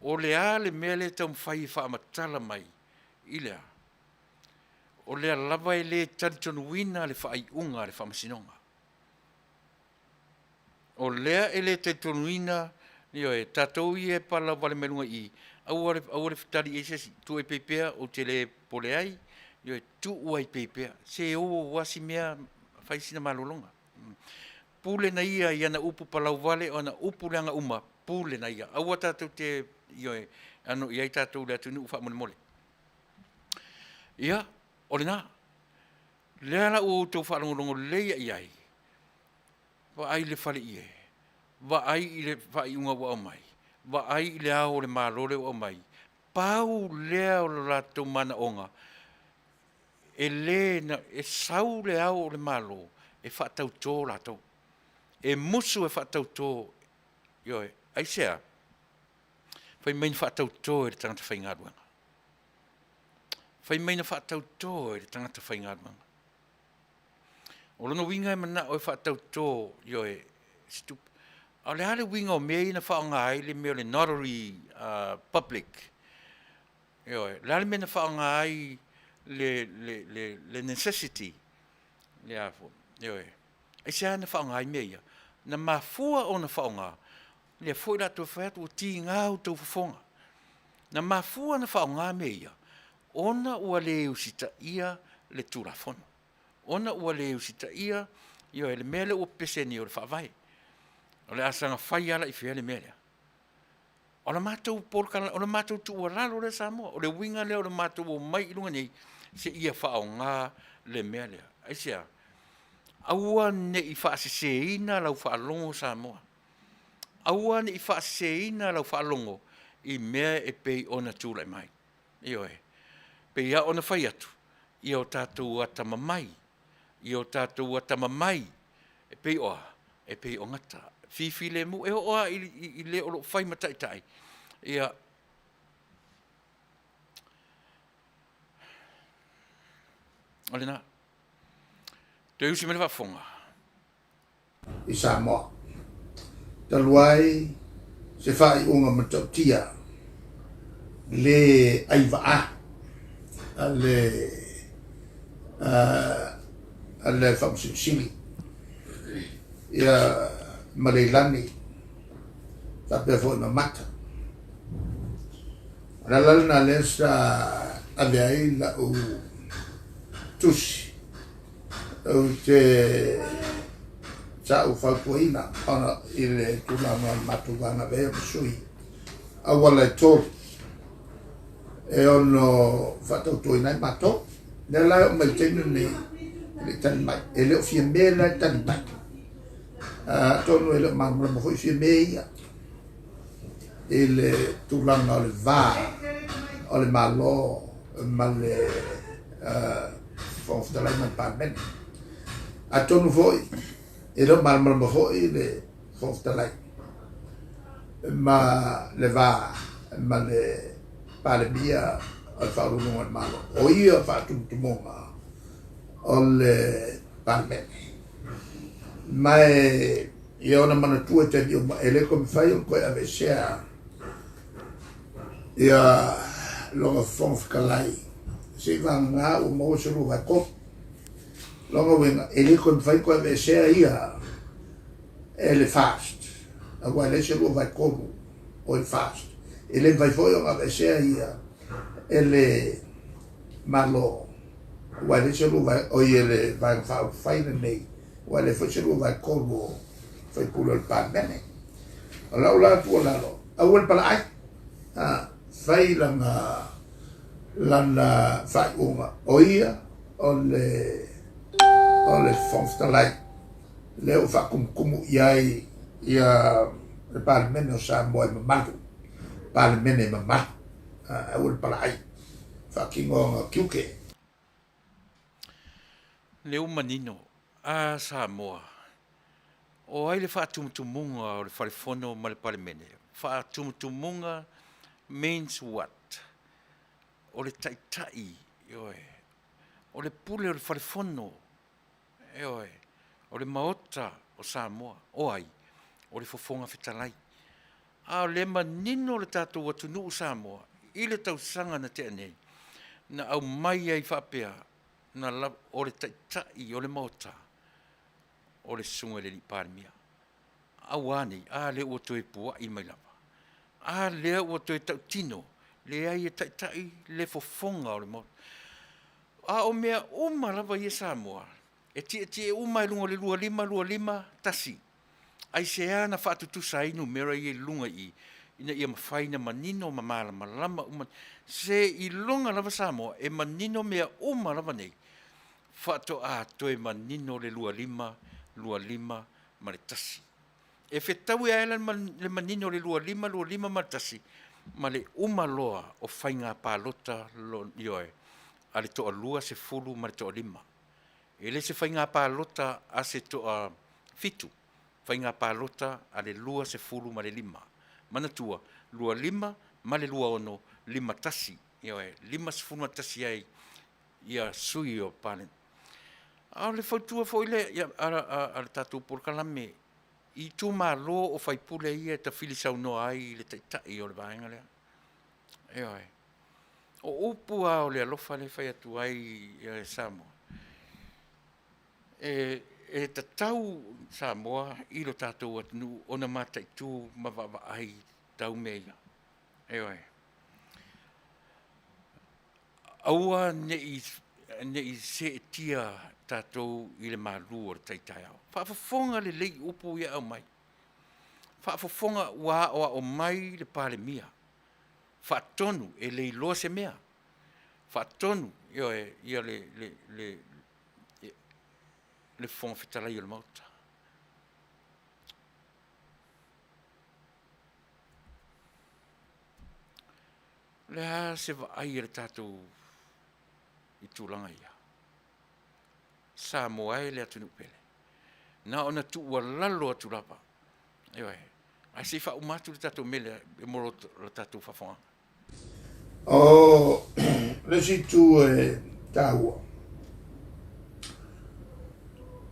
O le ale mele tau mwhai whamatala mai i lea. O le lava e le talitonu wina le whai unga le whamasinonga. O lea e le talitonu wina ni oe tatou i e pala wale melunga i. Au are whitari e sesi tu e pepea o te le pole ai. Ni oe tu ua i pepea. Se o wasi mea whaisina malolonga. Pule na ia i ana upu palau Vale o ana upu leanga uma, pule na ia. Aua tātou te, ioe, ano iai tātou le atu nuu wha mole mole. Ia, ole nā. Lea la ua tau whaalongo leia iai. Wa ai le whale ie. Wa ai i le whai unga wa o mai. Wa ai i le ao le mārore wa o mai. Pau lea o la tau mana onga. E le na, e sau le ao le mālo. E whaatau tō la tau. E musu e whaatau tō, ioe, ai sea, Fai mai na whaatau tō e le tangata whai ngāruanga. Fai mai na whaatau tō e le tangata whai ngāruanga. O lona winga e mana o e whaatau tō yo e stup. A le hale winga o mea ina whaonga ai le mea le notary public. Yo e, le hale mea na whaonga ai le necessity. Le afo, yo e. E se ana whaonga ai mea ia. Na mafua o na whaonga. Le foi la to fat o ti nga o to fonga. Na mafua na whaonga mea ia. Ona ua le usita ia le tūrafona. Ona ua le usita ia, io e le mele o peseni o le whaavai. O le asanga whai ala i whia le mele. O le mātou polkala, o le mātou tu ua lalo le Samoa. O le winga leo le mātou o mai ilunga nei, se ia whaonga le mele. Aisia, aua ne i whaaseseina lau whaalongo Samoa. Aua ne i whaaseseina lau whaalongo i mea e pei ona tūlai mai. Io e. Pei a ona whai atu. I o tātou atama mai. I o tātou atama mai. E pei oa. E pei o ngata. Fifi le mu. E oa i le o lo whai matai tai. Ia. Ole nā. Te usi mele whafonga. I Samoa. Taluai se whai unga matautia. Le aiva ale whamsili ia Maleilani tape foi na mata na lesa aveai la o tusi o te sa o fakuina ana ile tulanga matugana ve sui awala tori e ono fatau toi nai mato ne la mai tenu ni le tan mai e le fie me la tan mai tonu e le mamma mo fie me ia ele tulanga le va o le malo male fof de la man pa ben a tonu foi e le mamma mo foi le fof de la ma le va ma le pale bia al faru no al malo o ia fa tu monga al Parliamentary mai io na mana tu te dio ele come fai un po' ave share ia lo fonf kalai se va nga o mo se lo va ko lo venga ele come fai ko ave share ia ele fast agora se lo va como o il fast ele vai foi uma vez ia ele malo o ele se lo vai o ele vai fai nei o ele foi se lo vai como foi por el pan bene la tu la lo awal pala ai fai la fai uma o ia ole fonsta lai leo fa como iai ia el pan bene o sa mo malu Parliamentary mama awul palai fucking on QK Leo manino a Samoa o ai le whaatumutumunga o le wharifono ma le Parliamentary. Whaatumutumunga means what? O le taitai o le pule o le wharifono o le maota o Samoa o ai o le fofonga whitalai a le manino le tātou atu nuu Samoa, i le tausanga na te anei, na au mai ai whapea, na o le taitai, o le maota, o le sunga le li pārmia. Au ane, a le ua toi pua i mai lava. A le ua toi tau tino, le ai e taitai, le fofonga o le maota. A o mea uma lava i e Samoa, e tie uma i lunga le lua lima, tasi. Ai se ana whaatutusa inu mera i lunga i ina ia mawhaina manino mamala malama se i lunga lava Samoa e manino mea lava nei whaato a toe manino le lua lima ma le tasi e whetau e aela le manino le lua lima ma le tasi ma le loa o whainga pālota lo ioe a le toa lua se fulu ma le toa lima e le se whainga pālota a se toa fitu whainga pālota a le lua se fulu ma le lima. Manatua, lua lima ma le lua ono lima tasi, lima sefulu tasi ai ia sui o pale. A le fautua fo ile a le tatu por kalame I tu malo o fai pule ia ta fili sau no ai le tai o le vaenga lea. O upu a o le alofa le fai atu ai e Samoa. E ta tau Samoa I lo tātou atunu ona mata I tu mawava ai tau mea. Aua ne I se tia tātou I le malu o le taitai au. Whaafafonga le lei upu ia au mai. Whaafafonga ua o mai le pale mia. Whaatonu e lei loa se mea. Whaatonu ia le fonga whitalai o le mauta. Lea se wa ai le tātou I tūlanga ia. Samoa e le atunu pele. Na ona tu ua lalo atu rapa. Ai se wha umatu le tātou mele e moro le tātou whafonga. O, le si tu e tāua.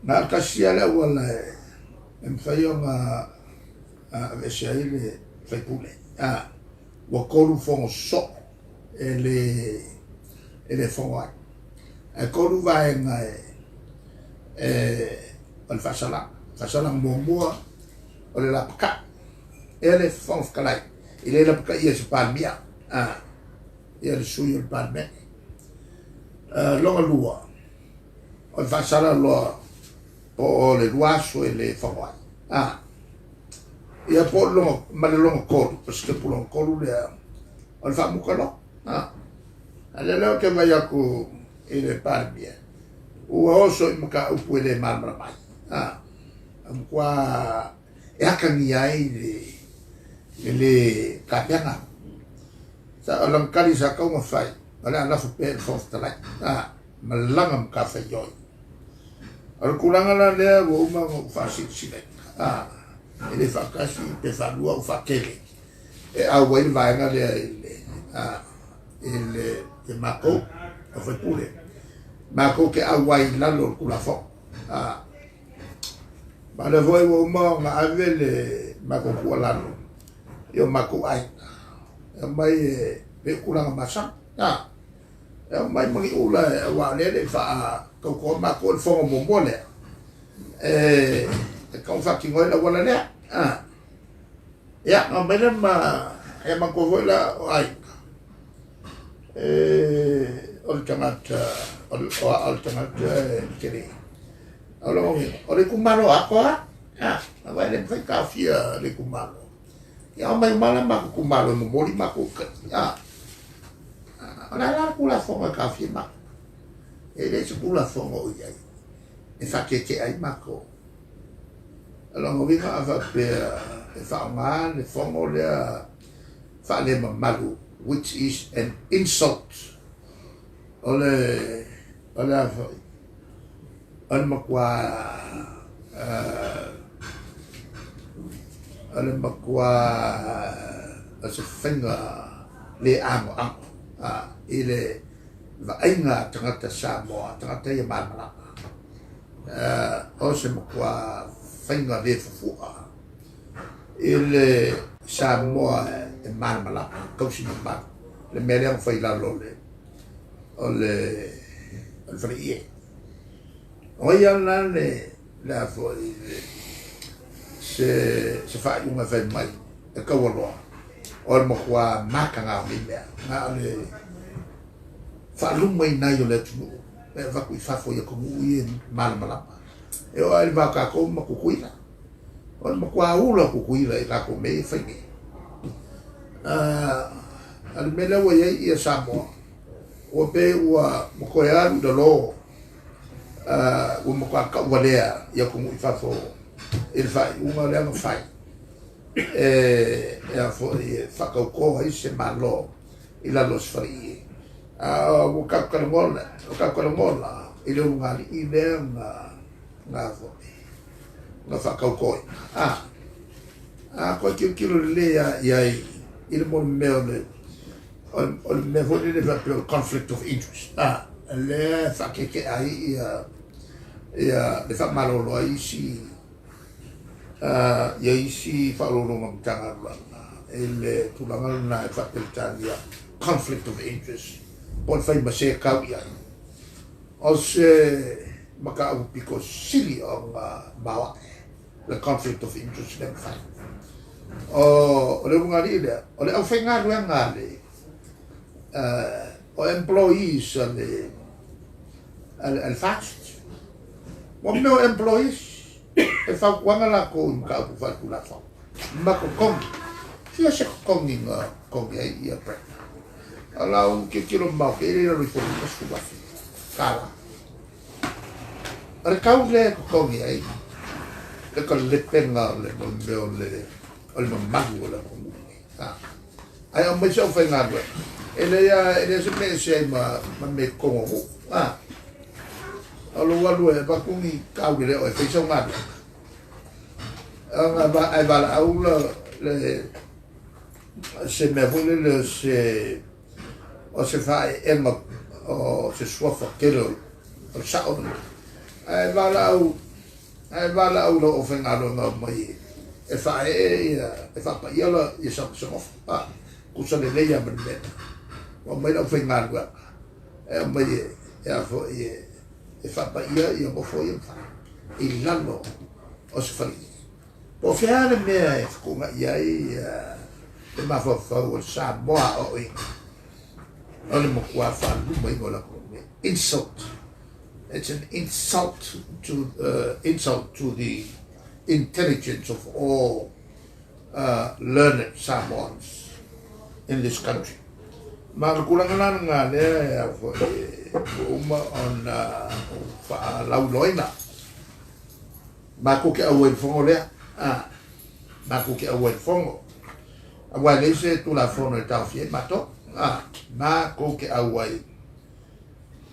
Nā kasia le ua le e mwhai o ngā vese ai le whaipule. Ua koru fongo so e le fongo ai. E koru vai ngā o le whasalang mua o le lapaka e le whangwhakalai I le lapaka ia se pāmia ia le sui o le pāmia longa lua o le whasala loa o le luaso e le whawai ia po longa ma le longa kolu paske po longa kolu le o le whamukalo a le leo ke mai aku I le pāmia ua oso I maka upu ele mamara mai. Amkua e hakangi ai le kapianga. Sa olang kali sa kau mawhai. Wale anafu pe fostalai. Malanga mka whaioi. Ala kuranga la lea wa uma whasik silai. Ele whakasi pe whanua u whakele. E au wai vaenga lea ele mako o whaipule. Mako ke awai lalo kula fo. Ma le voi wo mo nga ave le mako kua lalo. Yo mako ai. E mai le kula nga masa. E mai mangi ula wa le fa ko mako le fongo momole. E kau fa ki ngoi la wala le. Ya, ma mele ma e mako voi la ai. O tangata o tangata kere o le kumalo ako vai le fai kafia le kumalo ia mai mala ma kumalo mo moli ma ko ona la kula fonga kafia ma e le kula fonga o ia e fa ke ai ma ko alo mo vinga ava pe e fa ma le fonga le fa le malu which is an insult ole makwa as a finger le amo ile vainga tangata Samoa tangata ia mamala o se makwa finger le fufua ile Samoa e mamala kausi mamala le mele fai la lole ole frie o ia la foi se fa uma vai mai e kawalo o mo kwa makanga mile na le fa lumai na yo le tu e va ku fa foi ko mu mal mala e o ai va ka ko mo ku kuila o mo kwa ula ku kuila e la ko me fa ni al mele wo ia Samoa o pe ua mokoea da lo o mokoa ka walea ia ko mu fafo il fai uma le fai a fo fa ka ko ai se malo ila los fai o ka mola ile unga ile na fo na fa ka ko ko kilo le ia ile mo me o me fo le va per conflict of interest le fa che ai le fa malo lo ai si isi fa lo no tanga ele tulanga na fa per tanga conflict of interest pon fai ma se ka ya o se maka u piko sili o bawa the conflict of interest them fa o le ngari le o le au fai nga ngale o employees al fast o meu employees e fa wanga la ko ka pu fa tu la fa ma ko kom si se kom ni kom ya pre ala un ke kilo ma ke ile ro ko su ba kala al ka le kom ya le ko le penga le mo le ma la ko ai o me se fa nga ele se me se ma me ko alo walu e ba kungi kau le o fe so ma ba ai ba au le se me vole le se o se fa e ma o se sofa kelo o sa o ai ba au lo o fe ngalo ma mai e fa pa io e sa so ku sa le ya ben o mai o fe ngalo e mai e fo e fa pa ia mo foi il lalo o se fa o fiare me come ia e ma fa o sa mo o le mo qua fa lu mai gola insult. It's an insult to the intelligence of all learned Samoans in this country. Ma kulangan nga le uma on fa lauloina ma ko ke awen fongo le ma ko ke awen fongo awa le se tu la fono ta fie mato ma ko ke awai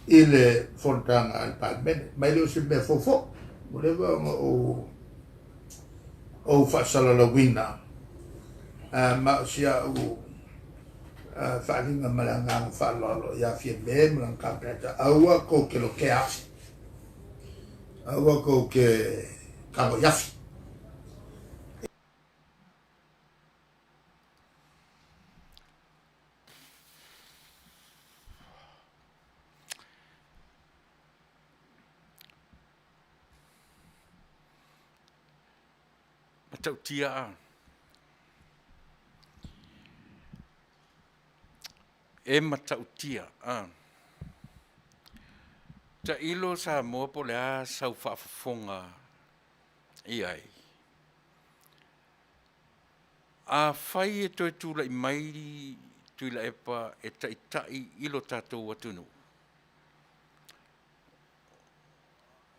ile fontanga al Parliamentary ma le se me fofo voleva o Fasa la wina ma sia o fa'alinga malanga fa'alolo ya fie me malanga preta aua ko ke lo ke afi aua ko ke kamo yafi matau tia e matau tia ta ilo sa mo po le sau fa fonga ai a fai e toi tula i mai Tuilaepa e tai ilo tatou atunu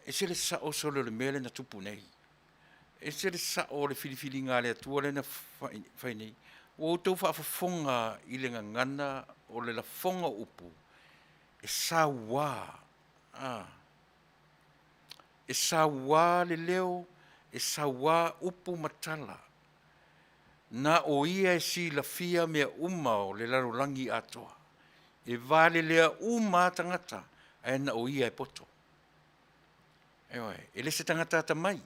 e se le sa o solo le mele na tupu nei e se le sa o le filifilinga le atua le na fai nei o tau fa fonga i le ngana o le la fonga upu e sa wā e sa wā le leo e sa wā upu matala na o ia e si la fia mea umao le larolangi atoa e vale lea tangata e na o ia e poto e le se tangata ata mai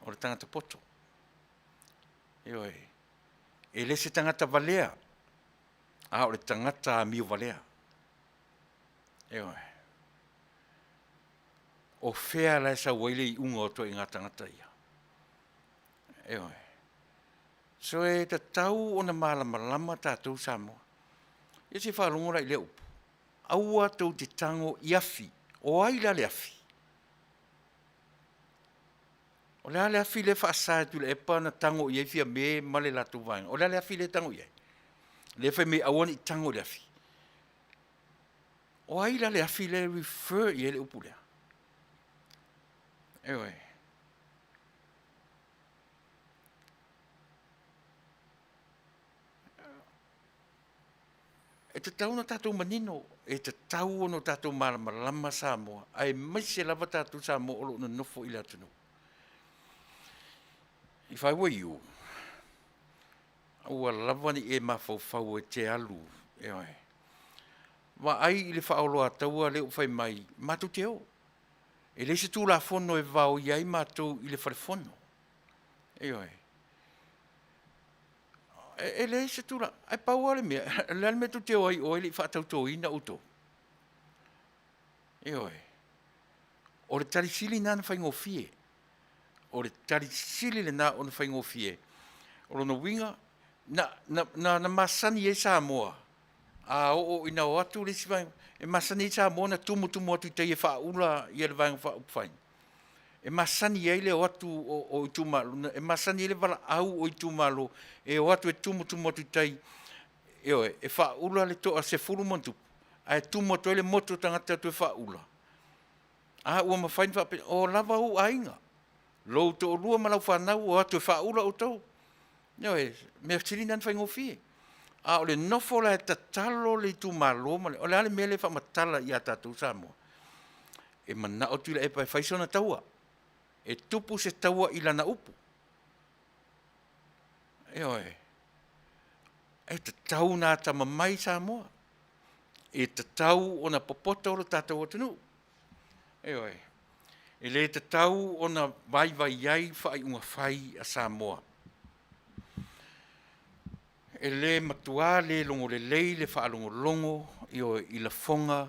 o le tangata poto e le se tangata valea o le tangata miu valea o fea la sa waile i unga o to i ngā tangata ia so e ta tau o na malama tātou Samoa e se whalongora i le upu aua tau te tango i afi o aila le afi o le afi le Fasa Tuilaepa na tango i fia me male la tu vainga. O le afi le tango i le fai me awan i tango le afi. O ai le afi le refer i le upu lea. E te tau na tātou manino, e te tau no tātou malama Samoa, ai mai se lava tātou Samoa olo na nofo i le atunu. If I were you, ua lava ni e mafaufau e te alu, e oe. Wa ai i le whaoloa taua le ufai mai, mātou te o. E le se tū la fono e vau iai mātou i le wharefono. E oe. E le se tū la, ai pau ale mea, le ale me tu te oi oi li whaatau tō ina uto. E oe. O le tari sili nana whaingo fie. O le tari sili le nā o na whaingo fie. O no winga, na masani e sa moa. A o ina o atu le si vai, e masani e sa moa na tumu atu te e whaula i le vanga whaupain. E masani e le o atu o i tūmalo, e masani e le wala au o i tūmalo, e o atu e tumu atu tei, e oe, e whaula le toa se furu montu, a e tumu atu e le moto tangata atu e whaula. A ua mawhain whape, o lava u ainga, lo to o lua malau whanau o atu e whaula o tau. E oe, mea tiri nan whaingo fie. A o le nofo la e tatalo le tūmalo, o le ale mele whamatala i a tātou Samoa. E mana o Tuilaepa e whaisona taua. E tupu se taua i lana upu. E oe. E te tau nā tama mai Samoa. E te tau o na popota o le tātou atanu. E oe. E le te tau o na vai iai whai unga whai a Samoa. E le matua le longo le lei le whaalongo longo i o i la fonga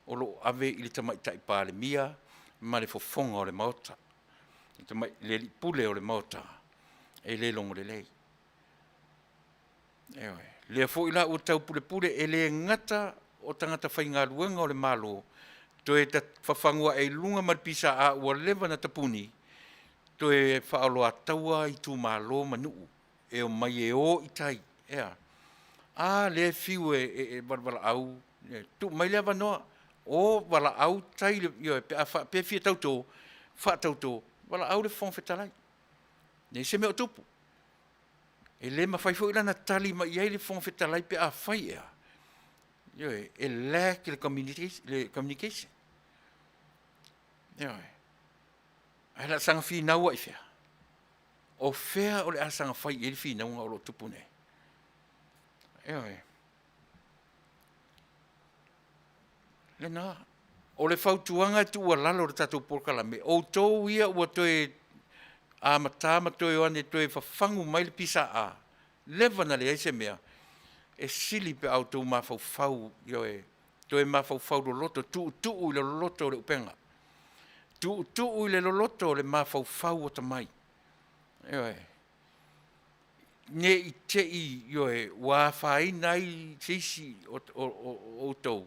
o lo ave i le tamaitai Parliamentary ma le fofonga o le maota. Le li pule o le maota e le longo le lei. E oe. Le fo ila o tau pule e le ngata o tangata whainga luenga o le malo to e ta whawhangua e lunga marpisa a ua lewa na tapuni to e whaaloa taua i tū malo manuu e o mai e o i tai. Ea. A le fiu e wala au. Tu mai lea wanoa. O wala au tai le pe fia tauto. Wha tauto. Wala au le fong fetalai. Ne se me o tupu. E le ma whaifo ila na tali ma iai le fong fetalai pe a whai ea. E lack le communication. Ai la sanga fi naua i fea. O fea o le a sanga whai e le fi naunga o lo tupu ne. Le nā, o le whautuanga tu ua lalo le tatou porkalame. O tō ia ua toe a matama toe oane toe whawhangu mai le pisa a. Lewa na le eise mea. E sili pe au tō mawhauwhau, toe mawhauwhau lo loto, tuu i le loto le upenga. Tuu i le loto le mawhauwhau o tamai. Ne i te i wā whai nai sisi o tau.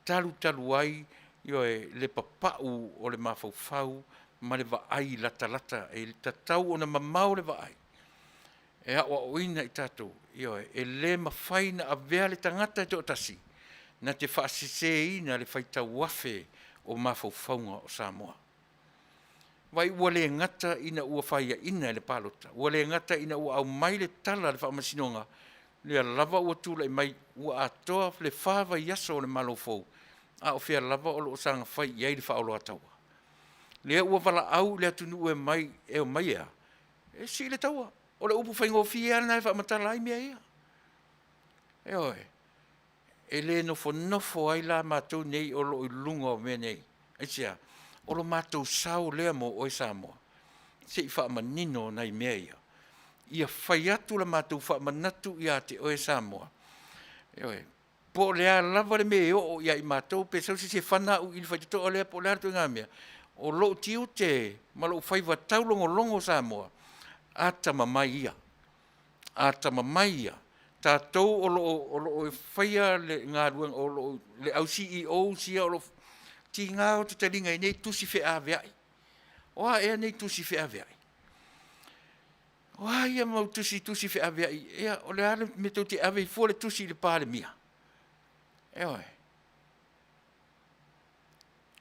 Talu ai le papau o le mawhauwhau ma le vaai lata e tatau o na mamau le vaai. E hawa o ina i tātou. E le mawhai na avea le tangata e te otasi. Na te whaasise ina le whaitau wafe o mawhauwhaunga o Samoa. Wai ua le ngata ina ua whaia ina le palota. Ua le ngata ina ua au mai le tala le whaamasinonga. Lea lava ua tūla i mai ua atoa le whawa iaso o le malofou. A o fia lava o lo sanga whai iai le whaolo ataua. Lea ua wala au lea tunu e mai e o mai ea. E si le taua. O le upu whaingo fia ana e whaamatala ai mea ia. E oe. E le nofo ai la mātou nei o lo i lunga o mea nei. E sia. O lo mātou sau lea mo o e Samoa. Se i whaamanino nei mea ia. Ia whai atu la mātou whaamanatu ia te o e Samoa. E oe. Po lea lava le me o ia i mātou pe sau se whana u ili whaituto o lea po lea tu ngā mea. O lo tiu te ma lo whaiva taulongo longo Samoa. Atama mai ia. Atama mai ia. Tātou o lo whaia le ngā ruang o lo le au CEO sia o lo ti ngā o te taringa i nei tusi whea aveai. Oa ea nei tusi whea aveai. Oa ia mau tusi whea aveai. Ea o le ale me tau te ave i fua le tusi le pāle mia. Ea oe.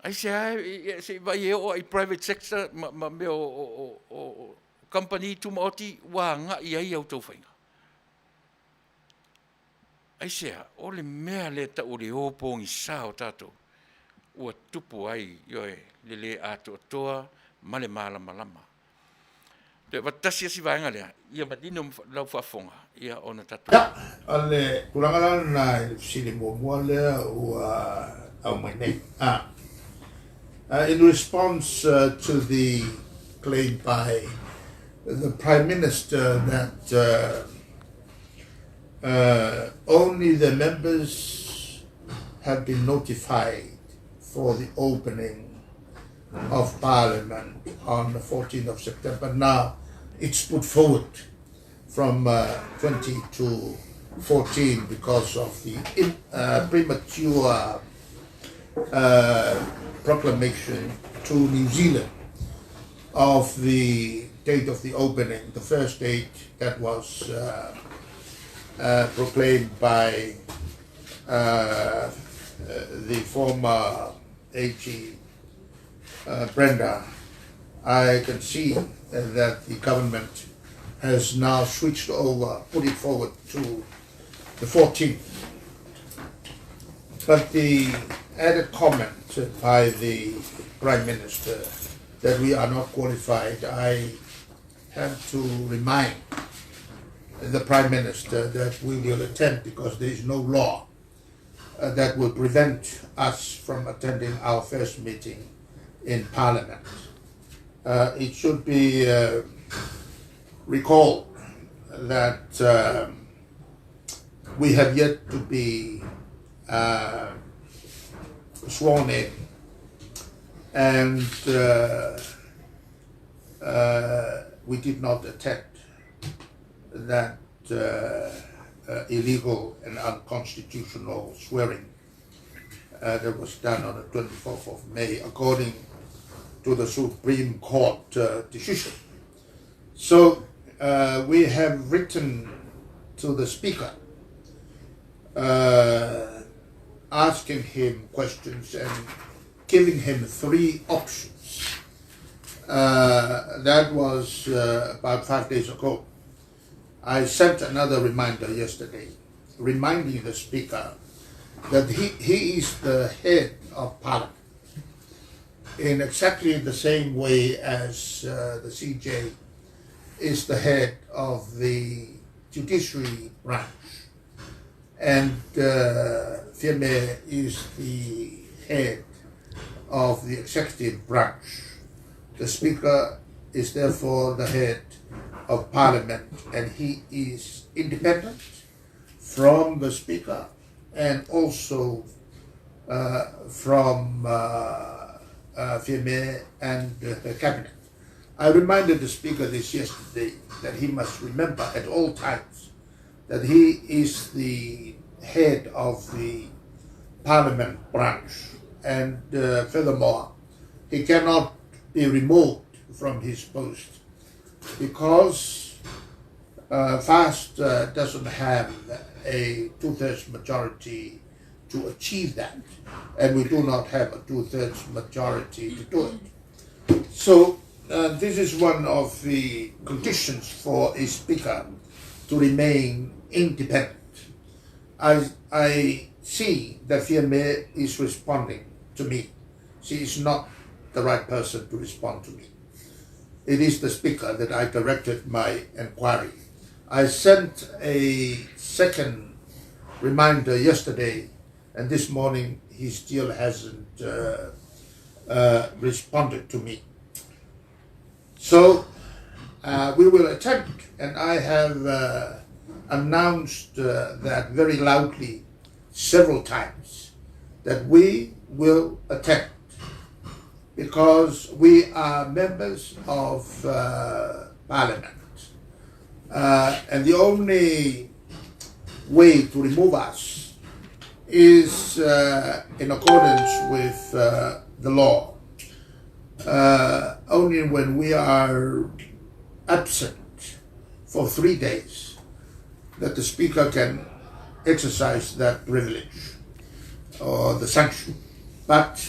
Ai se vai e o ai private sector ma me o company tu maoti wa nga i ai au tau whainga. Ai sea, o le mea le ta o le opongi sa o tātou. Ua tupu ai, le ato toa, ma le malama. Te watasi si vaenga lea. Ia matino lau whafonga. Ia ona tatu. Ya, ale kulangala na sili mua lea ua au mai nei. In response to the claim by the Prime Minister that only the members have been notified for the opening of Parliament on the 14th of September. Now it's put forward from 20 to 14 because of the premature proclamation to New Zealand of the date of the opening, the first date that was proclaimed by the former AG Brenda. I can see that the government has now switched over, put it forward to the 14th. But the added comment by the Prime Minister that we are not qualified, I have to remind the Prime Minister that we will attend because there is no law that will prevent us from attending our first meeting in Parliament. It should be recalled that we have yet to be sworn in, and we did not attend that illegal and unconstitutional swearing that was done on the 24th of May according to the Supreme Court decision. So we have written to the Speaker asking him questions and giving him 3 options. That was about 5 days ago. I sent another reminder yesterday, reminding the Speaker that he is the head of Parliament in exactly the same way as the CJ is the head of the judiciary branch, and Fieme is the head of the executive branch. The Speaker is therefore the head of Parliament, and he is independent from the Speaker and also from Fieme and the Cabinet. I reminded the Speaker this yesterday that he must remember at all times that he is the head of the Parliament branch, and furthermore, he cannot be removed from his post because FAST doesn't have a 2/3 majority to achieve that, and we do not have a 2/3 majority to do it. So this is one of the conditions for a Speaker to remain independent. I see that Fieme is responding to me. She is not the right person to respond to me. It is the Speaker that I directed my inquiry. I sent a second reminder yesterday, and this morning he still hasn't responded to me. So we will attempt, and I have announced that very loudly several times, that we will attempt, because we are members of Parliament. And the only way to remove us is in accordance with the law. Only when we are absent for 3 days that the Speaker can exercise that privilege or the sanction. But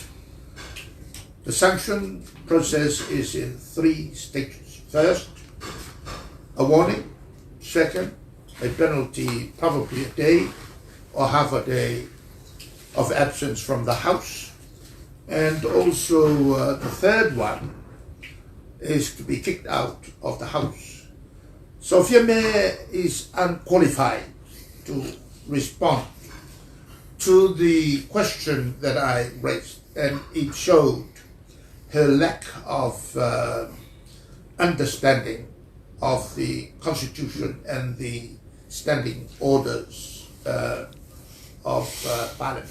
the sanction process is in 3 stages. First, a warning. Second, a penalty, probably a day or half a day of absence from the House. And also the third one is to be kicked out of the House. So Fiame is unqualified to respond to the question that I raised, and it showed her lack of understanding of the Constitution and the standing orders of Parliament.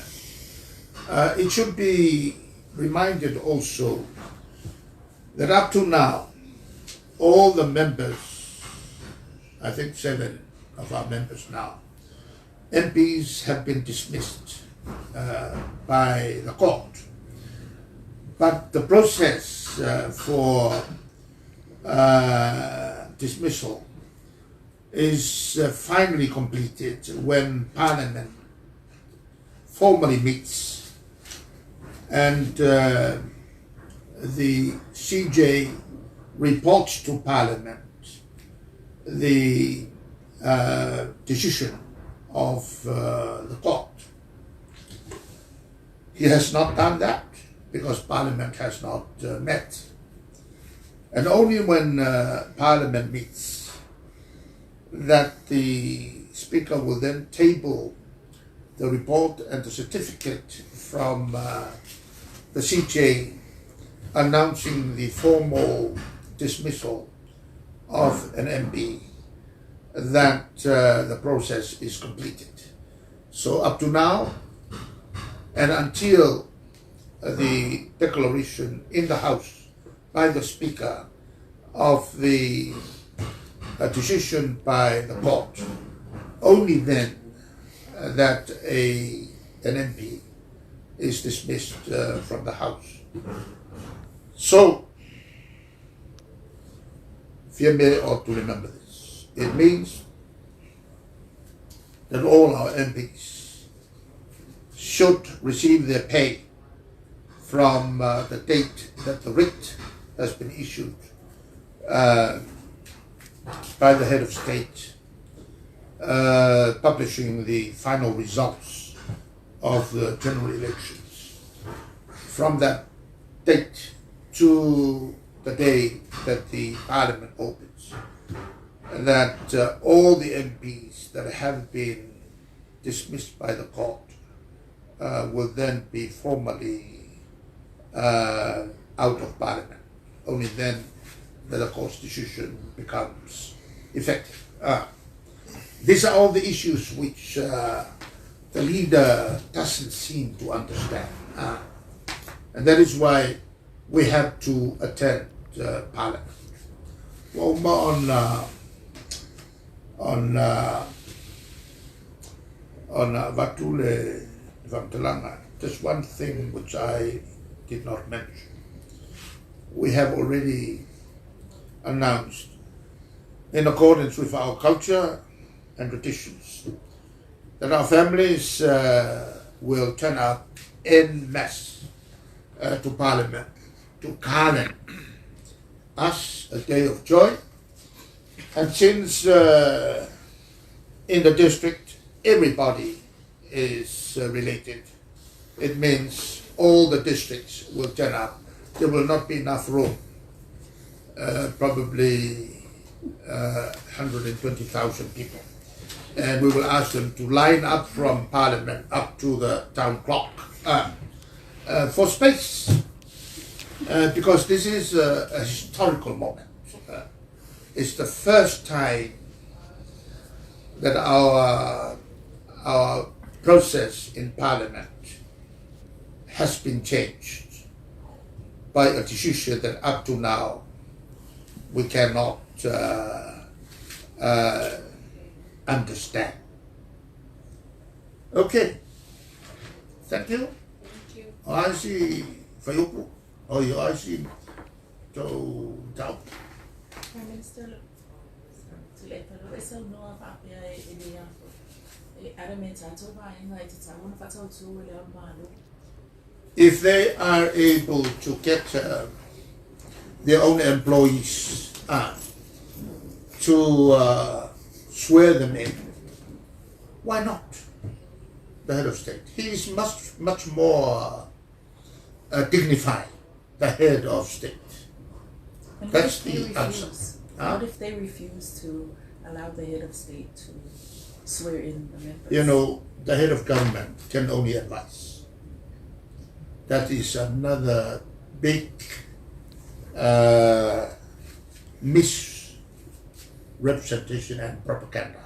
It should be reminded also that up to now, all the members, I think 7 of our members now, MPs have been dismissed by the court. But the process for dismissal is finally completed when Parliament formally meets, and the CJ reports to Parliament the decision of the court. He has not done that because Parliament has not met. And only when Parliament meets that the Speaker will then table the report and the certificate from the CJ announcing the formal dismissal of an MP, that the process is completed. So up to now, and until the declaration in the House by the Speaker of the decision by the court, only then that an MP is dismissed from the House. So, Fiame ought to remember this. It means that all our MPs should receive their pay from the date that the writ has been issued by the head of state, publishing the final results of the general elections. From that date to the day that the Parliament opens, that all the MPs that have been dismissed by the court will then be formally out of Parliament. Only then that the court's decision becomes effective. These are all the issues which the leader doesn't seem to understand. And that is why we have to attend Parliament. Well, on Vatule Vamtalanga, just one thing which I did not mention. We have already announced, in accordance with our culture and traditions, that our families will turn up en masse to Parliament to Kalen us a day of joy. And since in the district everybody is related, it means all the districts will turn up. There will not be enough room, probably 120,000 people. And we will ask them to line up from Parliament up to the town clock for space, because this is a historical moment. It's the first time that our process in Parliament has been changed by a decision that up to now we cannot understand. Okay, thank you. Thank you. I see Fayuku. Oh, you I see Tau. Prime Minister, Tuilaepa, esa noa papia idea. Aramenta toba inga itamu fatau tu le malu. If they are able to get their own employees to swear them in, why not? The head of state. He is much more dignified, the head of state. And That's what if they the answer. refuse? Huh? What if they refuse to allow the head of state to swear in the members? You know, the head of government can only advise. That is another big misrepresentation and propaganda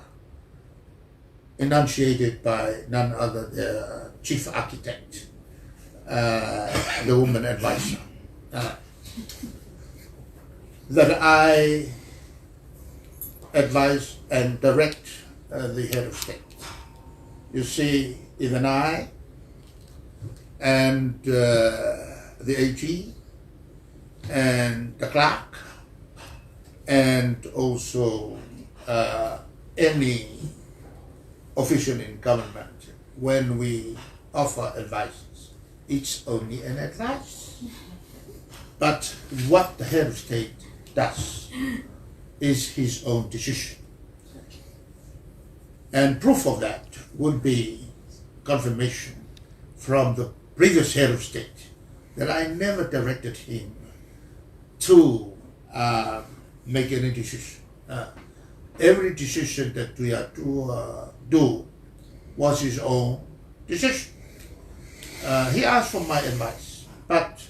enunciated by none other than the chief architect, the woman advisor, that I advise and direct the head of state. You see, even I and the AG and the clerk and also any official in government, when we offer advice, it's only an advice. But what the head of state does is his own decision. And proof of that would be confirmation from the previous head of state that I never directed him to make any decision. Every decision that we are to do was his own decision. He asked for my advice, but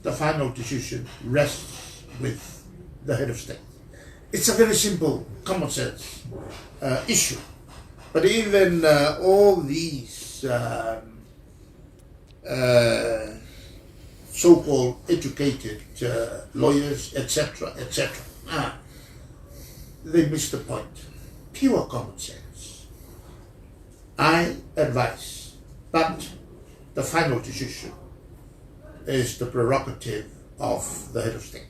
the final decision rests with the head of state. It's a very simple, common sense issue. But even all these so-called educated lawyers, etc., they miss the point. Pure common sense. I advise, but the final decision is the prerogative of the head of state.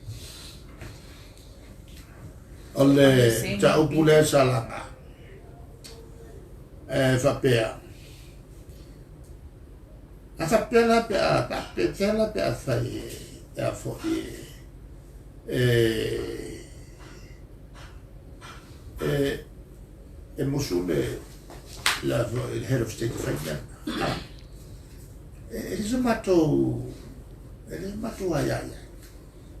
Ole taupule salanga. Vapea. A vapela pe a papetela pe a fai a foi. Musule la the head of state fight. It is a matter. It is a matter ayaya.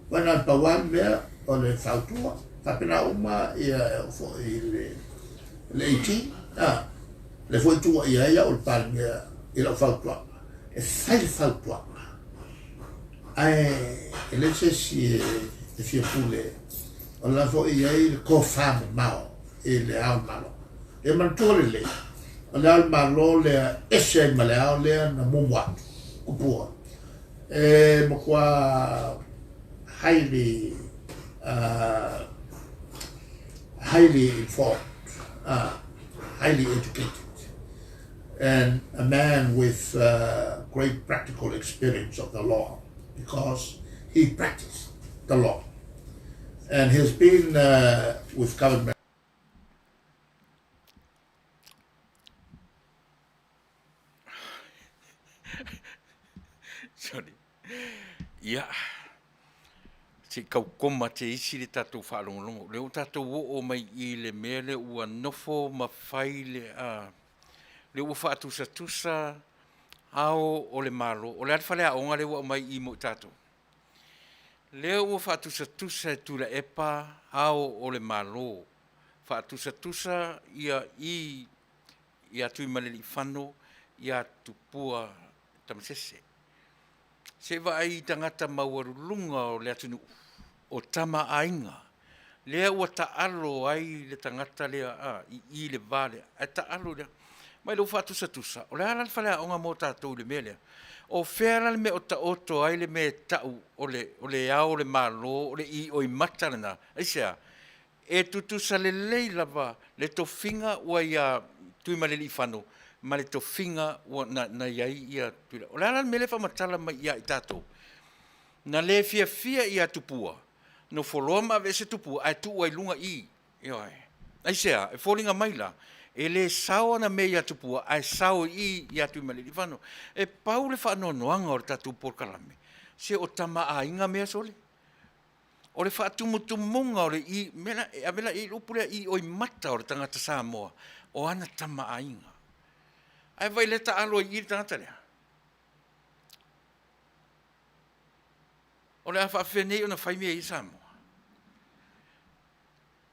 When I pawan me on the fautua, papena uma ia foi leiti. Le foi tua ia o palmia ila fautua. E fai fautua. Ai, ele se pule. O la foi ia il kofam mao ele al malo. E man tole o le al malo le ese malao le na mumwa kupua. E mo kwa highly informed, highly educated, and a man with great practical experience of the law, because he practiced the law and has been with government. Sorry. Yeah. Se kaukoma te isi le tatou whaalongolongo. Le o tatou o mai I le mea le ua nofo mawhai le ua whaatusa ao o le malo. O le alwhale a onga le ua mai I mo tatou. Le ua whaatusa e Tuilaepa ao o le malo. Whaatusa ia tui maleli whano, ia tupua tamasese. Se vai tangata mauarulunga o le atunu o tama ainga. Lea ua taalo ai le tangata lea I le vale. Ai taalo lea. Mai lo whaatusa. O le halal whalea onga mo tātou le mea lea. O whera le me o taoto ai le me tau o le ao le malo o le I o I matarana. Aisea, e tutusa le lei lava le tofinga ua ia tuimaleli whano. Ma le tofinga na iai ia tuila. O le halal me le whamatala mai ia I tātou. Na le fia ia tupua. No foloa ma vese tupua, ai tu ai lunga I. Aisea, e fōringa maila. E le sawa na me ia tupua, ai sao I ia tuimaleli whano. E pau le whanonoanga o le tātou porkalame. Se o tama a inga mea sole. O le whaatumutumunga o le I, a vela I upulea I oi mata o le tangata Samoa. O ana tama a inga. Ai vai leta alo I tangata lea. O le awha whenei o na whaimea I Samoa.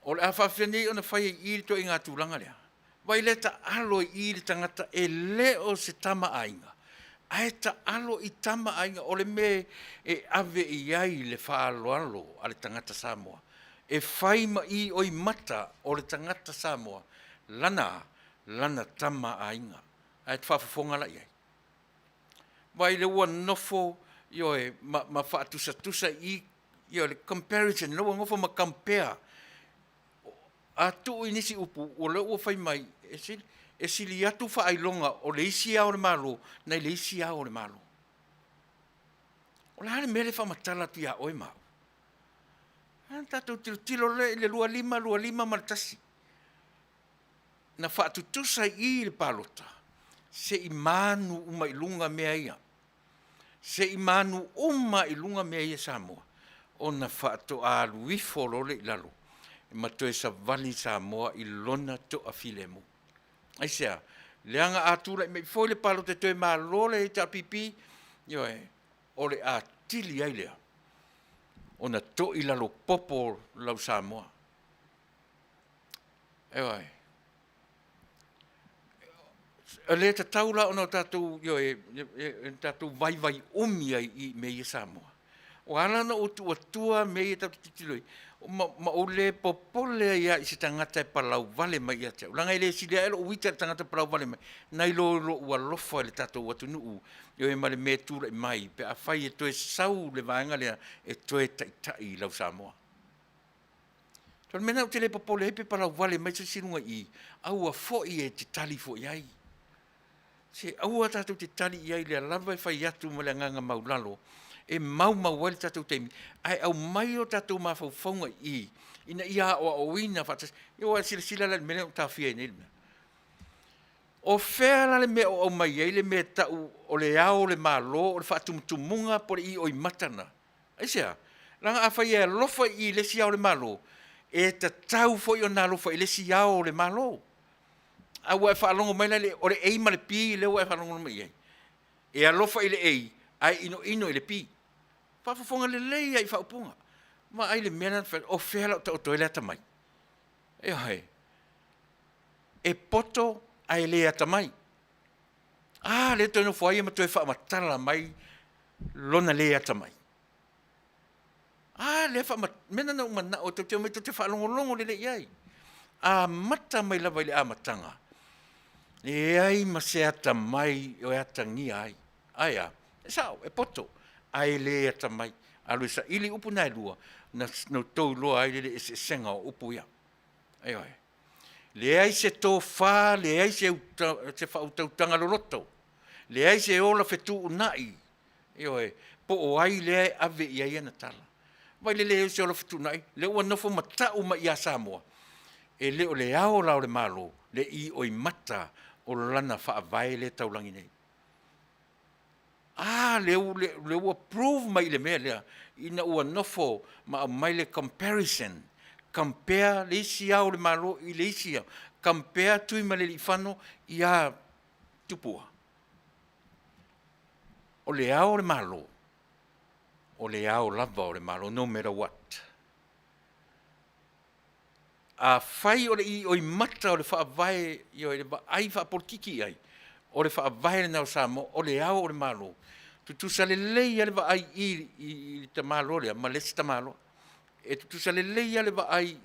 O le awhawhia nei ona whai i to i ngā tūlanga lea. Wai le ta alo i le tangata e leo se tama ainga. Ai ta alo i tama ainga o le me e ave i ai le whaaloalo a le tangata Samoa. E whaima i oi mata o le tangata Samoa. Lana tama ainga. Ai te whawhafonga la iai. Wai le ua nofo ioe ma whaatusa i ioe le comparison. Le ua ngofo ma compare. A tu inisi upu o le ua whai mai e sili atu whaailonga o le isi au le malo nei le isi au le malo. O le hale mele whamatala tu ia oi mau. Tatou tilo le lua lima maratasi. Na whaatutusa i le palota. Se i manu uma ilunga mea ia. Se i manu uma ilunga mea ia Samoa. O na whaatu a luifo lole i lalo. Ma toe sa vali Samoa i lona to a filemu. Ai sea, leanga atula i mei foi le palo te toe maa lole i ta pipi, ioe, o le a tili ai lea. O na to i lalo popo lau Samoa. Ewai. Le ta taula ona tatou, ioe, tatou vai umi ai i mei Samoa. O alana o tua mei tatou titiloi. Ma o le popole ia i se tangata e palau vale mai ia te. Langa i le si lea elo uita tangata palau vale mai. Nai lo ua lofa le tatou watu nuu. Io e male me tūra i mai. Pe a whai e toe sau le vaenga lea e toe tai lau Samoa. Tol mena o te le popole hepe palau vale mai se sinunga i. Aua foi e te tali foi ai. Se aua tatou te tali iai lea lava e whai atu ma le nganga maulalo. E mau wale tatou teimi. Ai au mai o tatou mawhauwhaunga i. Ina ia o ina whatas. Iwa sila la mele o tawhia i nilme. O whea la le mea o mai ei le mea tau o le ao le malo o le whaatumutumunga por i oi matana. Aisea, langa a whai e lofa i le si ao le malo. E ta tau foi o nā lofa i le si ao le malo. A ua e whaalongo mai le o le ei ma le pi le ua e whaalongo mai ei. E a lofa i le ei, ai ino i le pi. Whawhafonga le lei ai whaupunga. Ma ai le mena o whela o toile atamai. E hai. E poto ai le atamai. Le toino whai ma toi whaamatala mai lona le atamai. Le mena na umana o te mai te whaalongolongo le le iai. Mata mai lava i le amatanga. E ai ma se atamai o atangi ai. Aia. E sao, e poto. Ai le atamai. Alu sa ili upu nai lua. Na tau loa ai le se senga o upu ia. Ai ai. Le ai se tō whā, le ai se whautautanga loloto. Le ai se ola whetu unai. Ai ai. Po o ai le ai ave i ai ana tala. Vai le se ola whetu unai. Le ua nofo matau ma ia Samoa. E le o le ao lao le malo. Le i oi mata o lana wha vai le taulangi nei. Le ua prove mai le mea lea. Ina ua nofo ma mai le comparison. Compare le isi au le malo i le isi au. Compare tui ma le whano i a tupua. O le au le malo. O le au lava o le malo, no matter what. A whai o le i oi mata o le whaavae i o le ai whaapolkiki ai. O le whaavae le nau Samoa, o le au o le malo. Tutusa le lei ale va ai i te malo lea, ma lesi te malo. E tutusa le lei ale va ai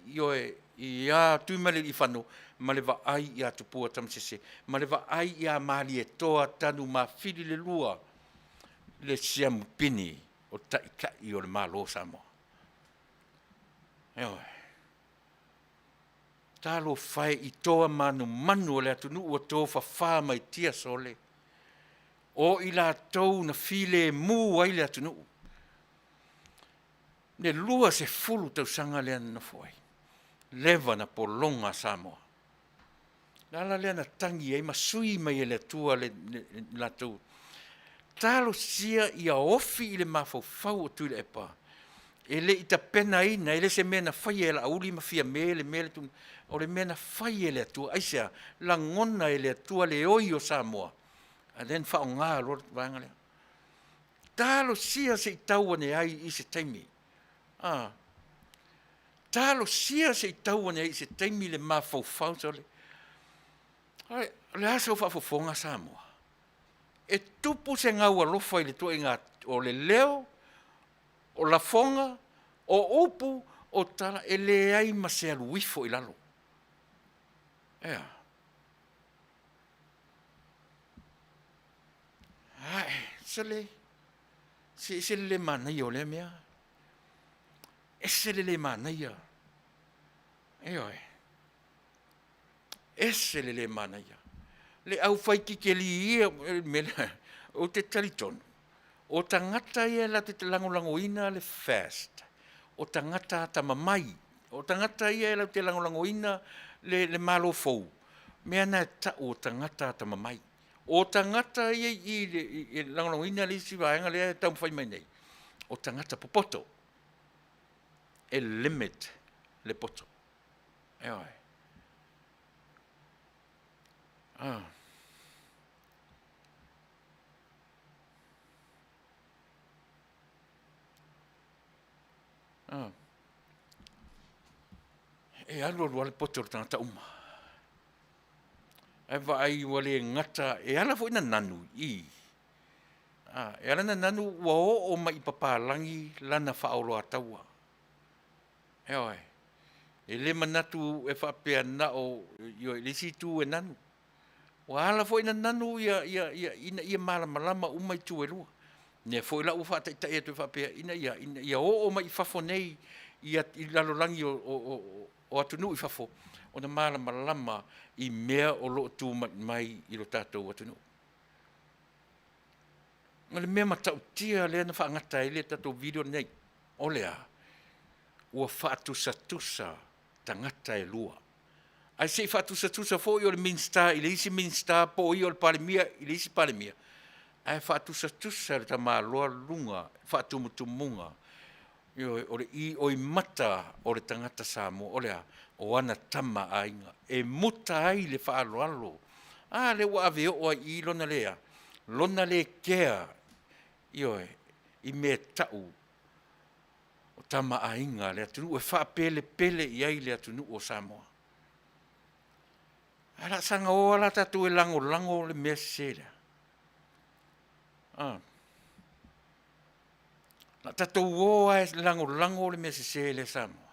i a tuimale i whanu, ma le va ai i a tupua tamasese, ma le va ai i a mali e toa tanu ma whiri le lua, le siamu pini o taikai o le malo Samoa. Eoi. Talo whai i toa manu o le atunu ua tō whawha mai tia sole. O i la tau na file mu ai le atunu. Ne lua se fulu tau sanga lea na fwai. Leva na polonga Samoa. Nala lea na tangi ai masui mai e le tua le la tau. Talo sia i a ofi i le mawhau o Tuilaepa. E le ita pena ina, e le se mena whai e la auli mawhia mele tu. O le mena whai e le atua. Aisea, la ngona e le atua le oi o Samoa. A then whao ngā rot vanga lea. Talo sia se i taua ne ai i se taimi. talo sia se tau nei se taimi le mafau sole. Ai, le aso whaafofonga Samoa. E tupu se ngau alofa i le tua inga o le leo, o la fonga, o upu, o tala e le ai ma se aluifo i lalo. Ea. Ai, se le manai o le mea. E se le manai a. Oi. E se le manai a. Le au fai ki li ia o te talitonu. O tangata ia la te langolangoina le fast. O tangata ta mamai. O tangata ia la te langolangoina le malo fou. Mea na ta o tangata ta mamai. O tangata ia i langolangoina le si vaenga le tau fai mai nei. O tangata popoto. E limit le poto. Eoi. Ah. Ah. E alo le poto tangata uma. E vai wale ngata e ala fo ina nanu i. Ah, e ala na nanu wa o mai papalangi lana faolo ataua. E oi. E le manatu e whapea na o le situ e nanu. Wa ala fo ina nanu ia malama umai tu e lua. Ne fo ila ufa ta e tu whapea ina ia o mai fafo nei ia lalolangi o atunu i fafo. O na malama i mea o lo tu mai i lo tātou atunu. Ngale mea matau tia lea na whaangata i le tātou video nei. O lea, ua whaatusa tangata e lua. Ai se whaatusa fo i o le minsta, i le isi minsta, po i o le palemia, i le isi palemia. Ai whaatusa le tamaloa lunga, whaatumutumunga. O le i oi mata o le tangata Samoa, o lea, o ana tama ainga. E muta ai le whaaloalo. Le wa ave o i lona lea. Lona le kea. I me tau. O tama ainga le atunu. E wha pele i ai le atunu o Samoa. Ala sanga o ala tatu e lango le mea sere. La tatu o e lango le mea sere le Samoa.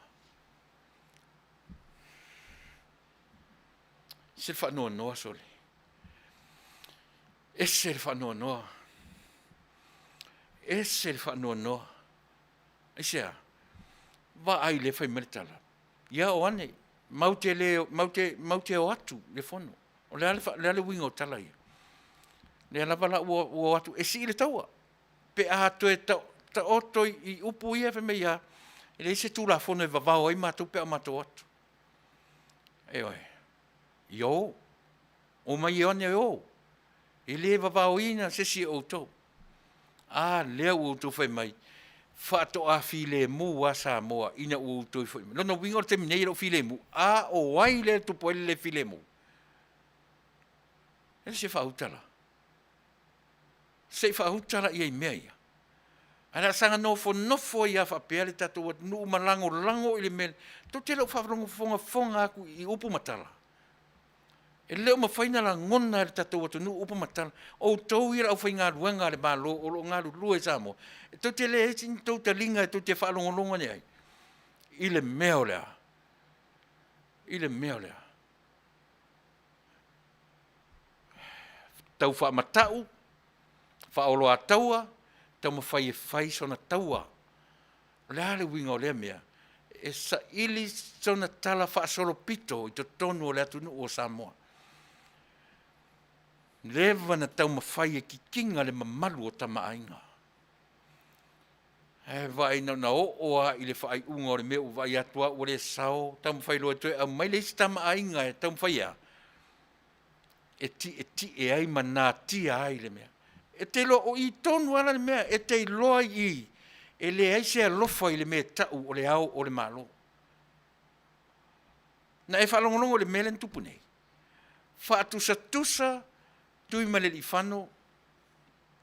Se le whanua noa sole. E se le whanua noa. E se le whanua noa. E sea. Wa ai le whai meritala. Ia o ane. Maute o atu le whono. O le ale winga o tala ia. Le alawala o atu. E si le taua. Pe a to e ta oto i upu ia whai mea ia. E le se tūla whono e wawao ai mātou pe a mātou atu. E oi. Yo, o mai one o. E le vavaoina se si o tau. Le o tau whai mai. Whaato a file mu wa Samoa ina o tau whai mai. Lono wingo te mineiro file mu. O wai le tupo ele le file mu. Ele se whautala. Se whautala ia I mea ia. Ana sanga nofo ia whapea le tatou at nuu malango ili mele. Tau te lau whawrongo fonga aku I upu matala. E leo mawhaina la ngona le tatou atu nu upa matala. O tau ira au whai ngā ruenga le mālo, o lo ngā lua e Samoa. E tau te le eti ni tau te linga e tau te whaalongolonga ni ai. I le mea o lea. Tau wha matau, wha olo a taua, tau mawhai e whai sona taua. Lea le winga o lea mea. E sa ili sona tala wha solo pito I to tonu o le atu nu o Samoa. Lewa na tau mawhai e ki kinga le mamalu o tama ainga. Vai na oa I le whai unga o le mea vai atua o le sao, tau mawhai loa tue, au mai le isi tama ainga e tau mawhai a. E ti e ai mana tia ai le mea. E te loa o I tonu ala le mea, e te loa I, e le ai se alofa I le mea tau o le au o le malo. Na e whalongolongo le mea len tupu nei. Whaatusa, tui male li whano,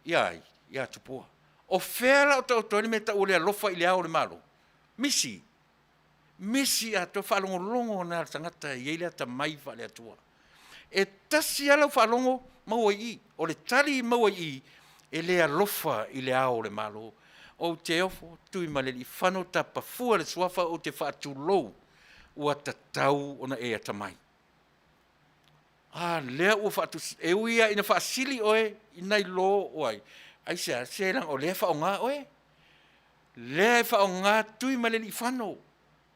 ia tupua. O whera o tau tōni me ta ule alofa I le au le malo. Misi misi a to whalongolongo nā tangata i eile ta mai whale atua. E tasi ala whalongo maua i, o le tali maua i, e lea lofa i le ao le malo. O te ofo, tui ma le li whano ta pafua le suafa o te whaatu lou, ua ta tau ona e ata mai. Lea ua whaatu, e uia ina whaasili oe, inai lo oai. Ai se lang o lea whaonga oe. Lea whaonga tui ma le li whano.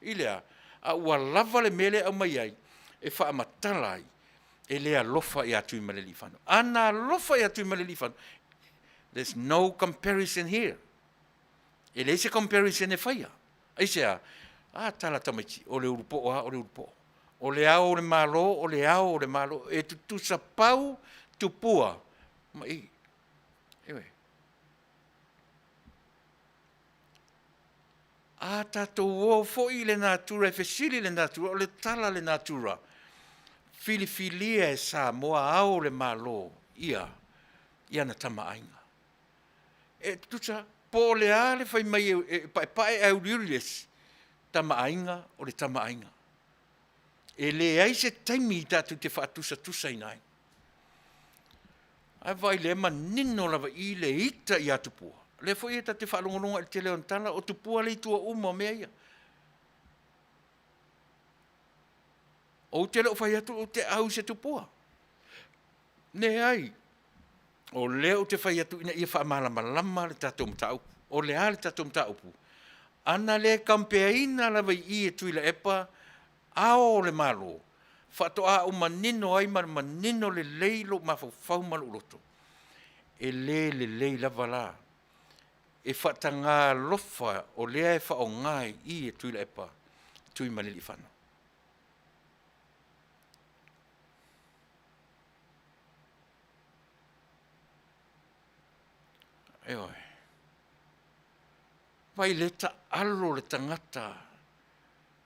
Ilea, a ua lava le mele au mai ai, e wha amatalai, e lea lofa i atui ma le li whano. Ana lofa i atui ma le li whano. There's no comparison here. E le se comparison e whaia. Ai sea, tala tamaiti, o le urupo o le urupo. O le ao o le malo, o le ao o le malo, e tu sa pau tu pua. Ma i, ewe. Tātou o foi le natura, e fesili le natura, o le tala le natura. Filifilia e sa moa ao le malo, ia na tama ainga. E tuta, po le ale fai mai e pae au liuries, tama ainga o le tama ainga. E le ai se taimi tatu te whaatusa inai. Ai vai le manino lava i le ita i atupua. Le foi e te whalongolonga i te leontana o tupua le tua uma mea ia. O te leo whai atu o te au se tupua. Ne ai. O leo te whai atu ina ia whamalama le tatou mtaupu. O le ale tatou mtaupu. Ana le kampeaina lava i e Tuilaepa ao le malo. Whatoa o manino ai manino le leilo mawhau malu roto. E le lei lava la. E whatanga lofa o lea e whao ngai i e Tuilaepa. Tui manili whana. Eoi. Vai le ta alo le tangata.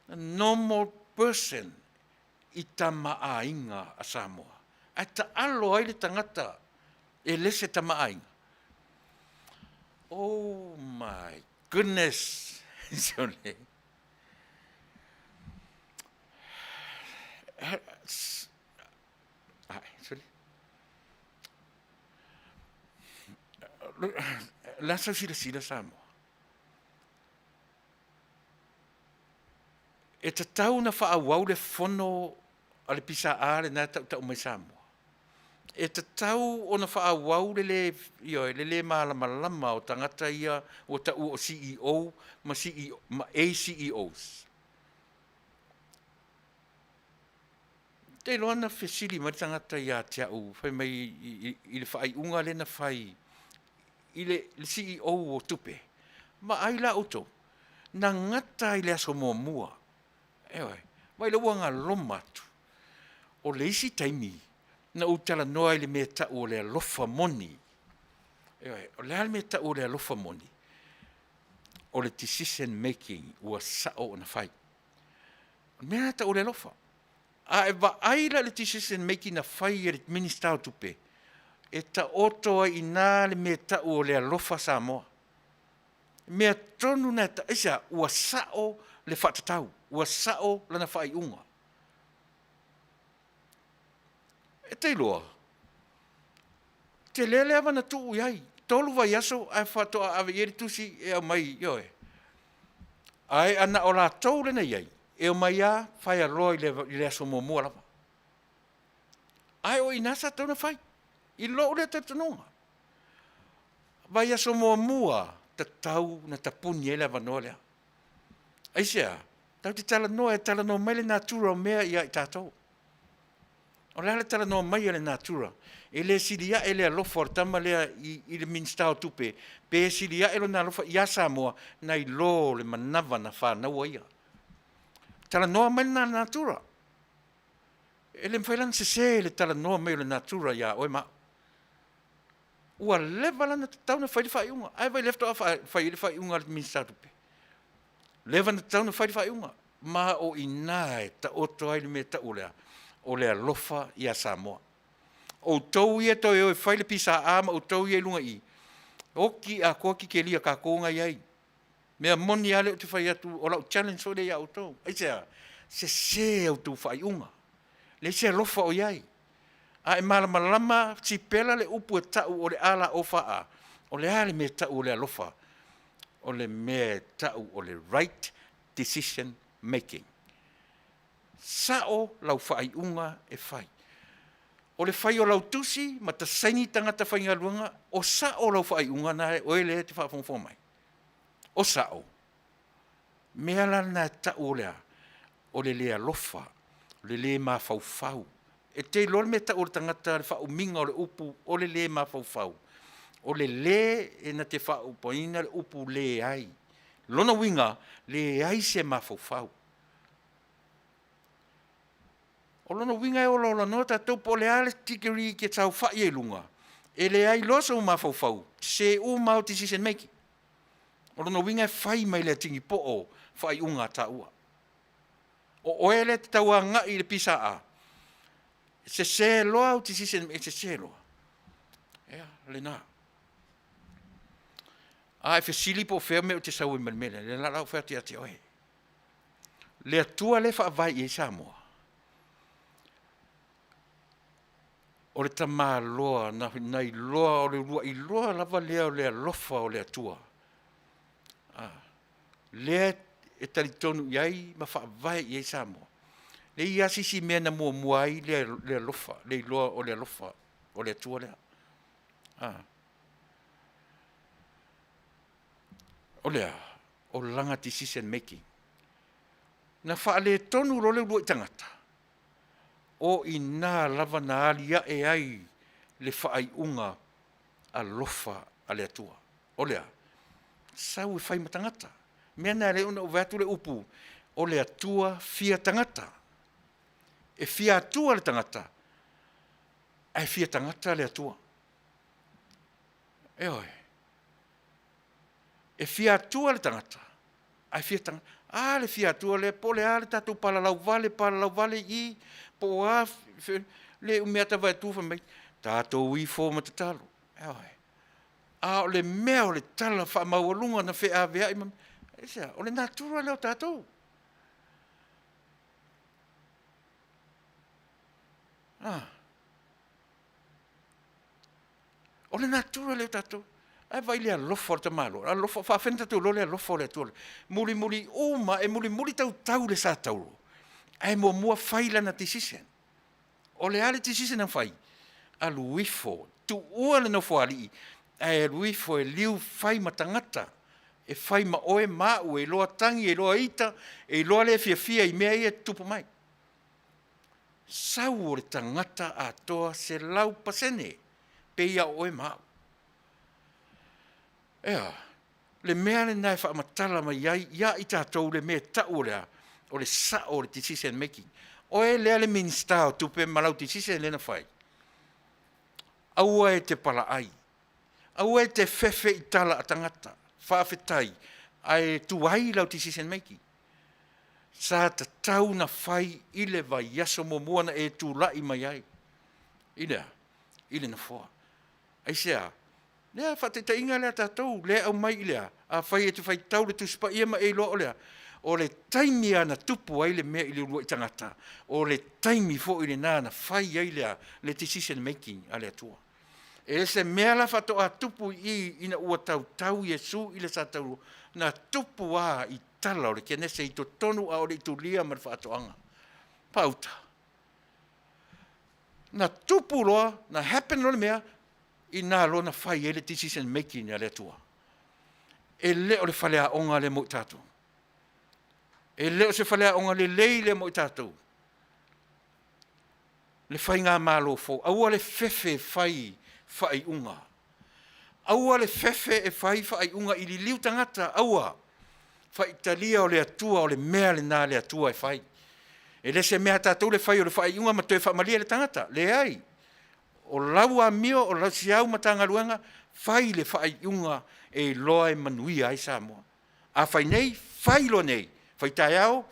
A normal person i tama ainga a Samoa. Ai ta alo ai le tangata e lese tama ainga. Oh my goodness. Sorry. Sorry. Lasa sila Samoa. E te tau na whaawau le whono a le pisa aare nā tau mai Samoa. E te tau o na whaawau le malama o tangata ia o tau o CEO ma ACEOs. Te loana whesili ma tangata ia te au, whai mai i le whai unga le na whai i le CEO o tupe. Ma ai la auto, na ngata i le aso mua. Ewe, mai le wanga lomatu. O le isi taimi, na utala noa i le mea tau o le alofa moni. Ewe, o le mea tau o le alofa moni. O le decision making ua sao o na whai. Mea tau o le alofa. A e wa aila le decision making na whai e le minister tupe. E ta otoa i nā le mea tau o le alofa Samoa. Mea tonu na ta isa ua sao le whatatau. Ua sao lana whai unga. E te loa. Te lele awa na tuu iai. Tolu vai aso ai whatoa awe eri tusi e au mai ioe. Ai ana o la tau lena iai. E au mai a whai a roa i le aso mua lava. Ai o inasa tau na whai. I loo le tatanonga. Vai aso mua ta tau na tapuni ele awa noa lea. Ai sea. Tau te tala noa e tala noa mai le natura o mea ia i tātou. O lea le tala noa mai le natura. E le silia e le alofa o tama lea i le minstao tupe. Pe silia e lo na alofa ia Samoa na i lo le manawa na whanau ia. Tala noa mai le natura. E le mwhailan se le tala noa mai le natura ia oi ma. Ua lewa lana tau na whai unga. Ai vai lefto a whai unga le minstao tupe. Lewa na tau na whai unga. Ma o inae ta oto ai me ta olea. Olea lofa i a Samoa. O tau ia tau e whai le pisa ama o tau ia lunga i. Oki a koki ke lia ka konga iai. Mea moni ale o te whai atu, o lau challenge o le ia o tau. Aisea, se au tu whai unga. Le se lofa o iai. A e malama si pela le upu e tau o le ala o faa. O le ale me tau o le alofa. O le me tau o le right decision making. Sao lau whai unga e whai. O le whai o lau tusi, ma ta saini tangata whai ngā luanga, o sao lau whai unga nae, o ele te whaafonfo mai. O sao. Mea lana tau o lea, o le lea lofa, o le lea ma fau. E te lor me tau o le tangata le whau minga o le upu, o le lea ma fau. O le le e na te whau poina le upu le ai. Lona winga, le ai se ma fau. O lona winga e o lola nota tau po le ale tikiri ke tau whai e lunga. E le ai losa o ma fau. Se o mau decision making. O lona winga e whai mai le tingi po o whai unga ta ua. O oele te tau a ngai le pisa a. Se loa o decision making, se loa. Ea, le nā. A e fesili po whea me o te sau e malmele. Le la lau whea te ati oe. Le atua le wha vai e Samoa. O le tama loa, nai loa, o le lua i loa lava lea o lea lofa o lea tua. Lea e talitonu iai ma wha vai i e Samoa. Le i asisi mea na mua muai lea lofa, le loa o lea lofa, o lea tua lea. O lea, o langa decision making. Na wha le tonu lo le lua i tangata. O i nā lava na alia e ai le whaai unga a lofa a le atua. O lea, sau e whai matangata. Mea nā le una o vatu le upu, o le atua fia tangata. E fia atua le tangata, ai fia tangata le atua. E oi. E fia atua le tangata, ai fia tangata. Le fia atua le po le ale tatu pala lau vale i, po a le umeata vai tufa mai tātou i fō matatalo. O le mea o le tala wha maualunga na whea vea i mam. O le natura leo tātou. O le natura leo tātou. Ai vai lea lofa o te malo. A lofa, whawhenta tau lo lea lofa o lea tuale. Muli oma e muli tau le sa tauro. Ai mua whaila na decision. O le ale decision na whai. A luifo. Tu ua le no whaali. Ai luifo e liu whai matangata. E whai ma oe mau. E loa tangi, e loa ita. E loa le fia i mea ia tupu mai. Sau o le tangata a toa se lau pasene. Pe ia oe mau. Le mea le nai whaamatala mai iai. Ia i tātou le mea tau lea. O le sa o le decision making. O e lea le minsta o tupe malau decision lena whai. Aua e te pala ai. Aua e te fefe i tala a tangata. Whaafetai. Ai tuai lau decision making. Sa ta tau na whai ile vai yaso momuana e tu lai mai ai. Ile na whoa. Ai sea. Lea whateta inga lea tātou. Lea au mai lea. A whai e tu whai tau le tu spa ia ma e loa o lea. O le taimi ana tupu ai le mea i le urua i tangata. O le taimi fo i le nāna whai ai lea le decision making a lea tua. E se mea la whato a tupu i ina ua tau Yesu i le sātauru. Na tupu a i tala o le kia nese i to tonu a o le i tu lia ma le whaatoanga. Pauta. Na tupu loa, na happen lo le mea, i nā lo na whai e le decision making a lea tua. E le o le whalea onga le mo i tātou. E leo se whalea onga le leile mo i tātou. Le whai ngā mālo fō. Aua le fefe whai unga. Aua le fefe e whai unga i li liu tangata. Aua. Whai talia o le atua o le mea le nā le atua e whai. E le se mea tātou le whai o le whai unga ma toe whamalia le tangata. Le ai. O lau a mio o lau si au matanga luanga. Whai le whai unga e loa e manuia ai Samoa. A whai nei, whai lo nei. Whaitai au.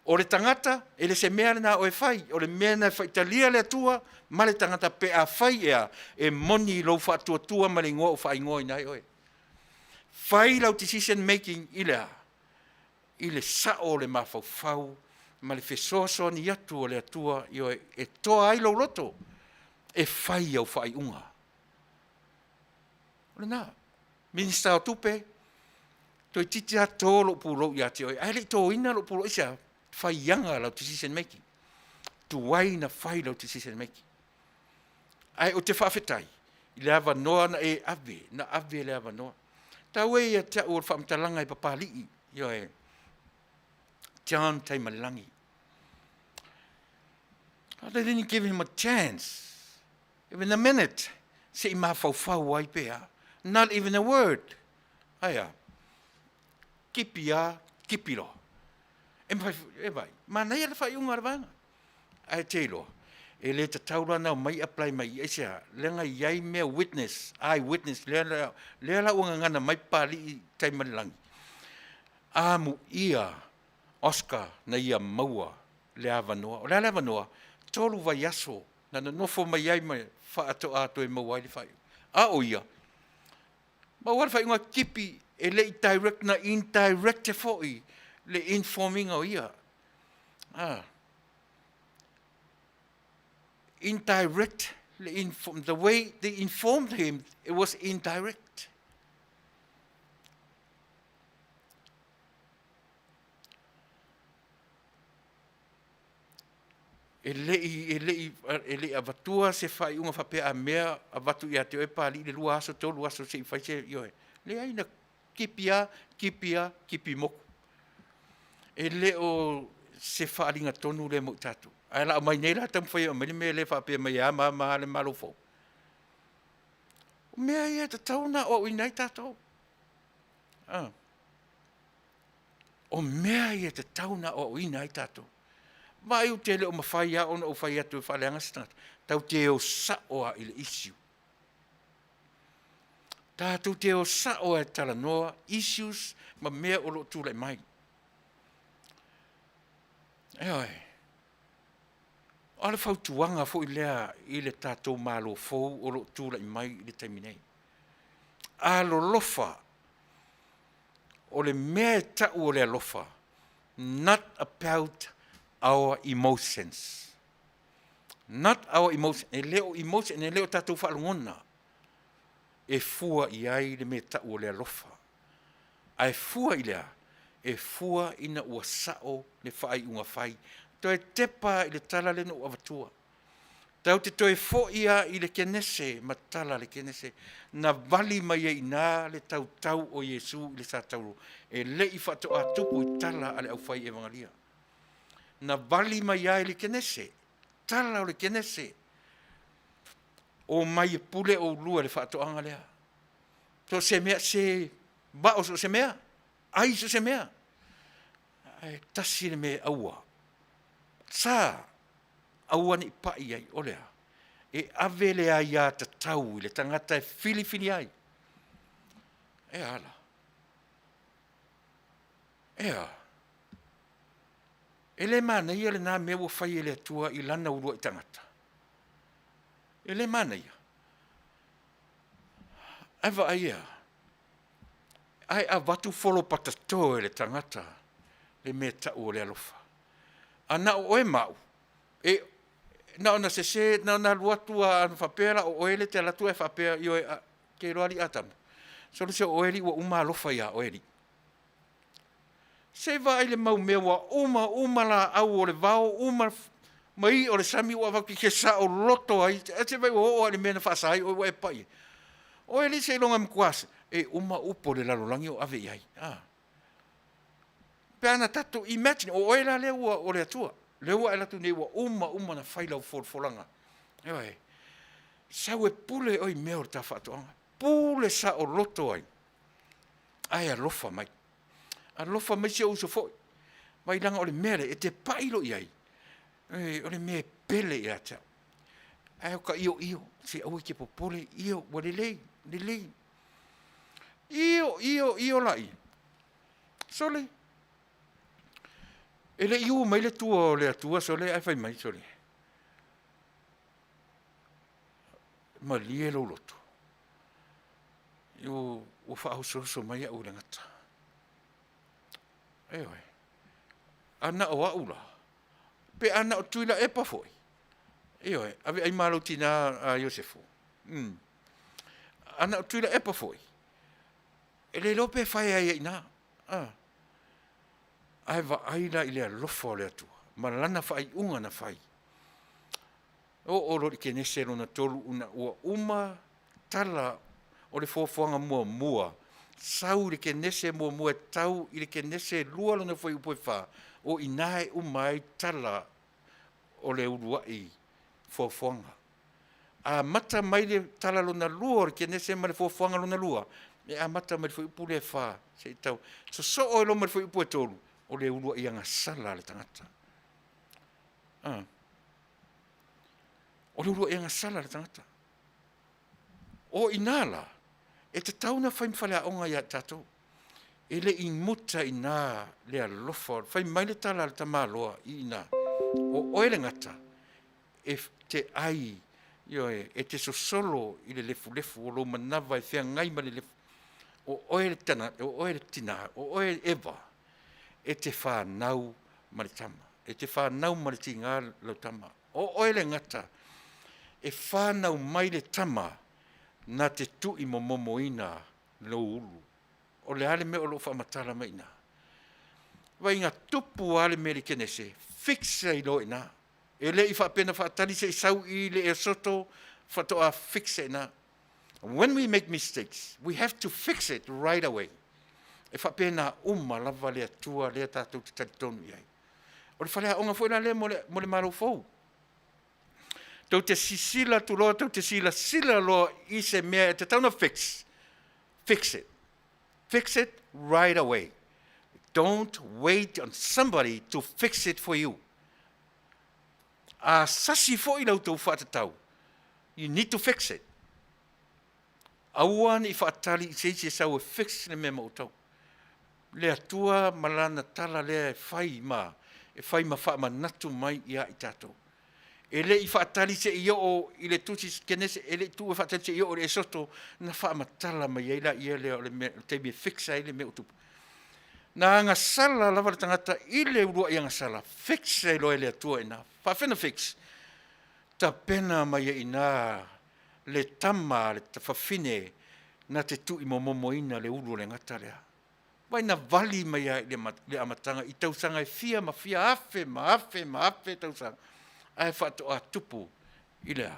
O le tangata, e le se mea na o e whai. O le mea na whaitalia le atua, ma le tangata pe a whai ea, e moni lo whaatua ma le ngoa o whai ngoi nai oe. fai lau decision making i le sao le mafau ma le fesoasoa ni atu o le atua i o e toa ai lau loto e fai au fai unga. Ole nā, minista o tupe, toi titi a tō lo pūlo i ati oi, ai le tō ina lo pūlo isa fai yanga lau decision making. Tuai na fai lau decision making. Ai o te whawhetai, i le awa noa na e ave le awa noa. Tau e ia te ua whamtalanga i papalii, i o e John Taimalilangi. They didn't give him a chance. Even a minute. Se I mawhauwhau ai pēa. Not even a word. Aia. Kipia, kipiro. E vai. Mana ia le whai unga ravanga. Ai te loa. E le ta taurana mai apply mai. E sea, lenga iai mea witness. Ai witness. Lea la unga ngana mai pali I Taimalilangi. Amu ia Oscar na ia maua le avanoa. O le avanoa. Tolu vai aso, na nofo mai ai mai whaato ato e mawai le whai. A o ia. Ma wala whai unga kipi e le direct na indirect te foi, le informing o ia. Indirect, the way they informed him, it was indirect. E lei avatua se fai unga whapea a mea avatu I te oepa li le lua aso tō lua aso se I fai se ioe. Le aina kipi moku. E le o se whaalinga tonu le mo tatu. Ai la mai nei la tamu whai o mele me le whapea mai a ma le malofo. O mea ia te tauna o inai tatou. O mea ia te tauna o inai tatou. Mai o te leo mawhai a ona o whai atu e whaleanga stat. Tau te o saoa I le issue. Tātou te o saoa e tala noa, issues, ma mea o lo tūlai mai. E oi. Ale whautuanga fo I lea I le tātou mālo fōu o lo tūlai mai I le taiminei. Alo lofa. O le mea e tau o le lofa. Not about our emotions. Not our emotions. E leo emotion, e leo tātou whaalungona. E fua I ai le me tau o le alofa. Ai fua I lea. E fua ina ua sao le whai unga whai. Toi tepa I le tala le no avatua. Tau te toi fo ia I le kenese, ma tala le kenese. Na vali mai e ina le tau o Yesu I le sātauru. E le I whato a tupu I tala ale au whai evangalia. Na vali mai ai le kenese. Tala o le kenese. O mai e pule o lua le whaatoanga lea. So se mea se bao so se mea. Ai so se mea. Ai tasi le mea aua. Sa aua ni pai ai o lea. E ave le ai a ta tau le tangata e fili ai. E ala. E ala. Ele mana ia le nā mea ua whai ele atua I lana urua I tangata. Ele mana ia. Aiwa aia. Ai a watu folo patato ele tangata. Le mea tau o le alofa. Ana o e mau. E na ona se na ona luatua anu whapera o ele te alatua e whapera I oe ke roari atamu. So le se o eli ua uma alofa ia o eli. Se vai le mau mea wa uma la au o le vao, mai o le sami ua waki ke sa o loto ai, e vai o le mena Fasa ai, o e pai. O e li se longa mkuase, e upo le lalolangi o ave iai. Peana tatu, imagine, o e la le ua o le atua, le ua e latu ne ua uma na whailau folanga. Ewa sau e pule oi mea o le tawhatoanga, pule sa o loto ai. Ai a lofa mai. A lofa mai se uso foi. Mai langa o le mere, e te pailo I ai. O le mea pele I ata. Ai o ka io, se au ke popole, wa lelei. Io lai. Sole. E le iu mai le tua o le atua, sole, ai fai mai sole. Ma lie lo loto. o whaahososo mai au le ngata. Eoi. Ana o aula. Pe ana o Tuilaepa foi. Eoi, ave ai malo tina a Iosefo. Ana o Tuilaepa foi. E le lope whai ai ina. Ai wa aila i lea lofo le atua. Ma lana whai unga na whai. O oro i ke nese rona tolu una ua uma tala o le fofoanga mua. Sau i ke nese mua tau i ke nese lua lona whai upoi wha. O inae umai tala o le uruai fofoanga. A mata mai le tala lona lua o ke nese ma le fofoanga lona lua. E a mata mai le whai upu le wha. Se i tau. So o lo ma le whai upu e tolu. O le uruai anga sala le tangata. O le urua e ngasala le tangata. O inala, e te tauna whaimwhale a onga ia tatou. E le inmuta ina le alofa, whai mai le tala le tamaloa i ina. O oe le ngata, e te ai, e te sosolo i le lefu, o lo manawa e whea ngai ma le lefu. O oe le tana, o oe le tina, o oe le eva, e te whanau ma le tama. E te whanau ma le tinga lau tama. O oe le ngata, e whanau mai le tama na te tui momoina lo ulu. O le ale me o lo whamatala mai na. Wai ngā tupu ale me le kenese, fixa i lo ina. E le i whapena whaatari se i sau i le e soto, whatoa fixa ina. When we make mistakes, we have to fix it right away. E whapena lava le atua le tātou te taritonu iai. O le whalea onga fwena le mo le maro fau. Tau te sisila tu loa, tau te sila loa i se mea e te tauna fix. Fix it. Fix it right away. Don't wait on somebody to fix it for you. A sasi fo i lau tau whaatatau. You need to fix it. Auan i whaatali i seisi e sau e fix le mea mautau. Le atua malana tala lea e whai ma wha manatu mai ia i tātou. E le i whaatali se i o i le tusi kenese, e le tu e whaatali se i o le soto, na whaamatala mai eila i le o le te me fixa i le me utupu. Na anga sala lava le tangata i le urua i anga sala, fixa i loa le atua ina, whawhena fix. Ta pena mai e ina le tama, le tawhawhine, na te tu i momoina le uru le ngata lea. Wai na vali mai le amatanga i tausanga e fia ma fia afe tausanga. Ai whatoa tupu i lea.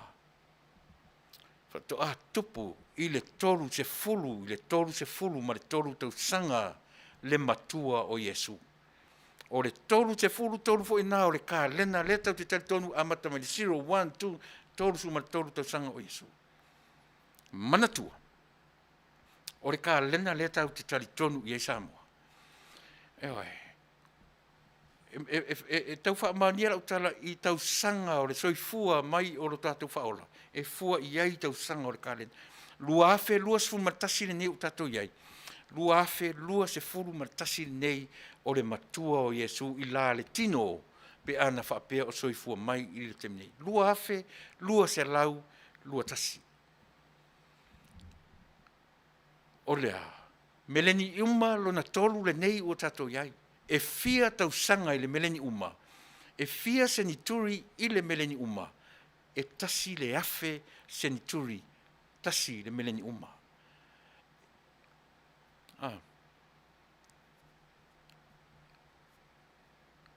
Whatoa tupu i le toru se fulu ma le toru tausanga le matua o Yesu. O le toru se fulu fo ina o le ka lena le tau te taritonu amata mai le 0, 1, 2 toru su ma le toru tausanga o Yesu. Manatua. O le ka lena le tau te taritonu i Samoa. Eoi. E tau wha mania lau tala i tau sanga o le soifua mai o lo tātou whaola. E fua i ai tau sanga o le kālen. Lua afe lua se fulu martasi le nei o tātou iai. Lua afe lua se fulu martasi le nei o le matua o Yesu i la le tino pe ana whaapea o soifua mai i le temnei. Lua afe, lua se lau, lua tasi. O lea, meleni uma lo na tolu le nei o tātou iai. E fia tau sanga i le meleni uma. E fia senituri i le meleni uma. E tasi le afe senituri tasi le meleni uma.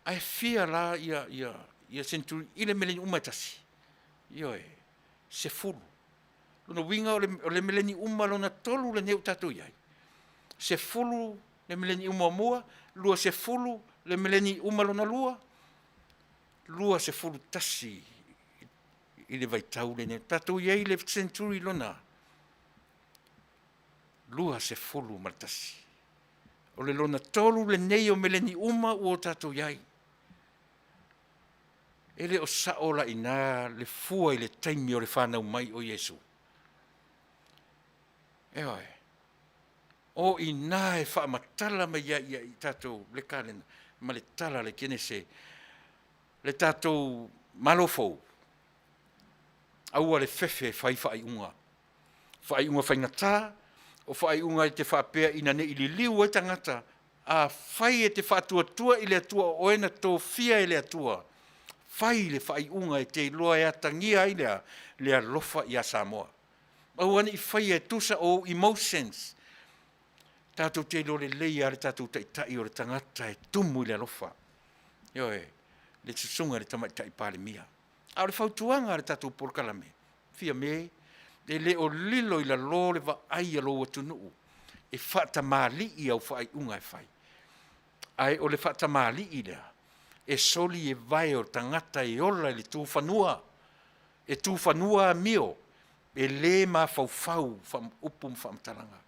Ai fia la ia senituri i le meleni uma tasi. Ioe, se fulu. Luna winga o le meleni uma lona tolu le neu tatu iai. Se fulu le meleni uma mua, lua se fulu le meleni uma lona lua se fulu tasi i le vaitau le ne. Tatu iai le centuri lona. Lua se fulu martasi. O le lona tolu le nei o meleni uma o tatu iai. Ele o saola ina le fua i le taimi o le whanau mai o Yesu. Eoi. O ina e whaamatala mai ia i tātou le kālena, ma le tala le kenese, le tātou malofou. Aua le fefe whai whai unga. Whai unga whai ngatā, o whai unga i te whapea ina ne ili liu e tangata, a whai e te whatuatua i le atua o ena tō fia i le atua. Whai le whai unga i te loa e atangia i lea lofa i a Samoa. Auana i whai e tusa o emotions. Tātou te lo le lei a le tātou tai o le tangata e tumu i le lofa. Ioe, le tusunga le tamai tai pāle mia. A le whautuanga le tātou porkalame. Fia me, le o lilo i la lo le wa ai a lo atunuu. E whata mali i au whai unga e whai. Ai o le whata mali i lea. E soli e vai o tangata e ola le tū whanua. E tū whanua mio. E le ma whau wham upum wham talanga.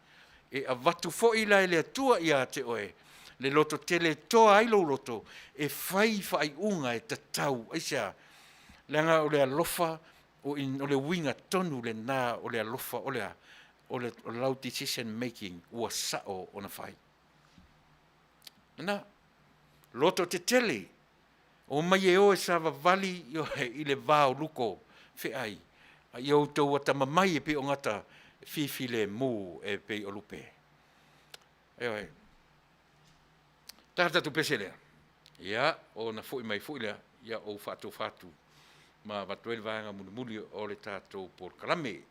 E a watu fo i lai le atua i a te oe. Le loto tele toa ai lo loto. E whai unga e tatau. Aisea, lenga o le alofa o le winga tonu le nā o le alofa o le lau decision making ua sao o na whai. Na, loto te tele. O mai e o e sa vali i le vāo luko whi ai. I au tau ata mamai e pe o ngata fifi le mū e pe o lupe. Eoi. Tāta tu pese lea. Ia, o na fui mai fui lea, ia o fatu. Ma watuel vanga muli o le tātou por kalame.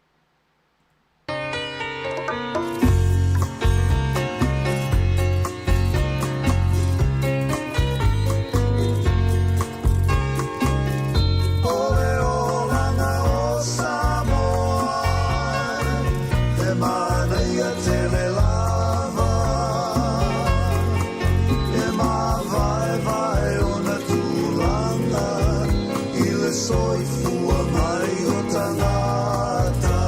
Soy fua mai o tangata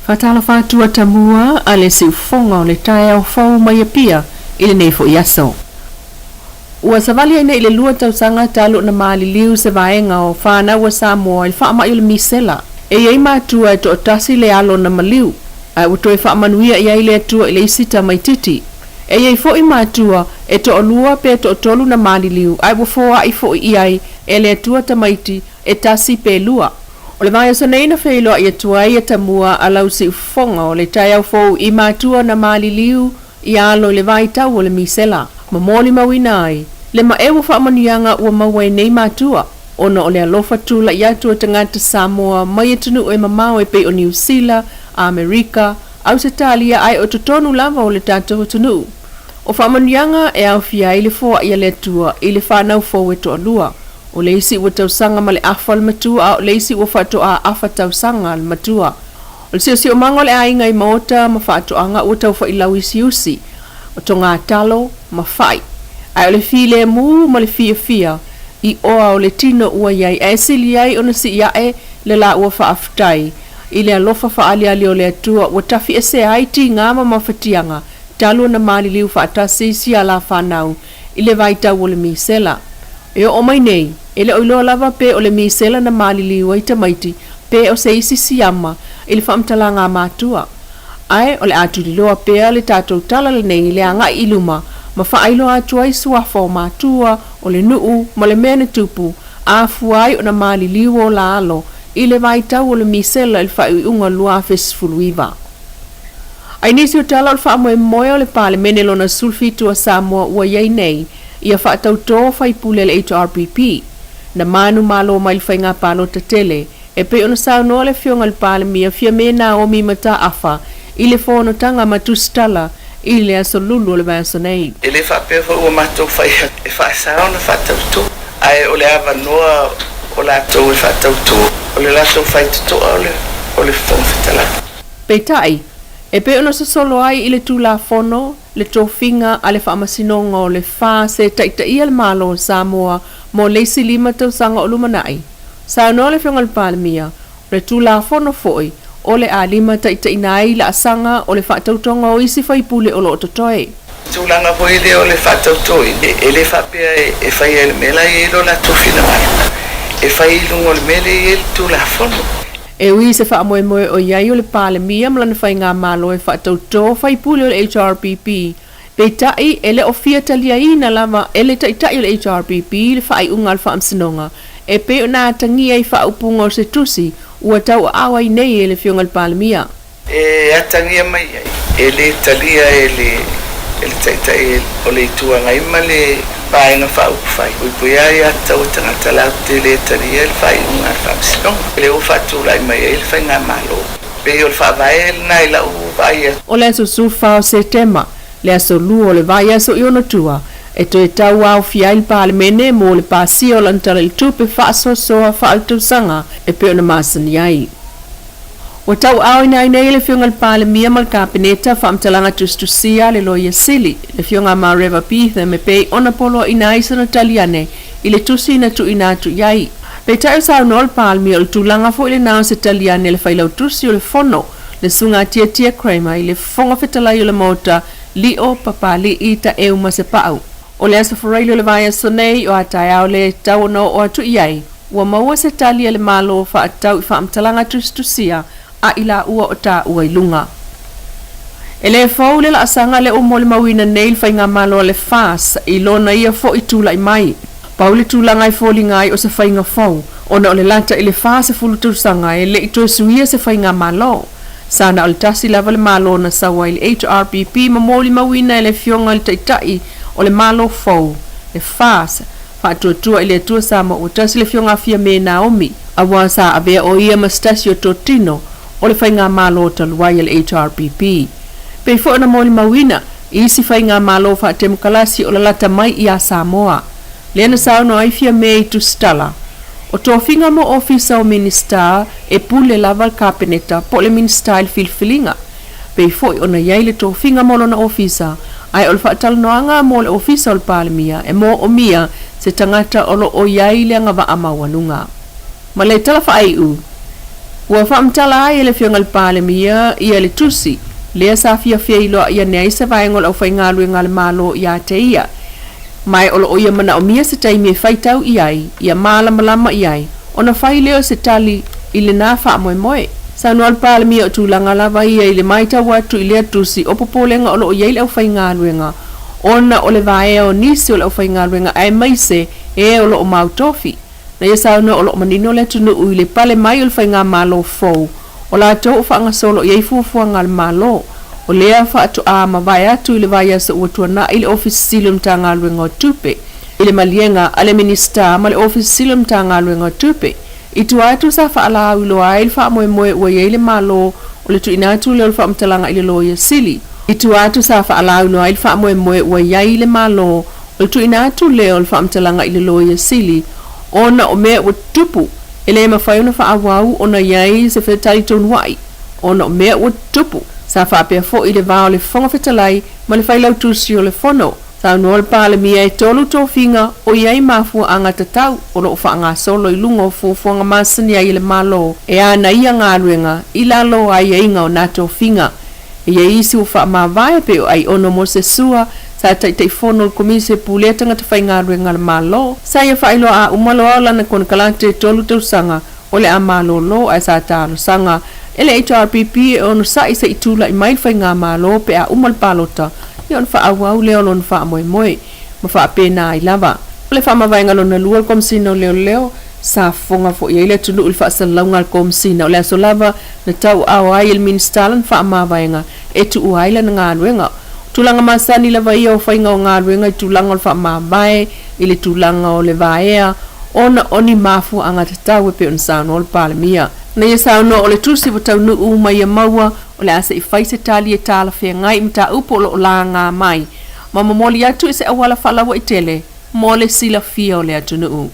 Fatala fatua tamua ale si ufonga o le tae au fau mai pia ile nei fo yaso. Ua savali ina ile lua tausanga talu na maali liu se vaenga o whana ua Samoa il wha mai ule misela. E iei mātua e to otasi le alo na maliu. Ai uto e wha Manuia ia ile atua ile isita mai titi. E iei fo i mātua e to olua pe to otolu na maali liu. Ai wafoa i fo i iai e le atua tamaiti e tasi pe lua. O le vai so nei na feilo ia tuai e tamua alau si ufonga o le tai au fou i mātua na maali liu i alo le vai tau o le misela. Ma moli mawina ai. Le ma ewa wha manianga ua maua nei mātua. Ona o le alofa tula i atua tangata Samoa mai e tunu e mamao e pe o New Zealand, Amerika, Australia ai o totonu lava o le tātou tunu. O wha manianga e au fia i le fua i le tua i le whanau fou e to alua. O leisi ua tausanga ma le afa le matua, o leisi ua whatoa afa tausanga le matua. O le si o mango le ainga i maota ma whatoanga ua tau wha i lau isi usi. O tonga talo ma whai. Ai o le file mu ma le fia i oa o le tino ua iai e sili ai ona si iae le la ua whaaftai. I le alofa whaali ali o le atua ua tafi e se ai ti ngama ma whatianga. Talo na mali liu whaatasi si ala whanau i le vaitau o le misela. E o mai nei, ele oiloa lava pe o le misela na mali liu ai tamaiti pe o se isi siyama i le whaamtalanga mātua. Ai o le atu li loa pea le tātou tala le nei le anga iluma ma whaailo atu ai suafa o mātua o le nuu ma le mene tupu a fuai o na mali liu o la alo i le vaitau o le misela il whai unga lua fesfuluiva. Ai nisi o tala o le whaamoe moe o le Parliamentary lona sulfitu a Samoa ua iei nei ia whaatau tō whaipule le HRPP. Na manu malo mai le whainga palo tatele e pe ona sao noa le fionga le Parliamentary fia me na o mi mata afa i le whono tanga matustala i le aso lulu o le vanso nei. E le whapewha ua matou whai e whaasao na whaatau tō. Ai o le awa noa o la tō e whaatau tō. O le lato whai tutoa o le whonwhetala. Peitai, e pe ona sa solo ai i le tūla whono, le tōwhinga a le whaamasinonga o le Fasa taita ia le malo o Samoa mo leisi lima tausanga o lumanai. Sa no le whionga le Parliamentary, le tūla whono foi, o le a lima taita inai la asanga o le whaatautonga o isi whaipule o lo totoe. Tūlanga po ile o le whaatau tōi, e le whapea e whai ele mela i lo la tōwhina mai. E whai ilungo le mele i ele tūla whono. E ui se wha moe moe o iai o le Parliamentary mlana whai ngā malo e whaatau tō whai pule o le HRPP. Pe tai ele o fia talia ina lava ele tai o le HRPP le whai unga le whaamsinonga. E pe o nā tangia i wha upunga o se tusi ua tau awa i nei e le whionga le Parliamentary. E atangia mai ai, e le talia e le tai o le itua ngai ma le paenga wha upwhai. Ui pui ai atau tangata lau te le talia le whai unga le whaamsinonga. Le o whatulai mai e le whai ngā malo. Pe o le whaavae le nai lau vai a. O le aso sufa o se tema, le aso luo le vai aso i ono tua, e to e tau au fia il Parliamentary mo le pasi o lantara il tupe whaaso soa whaaltausanga e pe o na masani ai. O tau au ina ina le whionga le Parliamentary mal kabineta whaamtalanga tustusia le loia sili, le whionga ma Reva Pitha me pe ona polo ina isana taliane, i le tusi ina tu ina tu iai. Pe tau sao no le Parliamentary o le tūlanga fo ile nao se taliane le whailau tusi o le fono, le sunga tia krema i le fonga whetalai o le mota, li o papali i ta e uma se pau. O le asa wharailo le vai aso nei o atai au le tau no o atu iai, ua maua se talia le malo o whaatau i whaamtalanga tustusia a ila ua o ta ua ilunga. E le fau le la asanga le umo le mawina nei le whainga malo le Fasa i lona ia fo i tūla i mai. Pau le tūlanga i fōli ngai o se whainga fau, ona o le lata i le Fasa fulu tūsanga e le i tō suia se whainga malo. Sana o le tasi lava le malo na sawa i le HRPP ma mōli mawina e le whionga le taitai o le malo fau, le Fasa, whaatuatua i le atua sama o tasi le whionga fia me Naomi, a wasa a vea o ia mastasi o tō tino o le whainga malo taluai le HRPP. Pei fo na mōli mawina, isi whainga malo whaatemukalasi o la lata mai i a Samoa. Lena sao no ai fia me i tu stala. O tō whinga mo ofisa o minister e pule lava kabineta po le minister il filfilinga. Pei foi ona iai le tō whinga mo lona ofisa, ai o le whaatalanoanga mo le ofisa o le Parliamentary e mo o mia se tangata o lo o iai le anga wa ama wanunga. Ma le tala wha ai u, Ua whaamtala ai le whionga le Parliamia ia le tusi, lea sa fia iloa ia nei se vaengo au whaingalue ngale malo ia te ia. Mai olo o ia mana o mia se taimi e whaitau iai, ia malama iai, ona whai leo se tali i le nā wha moe moe. Sa noa le Parliamia o tūlanga lava ia i le maita watu i lea tusi o popolenga olo o iai au whaingaluenga. Ona o le vaea o nisi o le au whaingaluenga ai maise e olo o mautofi. Na ia sauna o lo manino le tunu ui le pale mai o le whainga malo fou. O la tau o whaanga solo iai fuafuanga le malo. O lea wha atu a ma vai atu i le vai asa ua tuana i le office silum ta ngā luenga o tupe. I le malienga a le minister ma le office silum ta ngā luenga o tupe. I tu atu sa wha ala au ilo ai le wha moe moe ua iai le malo o le tu inatu le o le wha mtalanga i le loia sili. I tu atu sa wha ala au ilo ai le wha moe moe ua iai le malo o le tu inatu le o le wha mtalanga i le loia sili. Ona o mea ua tupu, ele mawhai ona wha awau ona iai se whetali tonu wai. Ona o mea ua tupu, sa wha apea fo i le vao le whonga whetalai ma le whailau tusi o le whono. Sa unua le Parliamia e tolu tō whinga o iai mafua a ngā tatau, ona o wha ngā solo i lunga o fuafuanga masani ai le malo. E ana ia ngā ruenga, i lalo ai inga o nā tō whinga. E ia isi o wha mawai pe o ai ono mo se sua, sa tai fono komise puleta ngata fai ngā ruenga le malo. Sa ia whailo a umalo au lana kona kalante tolu tau sanga, o le a malo lo a sa talo sanga. Ele eito RPP e ono sa isa itula i mai fai ngā malo pe a umal palota. I on wha awau leo lon wha moe moe, ma wha pena i lava. O le wha mawainga lona lua al komsina leo leo, sa fonga fo ia ile tunu ul wha sa launga al komsina. O le aso lava na tau au ai il ministalan wha mawainga, e tu uaila na ngā ruenga. Tulanga masani lava ia o whainga o ngā ruenga i tulanga o le wha mawae, ili tulanga o le vaea, ona oni mafu a ngā tatau e pe on sauno o le Parliamia. Na ia sauno o le tusi wa Taunuu mai ia maua, o le asa i whaise tali e tala whea ngai mta upo o la ngā mai. Ma mamoli atu e se awala whalawa i tele, mo le sila fia o le Taunuu.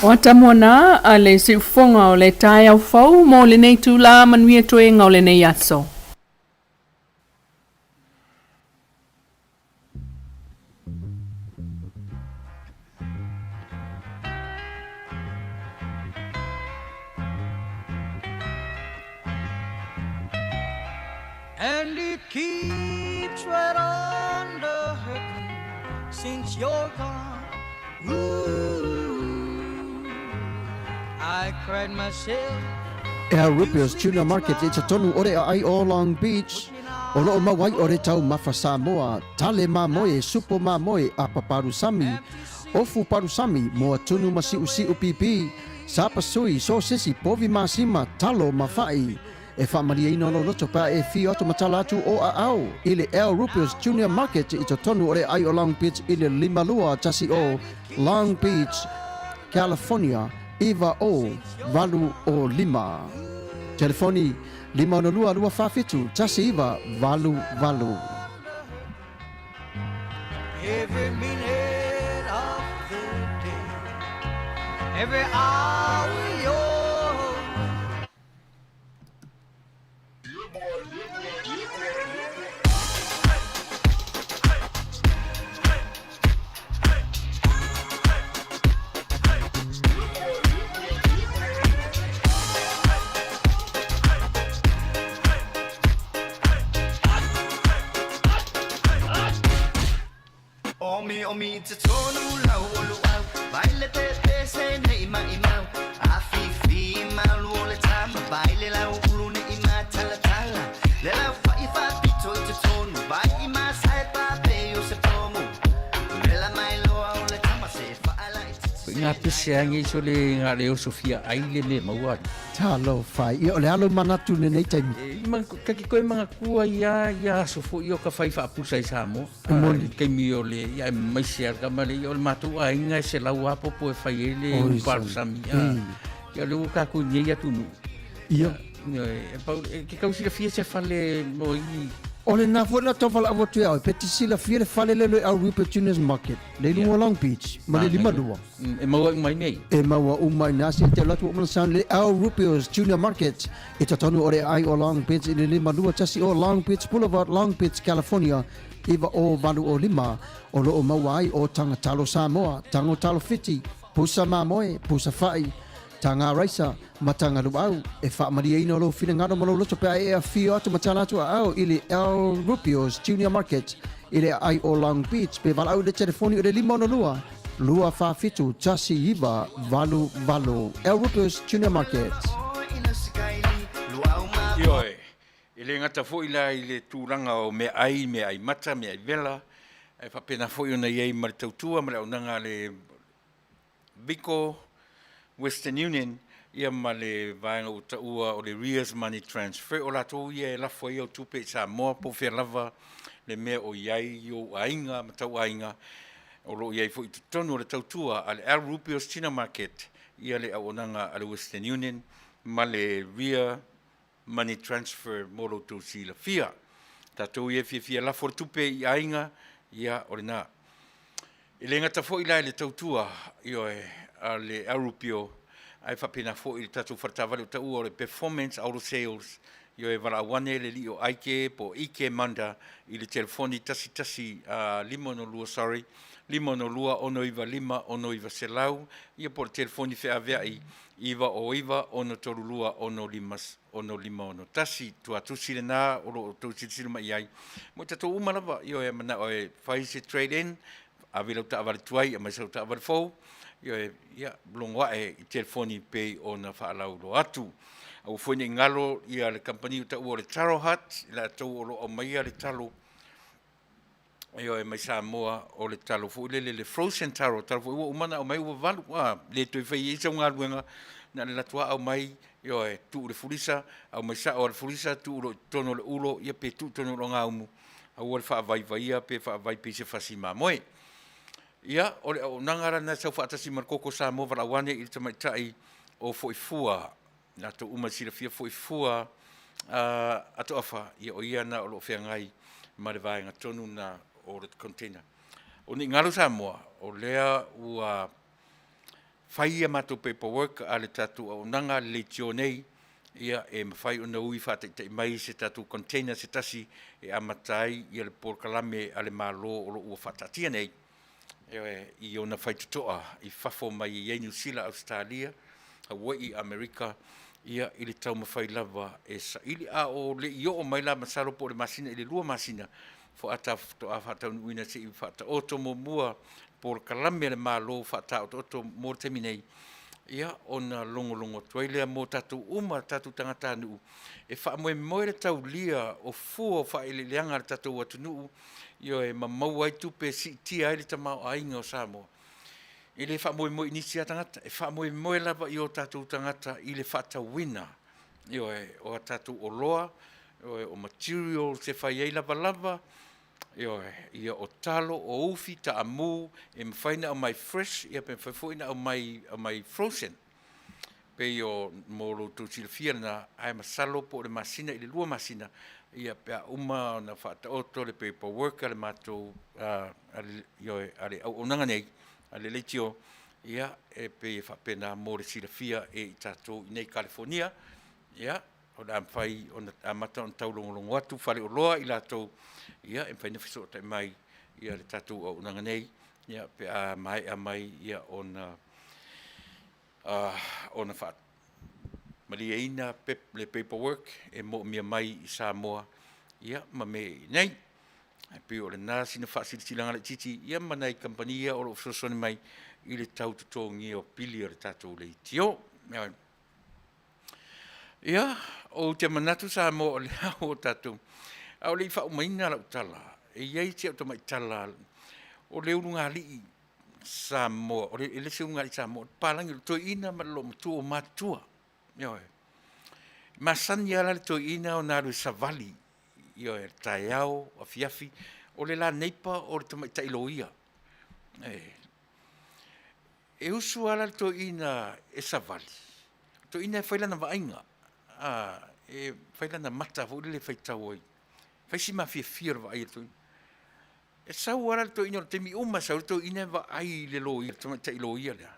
O atamona a le si ufonga o le tai au fau, mo le nei tu la manuia toenga o le nei aso. And it keeps right on the hurting since you're gone. Ooh, I cried myself. Our Rupios Tuna Market i te tonu ore ai o Long Beach. O loo mawai ore tau mafa Samoa, tale mamoe, supo mamoe a paparusami. Ofu parusami moa tunu masi usi upipi. Sapa sui, so sisi, povi masima, talo mafai. E whamaria ino no loto pa e fi oto matala atu o a au. Ile El Rupios Junior Market i te tonu ore ai o Long Beach ile limalua tasi o Long Beach, California, iwa o valu o lima. Telefoni 522 tasi iwa valu valu. Every minute of the day, every hour you're Omi te tonu lau olu au Baile te te se ne ima imau Afi fi malu o le tama Baile lau ulu ne ima tala tala Le lau fai fa pito i te tonu Bai ima sae pa pe o se pomu Le la mai loa o le tama se fa ala i te Ngā pese angi so le ngā leo Sofia aile me maua. Talo fai, i o le alo manatu ne nei taimi. Kaki koe mga kua ia sofo i o ka whai whaapusa i Samoa. Kei mi o le, ia maisi arka male, i o le mātou a inga se lau apopo e whai e le parusami. Ia leo kako nye atu nu. Ia. Ke kausira fia se whale mo i. O le nā fwena tawhala awa tui au, peti sila fia le whale lelo au Rupert Juniors Market, le lunga Long Beach, ma le lima lua. E maua umai nei. E maua umai nasi, te latu o malasan le au Rupert Junior Market, e tatonu ore ai o Long Beach, i le lima lua tasi o Long Beach Boulevard, Long Beach, California, iwa o valu o lima, o lo o maua ai o tanga talo Samoa, tango talo fiti, pusa mamoe, pusa fai, Tanga raisa, matanga lubau, e whaamaria ino lo whina ngaro malo loto pe e a whio atu matana atu au ili El Rupios Junior Market, ili ai o Long Beach, pe walau de telefoni o de lima ono lua whawhitu, tasi iwa, valu, El Rupios Junior Market. Ioe, ile ngata fo ila ile tūranga o me ai mata, me ai vela, e whapena fo i ona iei mara tautua, mara unanga le Biko, Western Union, ia ma le vaenga o taua o le Rears Money Transfer, o lato ia e lafo ia o tupe sa moa po whea lava le mea o iai o ainga, ma tau ainga, o lo iai fo i tutonu o le tautua, a le El Rupios China Market, ia le au onanga a le Western Union, ma le Rear Money Transfer moro tu si la fia. Tatou ia fia la for tupe i ainga ia o le nā. I le ngata fo i lai le tautua io a le Arupio ai whapena fo i le tatou wharatawale o tau o le performance auto sales io wala wane le li o aike po ike manda i le telefoni tasi limono lua ono iwa lima ono iwa selau ia po le telefoni whea aveai iwa ono torulua ono lima ono tasi tua tusi le nā o tusi sila mai ai mo tatou umalawa io e mana o e whaise trade in a vila uta avale tuai a mai sa uta avale fau ia blongwa e i telefoni pei o na whaalau lo atu au fuene ngalo ia le company uta ua le Taro Hut ila tau o maia le talo e mai sa moa o le talo fu le frozen taro fu ua umana o mai ua valu le toi fai isa unga luenga na le latua au mai tu le fulisa au mai sa o le fulisa tu lo tono le ulo ia pe tu tono lo ngā umu au le wha vai ia pe wha vai pe se fasi moe ia o le o nangara na sau whaatasi markoko sa mo wala wane i tamai tai o foifua na to uma sira fia foifua ato afa ia o ia na o lo fea ngai ma le vaenga tonu na o le container o ni ngalo sa moa o lea ua whaia mato paperwork a le tatu o nanga le tionei ia e mawhai o na ui whaatai mai se tatu container se tasi e amatai ia le porkalame a le malo o lo ua whaatatia nei i ona whaitutoa i whafo mai i New Zealand, Australia, Hawaii, Amerika, ia i le tau mawhai lava e sa ili a o le i o mai la masaro po le masina i le lua masina fo ata to a whatau nuina se i whata oto mo mua po le kalame le malo whata oto mo teminei ia ona longo tuailea mo tatu tatu tangata nuu e wha moe le tau lia o fua wha ili leanga le tatu watu nuu io e mamau ai tupe si tia ele tamau ainga o Samoa. Ile wha moe inisia tangata, e wha moe lava i o tātou tangata i le whata wina. Io e o tātou o loa, o material se whai ei lava, io e o talo, o ufi, ta amu, e mwhaina o mai fresh, ia pe mwhaifuina o mai frozen. Pe o moro tu silfia na ai masalo po le masina, i le lua masina, ia pea uma na whata oto le paperwork ale matou ale au onanga nei ale leitio ia e pe whapena mo le silafia e i tātou i nei California ia o da mwhai o na amata on tau longolongo atu whale o loa i lātou ia e mwhai nefiso o tai mai ia le tātou o onanga nei ia pe a mai ia ona whata Maria ina le paperwork e mo mia mai i Samoa ia ma me nei ai pe o le nasi na whaasilanga le titi ia ma nei kampania o lo sosone mai i le tau tutongi o pili o le tatou le tio ia o te manatu Samoa o le o tatou au le wha umaina la utala e iei te o mai tala o le urunga li Samoa o le se unga li Samoa palangi lo toi ina ma lo matu o matua masani ala le toina o naru savali io e taiao a fiafi o le la neipa o le tamaita iloia e usu ala le toina e savali toina e whaila na vainga e whaila na mata o le whaitau oi whaisi ma fia vai toina e sau ala le toina o te mi uma sau le toina va ai le loia tamaita iloia lea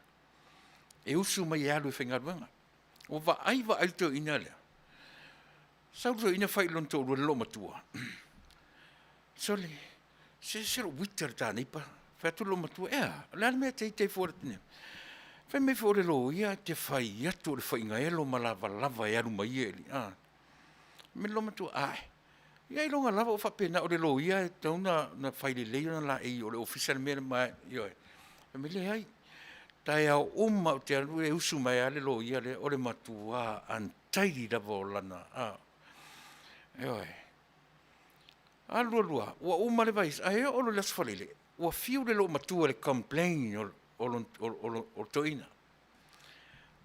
e usu mai alu e whengaruanga o va ai to ina le sau to ina fai lon to lo matua sole se witer ta ni pa fa tu lo matua la me te fortne Fai me fo le lo ia te fai atu le fai ngaelo ma lava e aru mai eli. Me lo matu ai. Ia ilonga lava o whapena o le lo ia e tauna na fai le leio na la e o le official mea mai. Ioi. Me le ai. Tai au o te alu e usu mai ale lo ia le o le matua antairi lava o lana. Ioi. Alua. Ua uma le vais. Ai o lo las falele. Ua fiu le lo matua le complain o toina.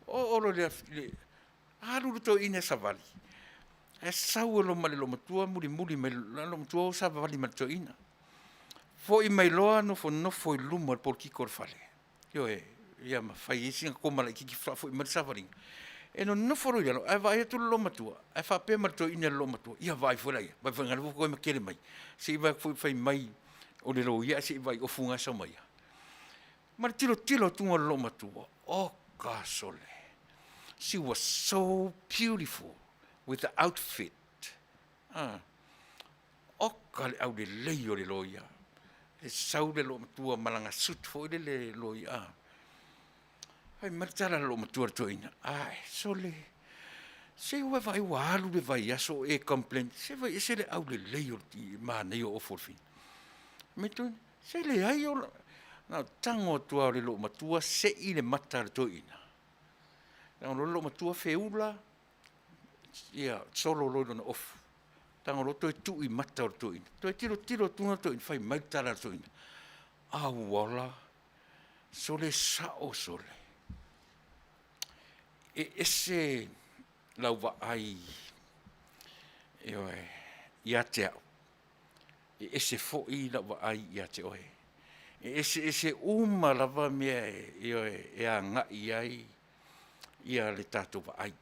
O lo le alu toina sa vali. E sau lo male lo matua muri me lo matua o sa vali ma toina. Fo i mai loa no fo i luma por ki kor fale. Yo ia ma fai isi ko mala ki fo i ma sa vali. E no fo ro ia lo e vai tu lo matua. E fa pe ma toina lo matua. Ia vai fo lai. Vai fanga ko me kele mai. Si vai fai mai o le lo ia si vai o funga sa mai. Ma tilo tunga lo matua. O ka sole. She was so beautiful with the outfit. O kale au le leio le loia. E sau le lo matua malanga sut fo le loia. Ai martara lo matua toina. Ai, sole. Se ua vai walu le vai aso e complain. Se vai se le au le leio ti ma nei o forfin. Meto se le ai o na tango tua le lo matua se i le mata le toina. Na lo matua feula. Ia solo lo na off. Tango lo toi tu i mata o toina. Toi tiro tuna toina fai mai tara toina. Wala. Sole sao sole. E ese lauwa ai. Ia te au. E ese fo i lauwa ai ia te oe. E ese uma lava mea e a ngai ai. Ia le tātou wa ai.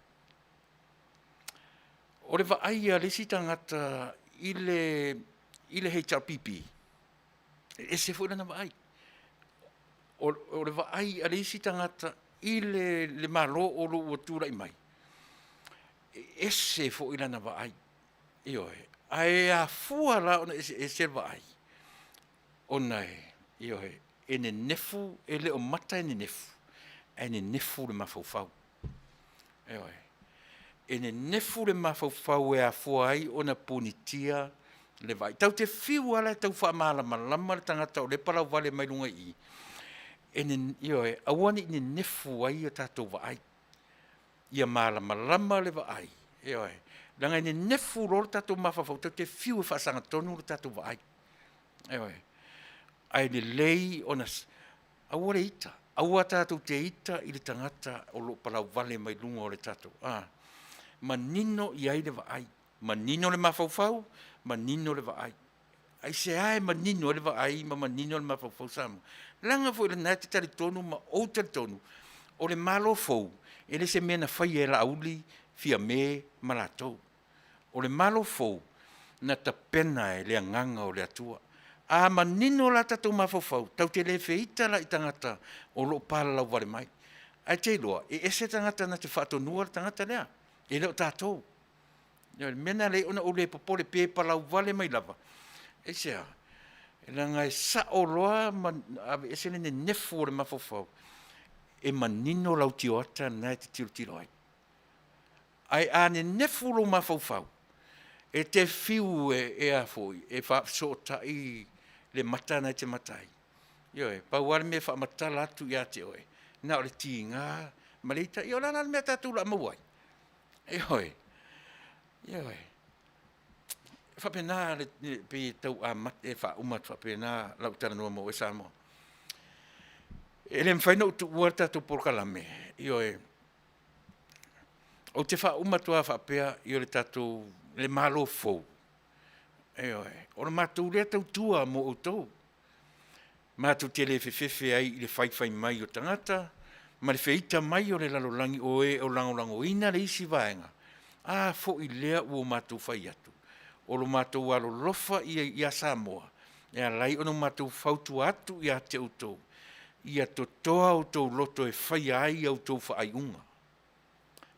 O le vaai a le si tangata i le HRPP. E se fo na vaai. O le vaai a le si tangata i le malo o lo uatura i mai. E se fo i na vaai. Ioe. Ai a fua la ona e se vaai. Ona ioe. E ne nefu, e le o mata e ne nefu. E ne nefu le mafaufau. Ioe. E ne nefu le mafaufau e a fuai o na punitia le vai. Tau te fiu ala tau wha malama le tangata o le parau vale mai lunga i. E ne, ioe, awani ne nefu ai o tatou vai. Ia malama le vai. Ioe. Langa ne nefu lo tatou mafaufau. Tau te fiu e whaasanga tonu le tatou vai. Ioe. Ai le lei o na aware ita. Aua tatou te ita i le tangata o lo parau vale mai lunga o le tatou. Manino i ai le vaai. Manino le mafaufau, manino le vaai. Ai se ai manino le vaai, ma manino le mafaufau samu. Langa fo le nai te tari tonu, ma o tari tonu. O le malo fau, e le se mena fai e la auli, fia me malatou. O le malo fau, na ta pena e le anganga o le atua. A manino la tatou mafaufau, tau te le feita la i tangata o lo pala lau vale mai. Ai te loa, e ese tangata na te whatonua tangata lea. E leo tātou. Mena le ona o le popole pe palau vale mai lava. E sea, e langa e sa o loa, e se ne nefu o le mafofau. E manino lau tio ata na te tiro ai. Ai a ne nefu lo mafofau. E te fiu e a foi, e wha sota i le mata na te matai. Ioe, pauare me wha matala atu i a te oe. Na o le tinga, malita, i o lana mea tātou la mawai. Ioe. Whapena le pe tau a mat e wha umat whapena lau tara noa mo e Samoa. E le mwhaina utu uarta tu porkalame. Ioe. O te wha umat wa whapea i o le tatu le malo fau. Ioe. O le mātou lea tau tua mo o tau. Mātou te le whewhewhe ai i le whaiwhai mai o tangata. Ma le feita mai o le lalolangi o e o langolango ina le isi vaenga. Fo i lea ua mātou whai atu. O lo mātou alo lofa i a Samoa. E a lai ono mātou whautu atu i a te autou. I a totoa autou loto e whai ai autou whaai unga.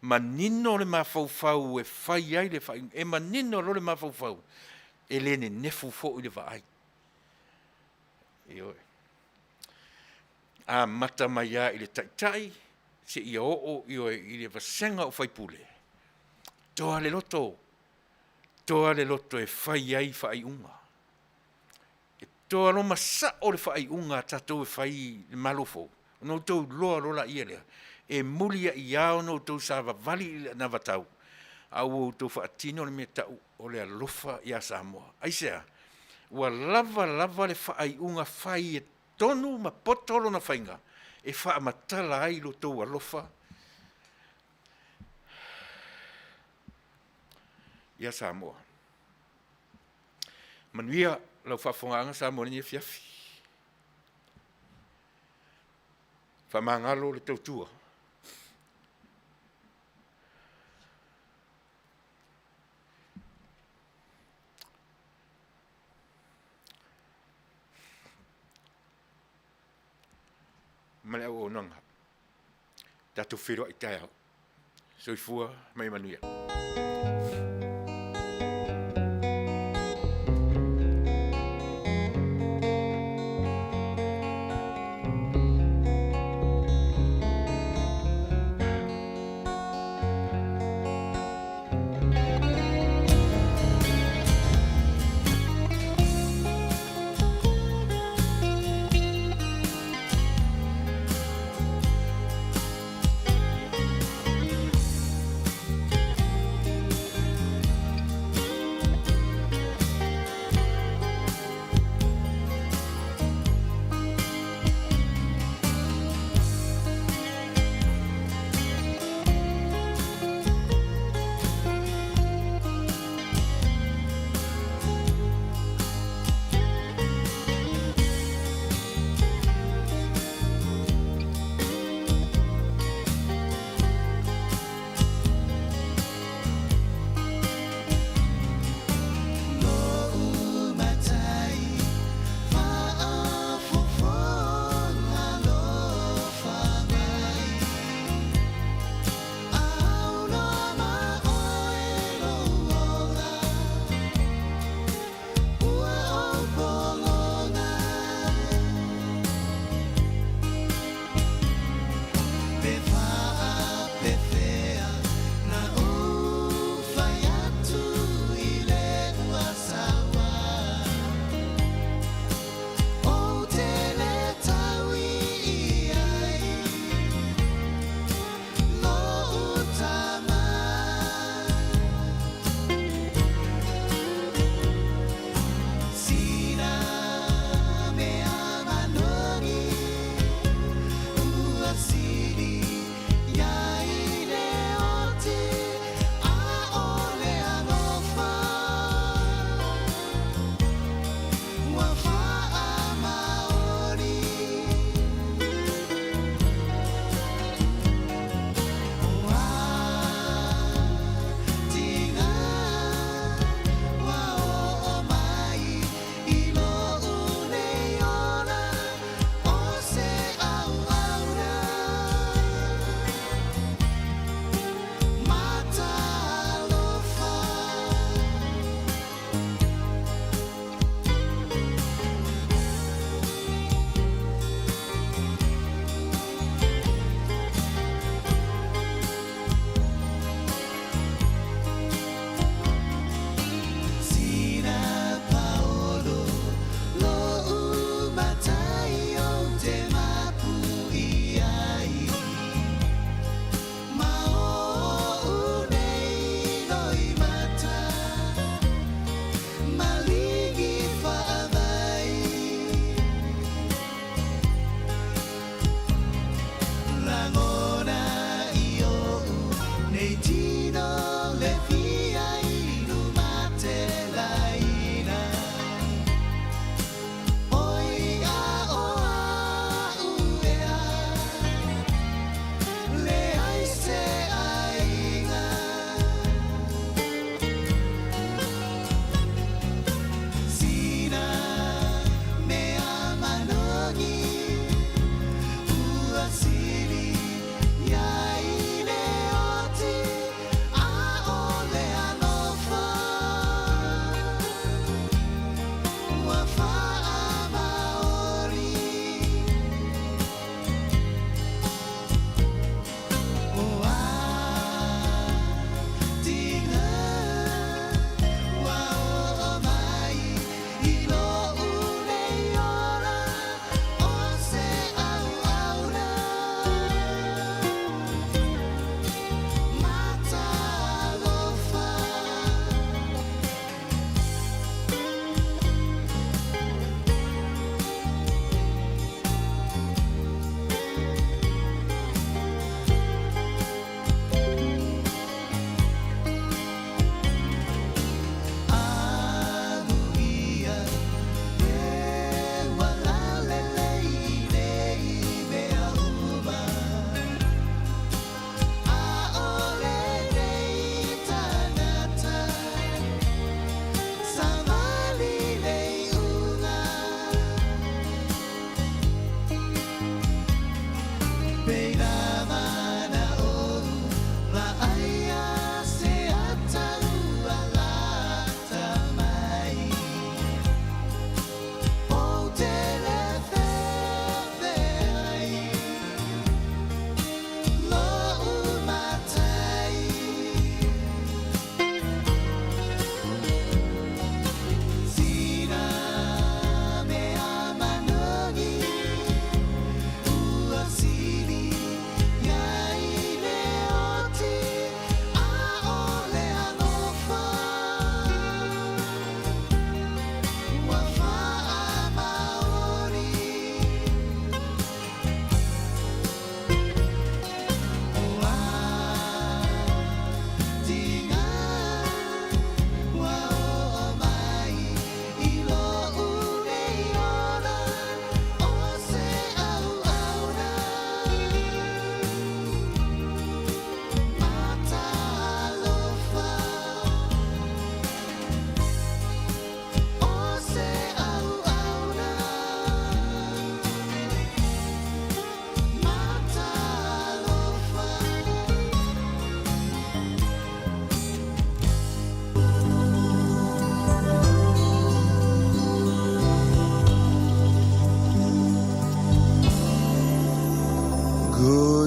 Manino le mawhauwhau e whai ai le whaai unga. E manino lo le mawhauwhau. E lene nefu fo i le whaai. Ioe. a mata mai a i le taitai, se ia o i le vasenga o whaipule. Toa le loto e whai ai whai unga. E toa lo masa o le whai unga tatou e whai le malofo. No tau loa rola ia lea. E mulia i ao no tau sa vavali na vatau. Au tau whaatino le mea tau o le alofa i a Samoa. Aisea, ua lava le whai unga whai e tonu ma potolo na whainga. E wha matala ai lo tau alofa. Ia Samoa. Manuia lau whawhonganga Samoa ni e fiafi. Whamangalo le tautua. Male au o nanga. Tatu whiro i tai au. Soifua mai Manuia.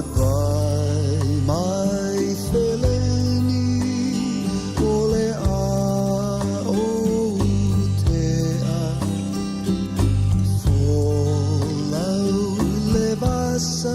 Goodbye, my Feleni, ole a o te a. Folau le vasa